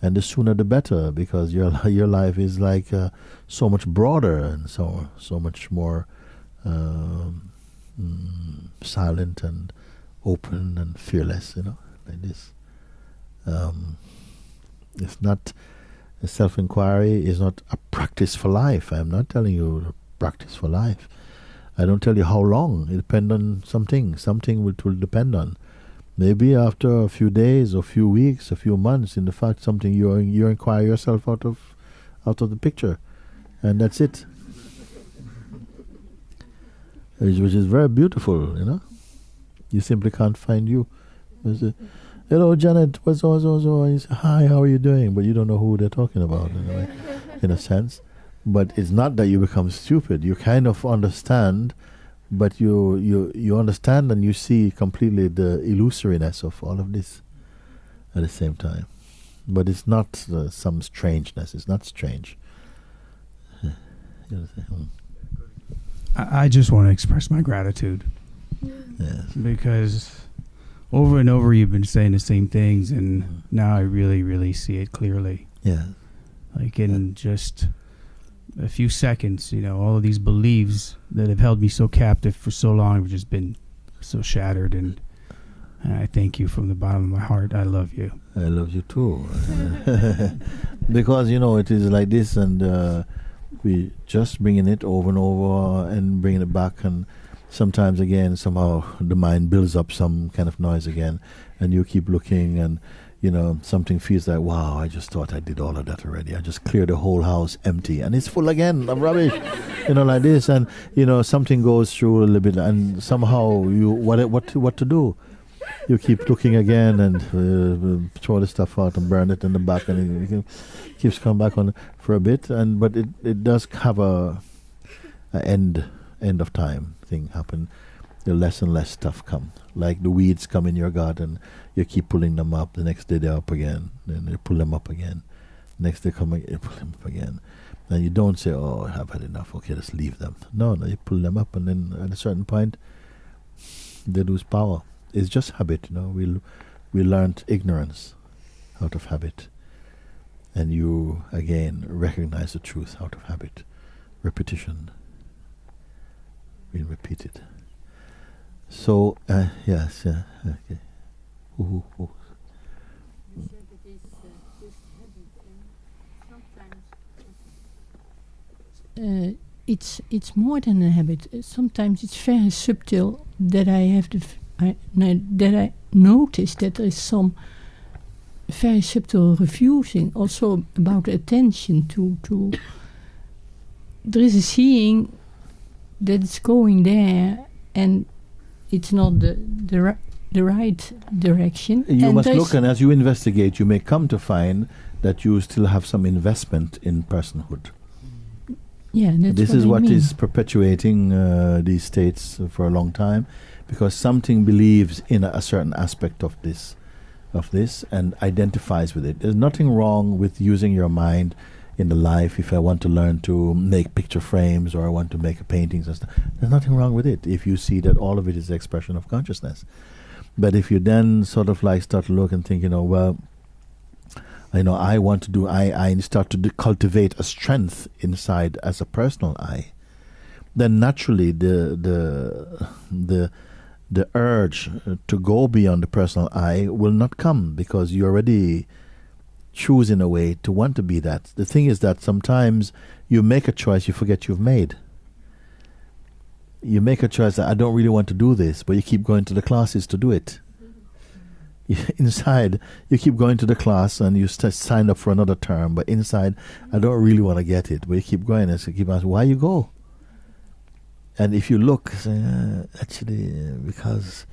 and the sooner the better, because your life is like so much broader and so much more silent and open and fearless. Like this. It's not Self-inquiry is not a practice for life. I'm not telling you to practice for life. I don't tell you how long. It depends on something which will depend on. Maybe after a few days, or few weeks, a few months, in the fact something you inquire yourself out of the picture, and that's it. Which is very beautiful, you know. You simply can't find you. Hello, Janet. What's so? Hi, how are you doing? But you don't know who they're talking about, in a sense. But it's not that you become stupid. You kind of understand, but you understand and you see completely the illusoriness of all of this at the same time. But it's not some strangeness. It's not strange.
I just want to express my gratitude.
Yes.
Because over and over you've been saying the same things, and now I really, really see it clearly.
Yeah.
Like in just a few seconds, you know, all of these beliefs that have held me so captive for so long have just been so shattered, and I thank you from the bottom of my heart. I love you.
I love you too. Because, you know, it is like this, and we just bringing it over and over and bringing it back, and sometimes again somehow the mind builds up some kind of noise again, and you keep looking, and you know, something feels like, wow, I just thought I did all of that already. I just cleared the whole house empty, and it's full again of rubbish, you know, like this. And you know, something goes through a little bit, and somehow you what to do? You keep looking again, and throw the stuff out and burn it in the back, and it keeps coming back on for a bit. And but it does have a end of time thing happen. The less and less stuff come. Like the weeds come in your garden, you keep pulling them up. The next day they're up again. Then you pull them up again. Next day come again, you pull them up again. And you don't say, "Oh, I have had enough. Okay, let's leave them." No, you pull them up, and then at a certain point, they lose power. It's just habit, you know. We learned ignorance out of habit, and you again recognize the truth out of habit. Repetition. Being repeated. So, yes, yeah, okay.
You said that it's just habit, and sometimes
it's more than a habit. Sometimes it's very subtle that I have that I notice that there is some very subtle refusing also about attention to there is a seeing that it's going there, and it's not the right direction.
You must look, and as you investigate, you may come to find that you still have some investment in personhood.
Yeah,
this is what is perpetuating these states for a long time, because something believes in a certain aspect of this, and identifies with it. There's nothing wrong with using your mind in the life. If I want to learn to make picture frames, or I want to make paintings and stuff, there's nothing wrong with it if you see that all of it is the expression of consciousness. But if you then sort of like start to look and think, you know, well, you know, I want to do, I start to cultivate a strength inside as a personal I, then naturally the urge to go beyond the personal I will not come, because you already choose in a way to want to be that. The thing is that sometimes you make a choice, you forget you've made. You make a choice that I don't really want to do this, but you keep going to the classes to do it. Inside, you keep going to the class and you sign up for another term, but inside, I don't really want to get it, but you keep going and so keep asking, why you go? And if you look, say, actually, because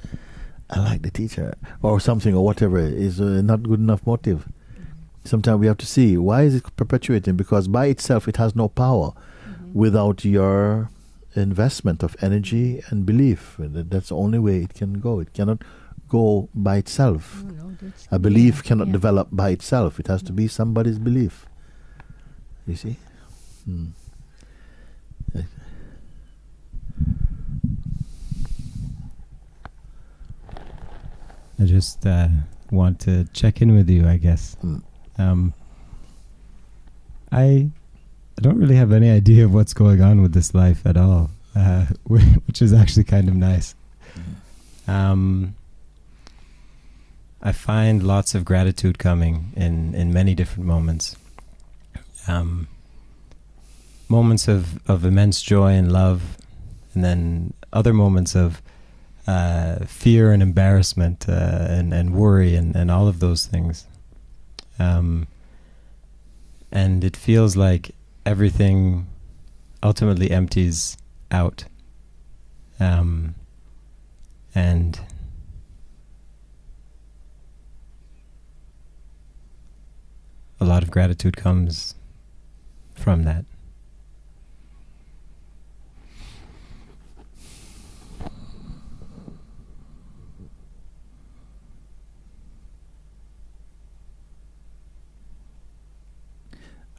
I like the teacher, or something, or whatever, is not good enough motive. Sometimes we have to see, why is it perpetuating? Because by itself, it has no power without your investment of energy and belief. That's the only way it can go. It cannot go by itself. A belief cannot develop by itself. It has to be somebody's belief. You see?
I just want to check in with you, I guess. I don't really have any idea of what's going on with this life at all, which is actually kind of nice. I find lots of gratitude coming in many different moments. moments of immense joy and love, and then other moments of fear and embarrassment and worry and all of those things. And it feels like everything ultimately empties out. And a lot of gratitude comes from that.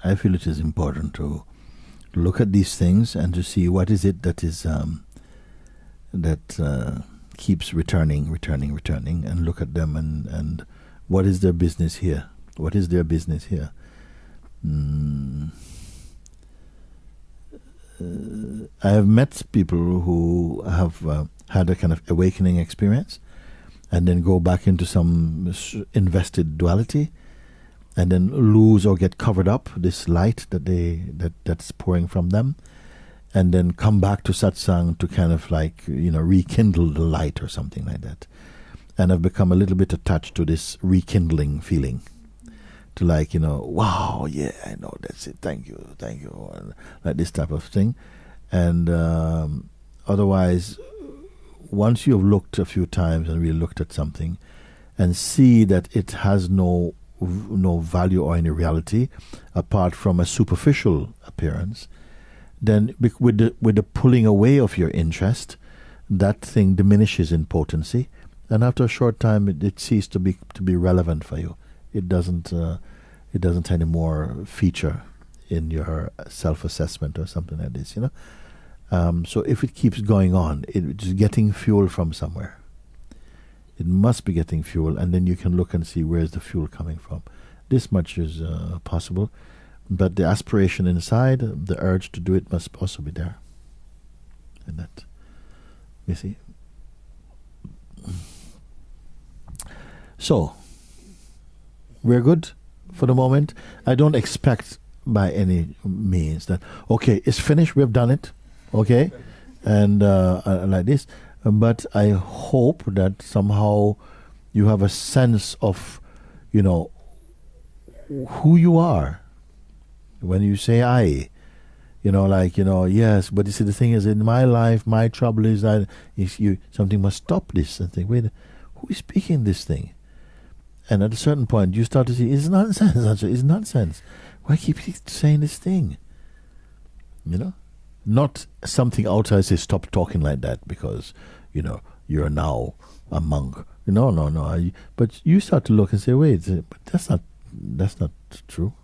I feel it is important to look at these things and to see what is it that is keeps returning, and look at them and what is their business here? What is their business here? I have met people who have had a kind of awakening experience and then go back into some invested duality and then lose or get covered up this light that's pouring from them, and then come back to satsang to kind of like, rekindle the light or something like that. And I've become a little bit attached to this rekindling feeling. To like, wow, yeah, I know, that's it, thank you, and like this type of thing. And otherwise, once you've looked a few times and really looked at something and see that it has no value or any reality apart from a superficial appearance, then with the pulling away of your interest, that thing diminishes in potency, and after a short time it ceases to be relevant for you. It doesn't anymore feature in your self-assessment or something like this, So if it keeps going on, it's getting fuel from somewhere. It must be getting fuel, and then you can look and see where's the fuel coming from. This much is possible, but the aspiration inside, the urge to do it, must also be there. And that, you see. So, we're good for the moment. I don't expect by any means that, okay, it's finished, we've done it, okay, and like this. But I hope that somehow you have a sense of, who you are. When you say I, yes, but you see, the thing is, in my life, my trouble is that something must stop this and think, wait, who is speaking this thing? And at a certain point, you start to see, it's nonsense, it's nonsense. Why keep saying this thing? Not something outside says, stop talking like that because, you're now a monk. No. But you start to look and say, wait, but that's not true.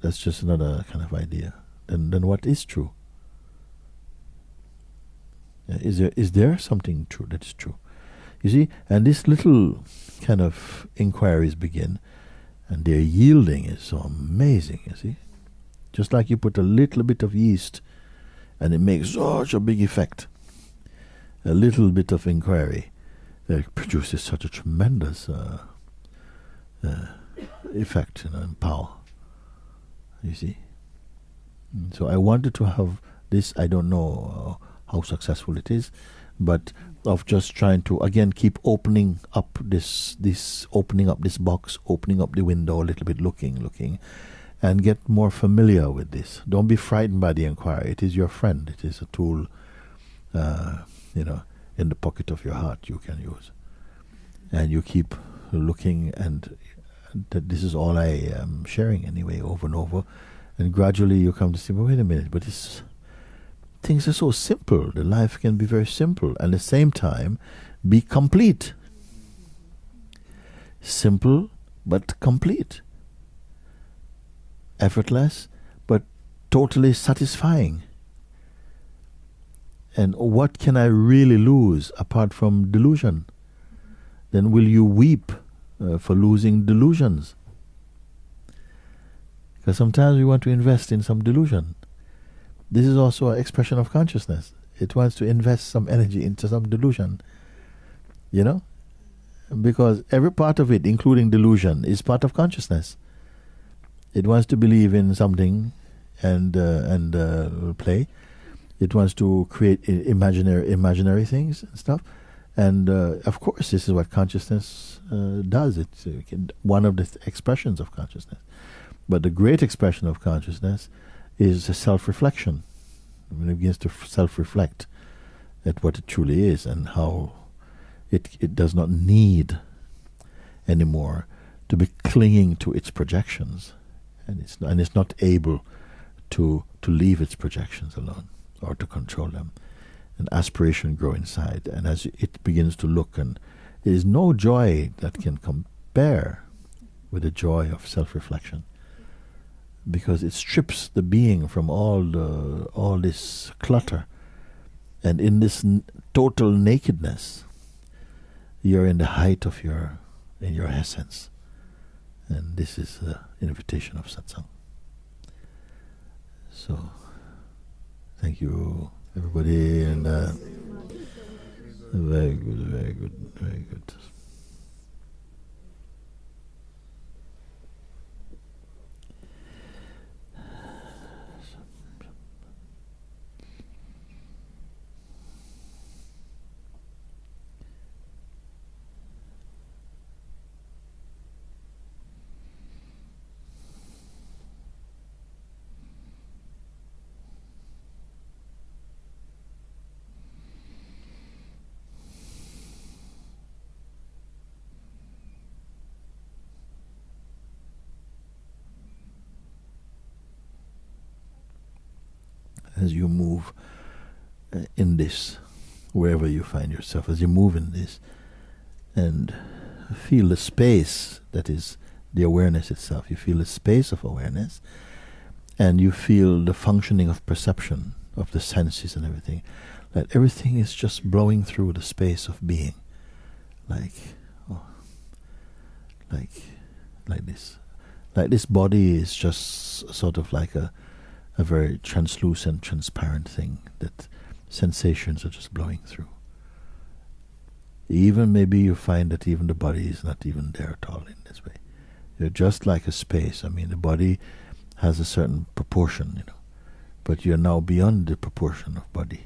That's just another kind of idea. Then what is true? Is there something true that is true? You see, and this little kind of inquiries begin, and their yielding is so amazing, you see. Just like you put a little bit of yeast, and it makes such a big effect. A little bit of inquiry produces such a tremendous effect, and power. You see. So I wanted to have this. I don't know how successful it is, but of just trying to again keep opening up this opening up this box, opening up the window a little bit, looking, and get more familiar with this. Don't be frightened by the inquiry. It is your friend. It is a tool, in the pocket of your heart you can use, and you keep looking, and that this is all I am sharing anyway, over and over, and gradually you come to see, well, wait a minute, but things are so simple. The life can be very simple, and at the same time be complete. Simple but complete. Effortless but totally satisfying. And what can I really lose apart from delusion? Then will you weep for losing delusions? Because sometimes we want to invest in some delusion. This is also an expression of consciousness. It wants to invest some energy into some delusion. Because every part of it, including delusion, is part of consciousness. It wants to believe in something and play. It wants to create imaginary things and stuff. And of course, this is what consciousness does. It's one of the expressions of consciousness. But the great expression of consciousness is a self-reflection. When it begins to self-reflect at what it truly is and how it does not need anymore to be clinging to its projections, and it's not able to leave its projections alone or to control them. And aspiration grow inside, and as it begins to look, and there is no joy that can compare with the joy of self-reflection, because it strips the being from all this clutter, and in this total nakedness, you're in the height of your essence, and this is the invitation of satsang. So, thank you, everybody, and very good, very good, very good. As you move in this, wherever you find yourself, as you move in this, and feel the space that is the awareness itself, you feel the space of awareness, and you feel the functioning of perception, of the senses and everything, that everything is just blowing through the space of being, like this. Like this body is just sort of like a very translucent, transparent thing that sensations are just blowing through. Even maybe you find that even the body is not even there at all in this way. You're just like a space. I mean, the body has a certain proportion, but you're now beyond the proportion of body.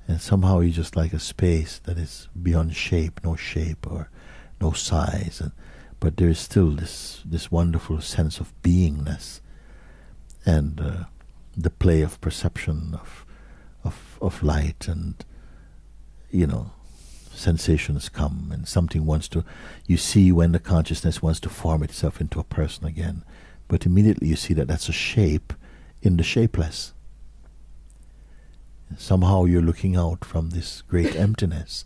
And somehow you're just like a space that is beyond shape or no size. But there is still this wonderful sense of beingness, and the play of perception of light, and sensations come, and something wants to, you see when the consciousness wants to form itself into a person again, but immediately you see that that's a shape in the shapeless. Somehow you're looking out from this great emptiness,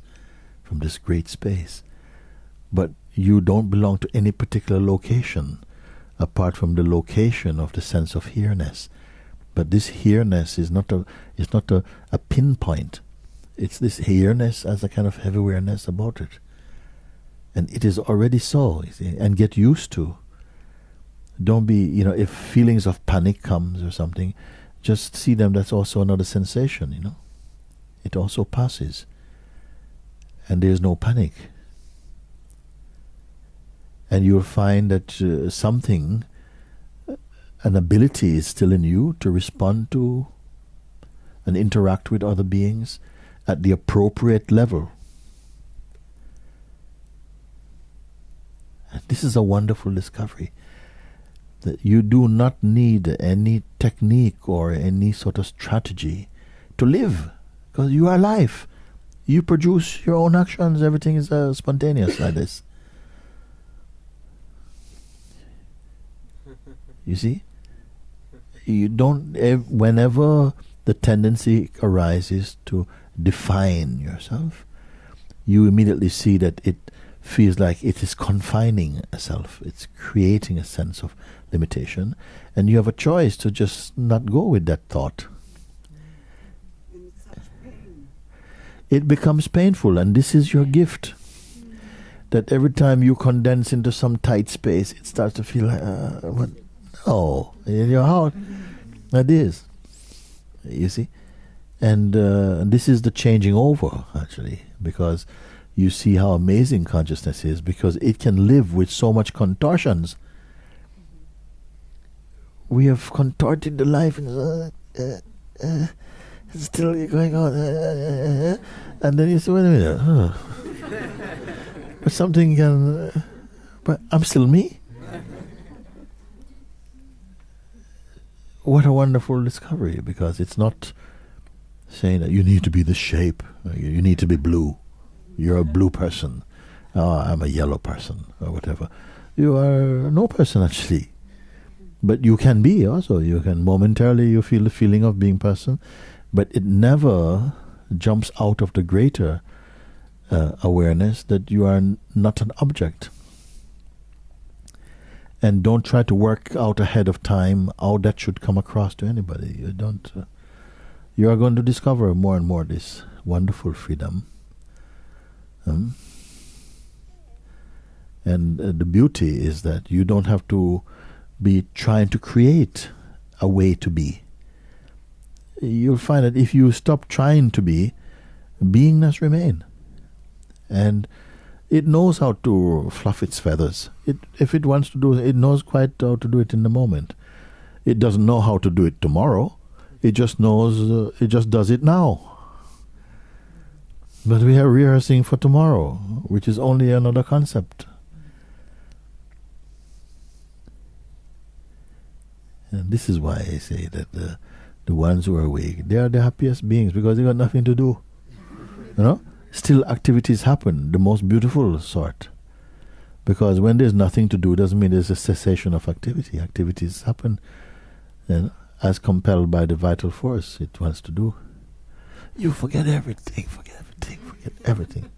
from this great space, but you don't belong to any particular location apart from the location of the sense of here-ness. But this here-ness is not a pinpoint. It's this here-ness as a kind of heavy awareness about it. And it is already so, you see, and get used to. Don't be, if feelings of panic comes or something, just see them, that's also another sensation, It also passes. And there's no panic. And you'll find that something, an ability is still in you to respond to and interact with other beings at the appropriate level. And this is a wonderful discovery, that you do not need any technique or any sort of strategy to live, because you are life. You produce your own actions, everything is spontaneous like this. You see? You don't, whenever the tendency arises to define yourself, you immediately see that it feels like it is confining a self. It's creating a sense of limitation, and you have a choice to just not go with that thought. It becomes painful, and this is your gift. That every time you condense into some tight space, it starts to feel like, what? Oh, in your heart, that is. You see? And this is the changing over, actually, because you see how amazing consciousness is, because it can live with so much contortions. we have contorted the life and it's still going on. And then you say, wait a minute. But something can... but I'm still me. What a wonderful discovery, because it's not saying that you need to be this shape, you need to be blue. You're a blue person. Oh, I'm a yellow person, or whatever. You are no person, actually. But you can be also. You can momentarily, you feel the feeling of being person, but it never jumps out of the greater awareness that you are not an object. And don't try to work out ahead of time how that should come across to anybody. You don't. You are going to discover more and more this wonderful freedom. And the beauty is that you don't have to be trying to create a way to be. You'll find that if you stop trying to be, beingness remain. And it knows how to fluff its feathers. If it wants to do it, it knows quite how to do it in the moment. It doesn't know how to do it tomorrow. It just knows, it just does it now. But we are rehearsing for tomorrow, which is only another concept. And this is why I say that the ones who are awake, they are the happiest beings, because they got nothing to do. You know? Still activities happen, the most beautiful sort. Because when there's nothing to do, doesn't mean there's a cessation of activity. Activities happen, you know, as compelled by the vital force it wants to do. You forget everything, forget everything.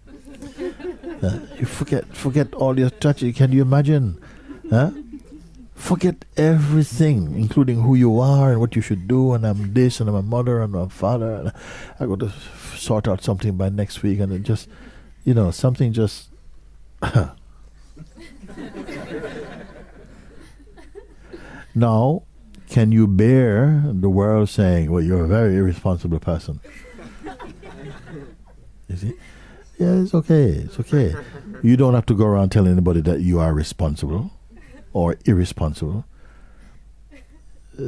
You forget all your touches. Can you imagine? Forget everything, including who you are and what you should do, and I'm this, and I'm a mother, and I'm a father, and I got to sort out something by next week, and it just, you know, something just... Now, can you bear the world saying, well, you're a very irresponsible person? You see? Yeah, it's okay. You don't have to go around telling anybody that you are responsible or irresponsible.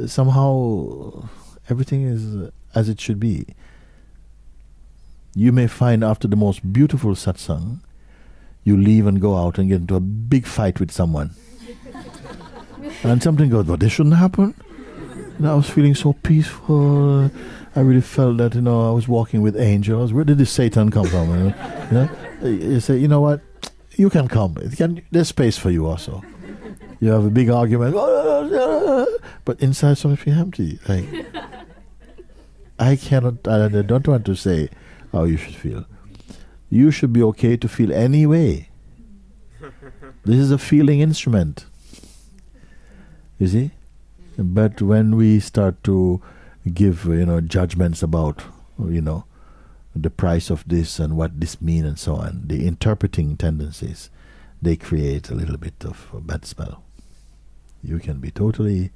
Somehow, everything is as it should be. You may find after the most beautiful satsang, you leave and go out and get into a big fight with someone. And something goes, but this shouldn't happen. And I was feeling so peaceful. I really felt that, you know, I was walking with angels. Where did this Satan come from? You know? You say, you know what? You can come. There's space for you also. You have a big argument, but inside something empty. Like, I don't want to say how you should feel. You should be okay to feel any way. This is a feeling instrument. You see? But when we start to give, you know, judgments about, you know, the price of this and what this means and so on, the interpreting tendencies, they create a little bit of a bad smell. You can be totally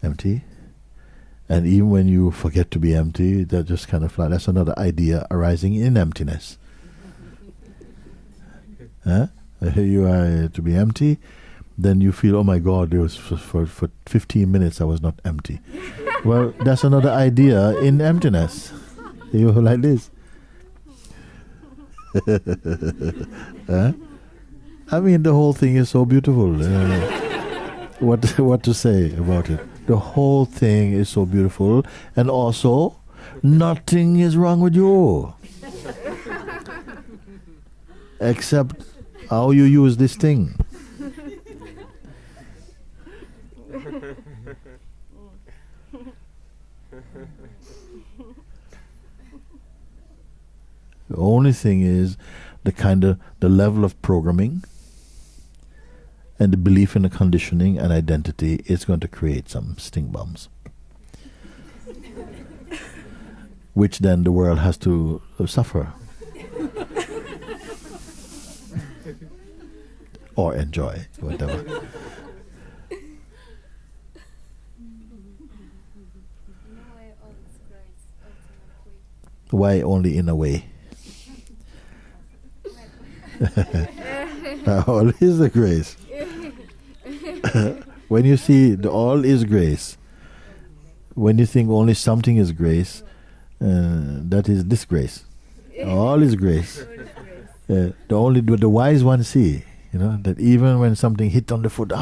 empty, and even when you forget to be empty, that just kind of like, that's another idea arising in emptiness. Here you are to be empty, then you feel, oh my God, there was for 15 minutes I was not empty. Well, that's another idea in emptiness. You like this. I mean, the whole thing is so beautiful. What to say about it? The whole thing is so beautiful, and also, nothing is wrong with you, except how you use this thing. The only thing is the level of programming and the belief in the conditioning and identity is going to create some sting bombs, which then the world has to suffer or enjoy, whatever. Why only in a way? All is the grace. When you see the all is grace, when you think only something is grace, that is disgrace. All is grace. The wise ones see, that even when something hit on the foot,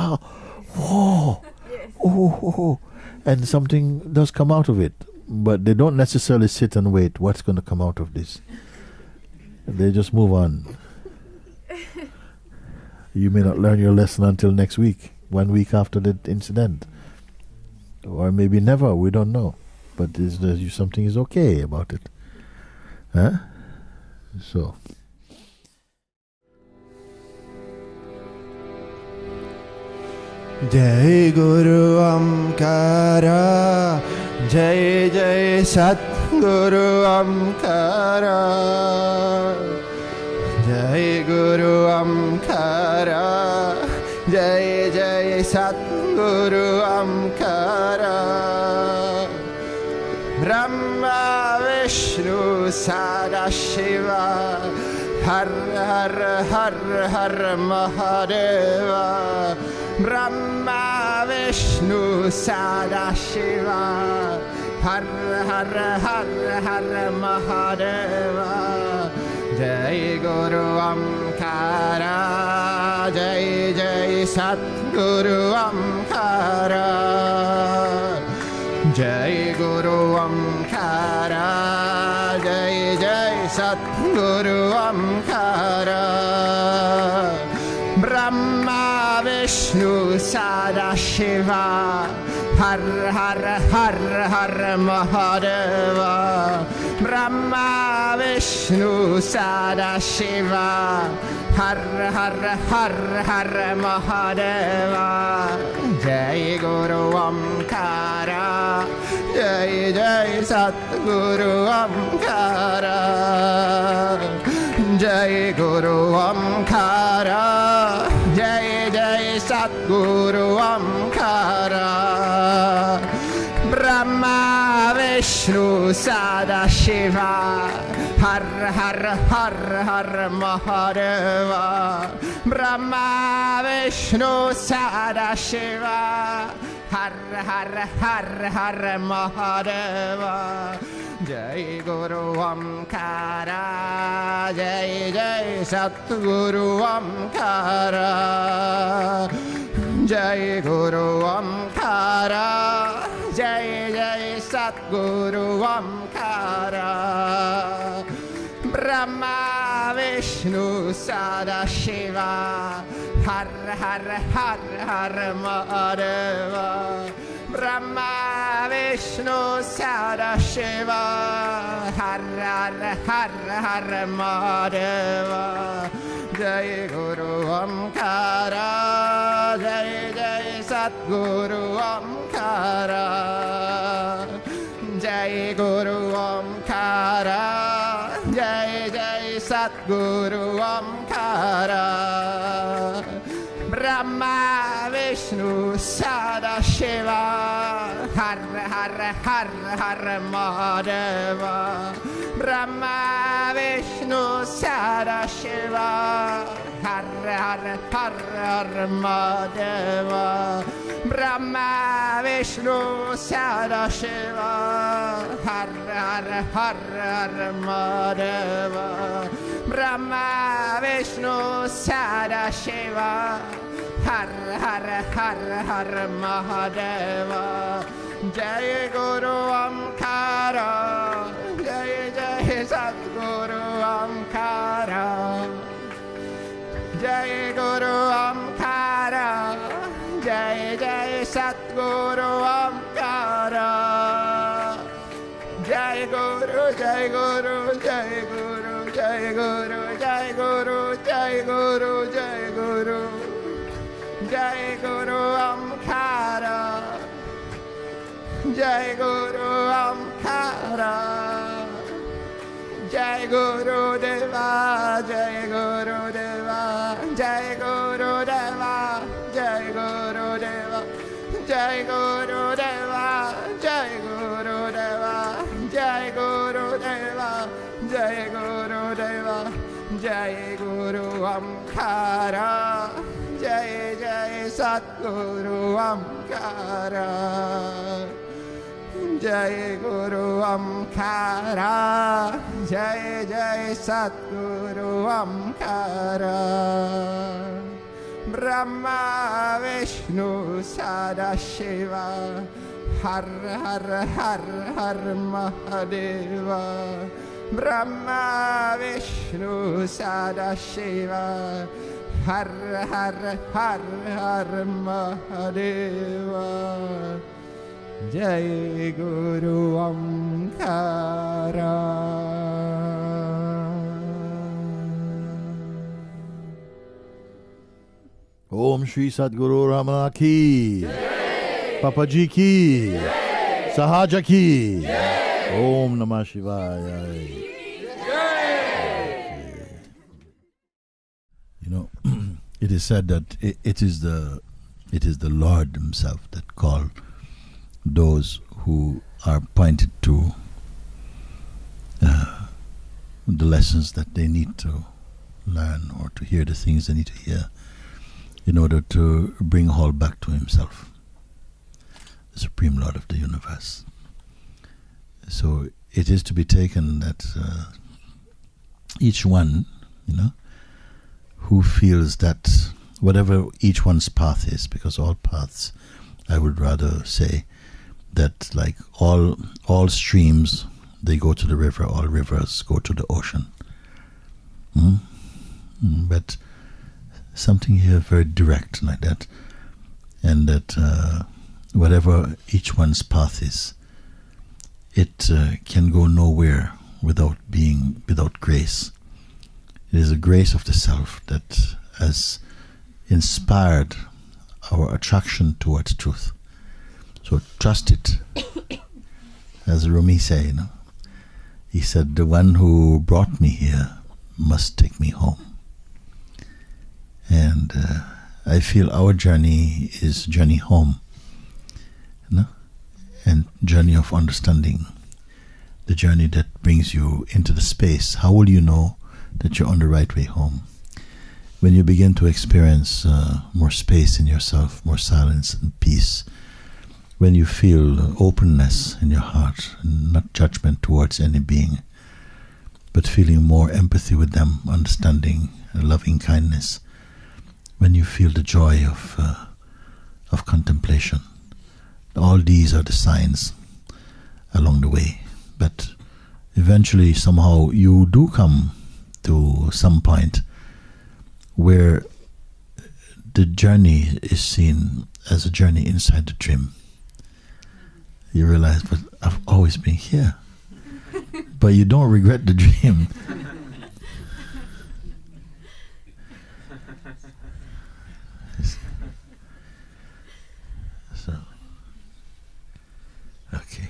and something does come out of it, but they don't necessarily sit and wait. What's going to come out of this? They just move on. You may not learn your lesson until next week, 1 week after the incident, or maybe never. We don't know, but something is okay about it, huh? So.
Jai Guru Amkara, Jai Jai Satguru Amkara, Jai Guru Amkara, Jai Jai Satguru Amkara, Brahma Vishnu Sadashiva, Har Har Har Har Mahadeva, Brahma Vishnu Sadashiva, Har Har Har Har Mahadeva, Jai Guru Amkara, Jai Jai Satguru Amkara, Jai Guru Amkara, Jai Jai Satguru Amkara, Brahma Vishnu Sadashiva, Har Har Har Har Mahadeva, Brahma Vishnu Sadashiva, Har Har Har Har Mahadeva, Jai Guru Amkara, Jai Jai Satguru Amkara, Jai Guru Amkara, Jai Jai Satguru Amkara, Brahma Vishnu Sadashiva, Har Har Har Har Mahadeva, Brahma Vishnu Sadashiva, Har Har Har Har Mahadeva, Jai Guru Amkara, Jai Jai Satguru Amkara, Jai Guru Amkara, Jai Jai Satguru Amkara, Brahma Vishnu Sadashiva, Har Har Har Har Mahadeva, Brahma Vishnu Sadashiva, Har Har Har Har Mahadeva, Jai Guru Amkara, Jai Jai Satguru Amkara, Jai Guru Amkara, Jai Jai Satguru Amkara, Brahma Vishnu Sadashiva, Har Har Har Har Mahadeva, Brahma Vishnu Sadashiva, Har Har Har Har Mahadeva, Brahma Vishnu Sadashiva, Har Har Har Har Mahadeva, Brahma Vishnu Sadashiva, Har Har Har Har Mahadeva, Jai Guru Amkara, Jai Jai Satguru Amkara, Jai Guru Amkara, Jai Jai Satguru Amkara, Jai Guru, Jai Guru, Jai Guru, Jai Guru, Jai Guru, Jai Guru, Jai Guru, Jai Guru Amkara, Jai Guru Amkara, Jai Guru Deva, Jai Guru Deva, Jai Guru Deva, Jai Guru Deva, Jai Guru Deva, Jai Guru Deva, Jai Guru Deva, Jai Guru Deva, Jai Guru Amkara, Jai Jai Satguru Amkara, Jai Guru Amkara, Jai Jai Satguru Amkara, Brahma Vishnu Sadashiva, Har Har Har Har Mahadeva, Brahma Vishnu Sadashiva, Har Har Har Har Mahadeva, Jai Guru Amkara.
Om Shri Sadguru Rama ki, Papaji ki, Sahaja ki, Om Namah Shivaya. You know, it is said that it is the Lord Himself that called those who are pointed to the lessons that they need to learn, or to hear the things they need to hear, in order to bring all back to Himself, the Supreme Lord of the universe. So it is to be taken that each one, who feels that whatever each one's path is, because all paths, I would rather say that, like all streams, they go to the river, all rivers go to the ocean. But something here very direct like that, and that whatever each one's path is, it can go nowhere without grace. It is the grace of the self that has inspired our attraction towards truth. So trust it. As Rumi said, he said, the one who brought me here must take me home. And I feel our journey is journey home, and journey of understanding, the journey that brings you into the space. How will you know that you're on the right way home? When you begin to experience more space in yourself, more silence and peace, when you feel openness in your heart, and not judgment towards any being, but feeling more empathy with them, understanding and loving kindness, when you feel the joy of contemplation. All these are the signs along the way. But eventually, somehow, you do come to some point where the journey is seen as a journey inside the dream. You realize, but I've always been here. But you don't regret the dream. Okay.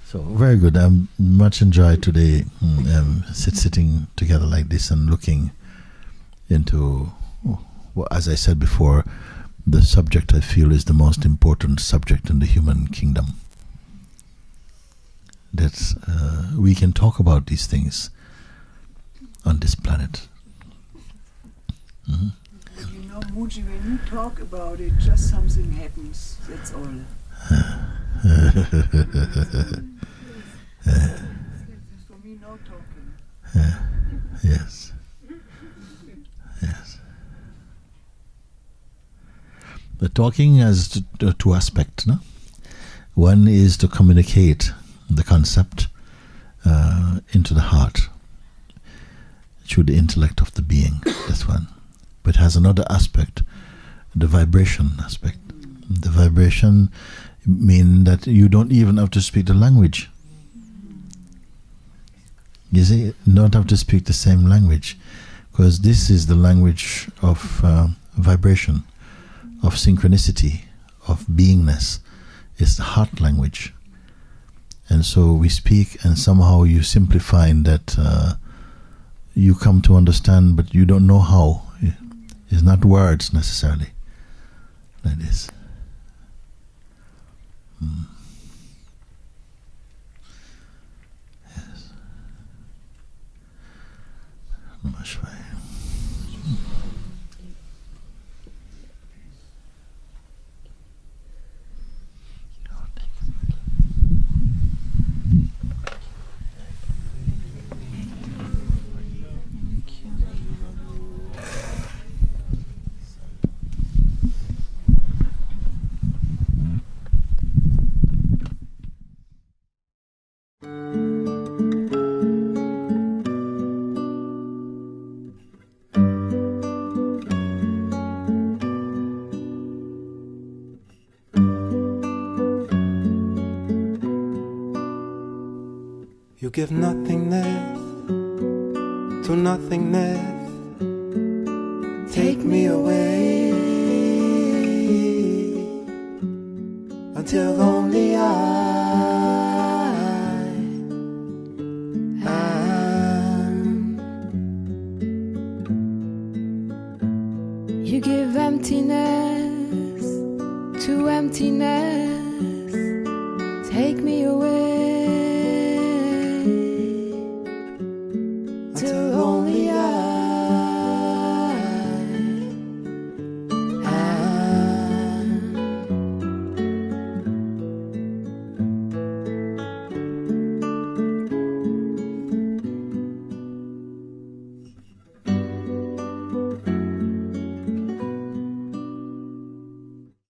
So very good. I'm much enjoyed today sitting together like this and looking into, as I said before, the subject I feel is the most important subject in the human kingdom. That we can talk about these things on this planet.
You know, Mooji, when you talk about it, just something happens. That's all. For me, no talking.
Yes. Yes. The talking has two aspects. No? One is to communicate the concept into the heart through the intellect of the being. That's one. But it has another aspect, the vibration aspect. The vibration means that you don't even have to speak the language. You see, you don't have to speak the same language, because this is the language of vibration, of synchronicity, of beingness. It's the heart language. And so we speak, and somehow you simply find that you come to understand, but you don't know how. It's not words necessarily, like this. Yes.
You give nothingness to nothingness. Take me away until the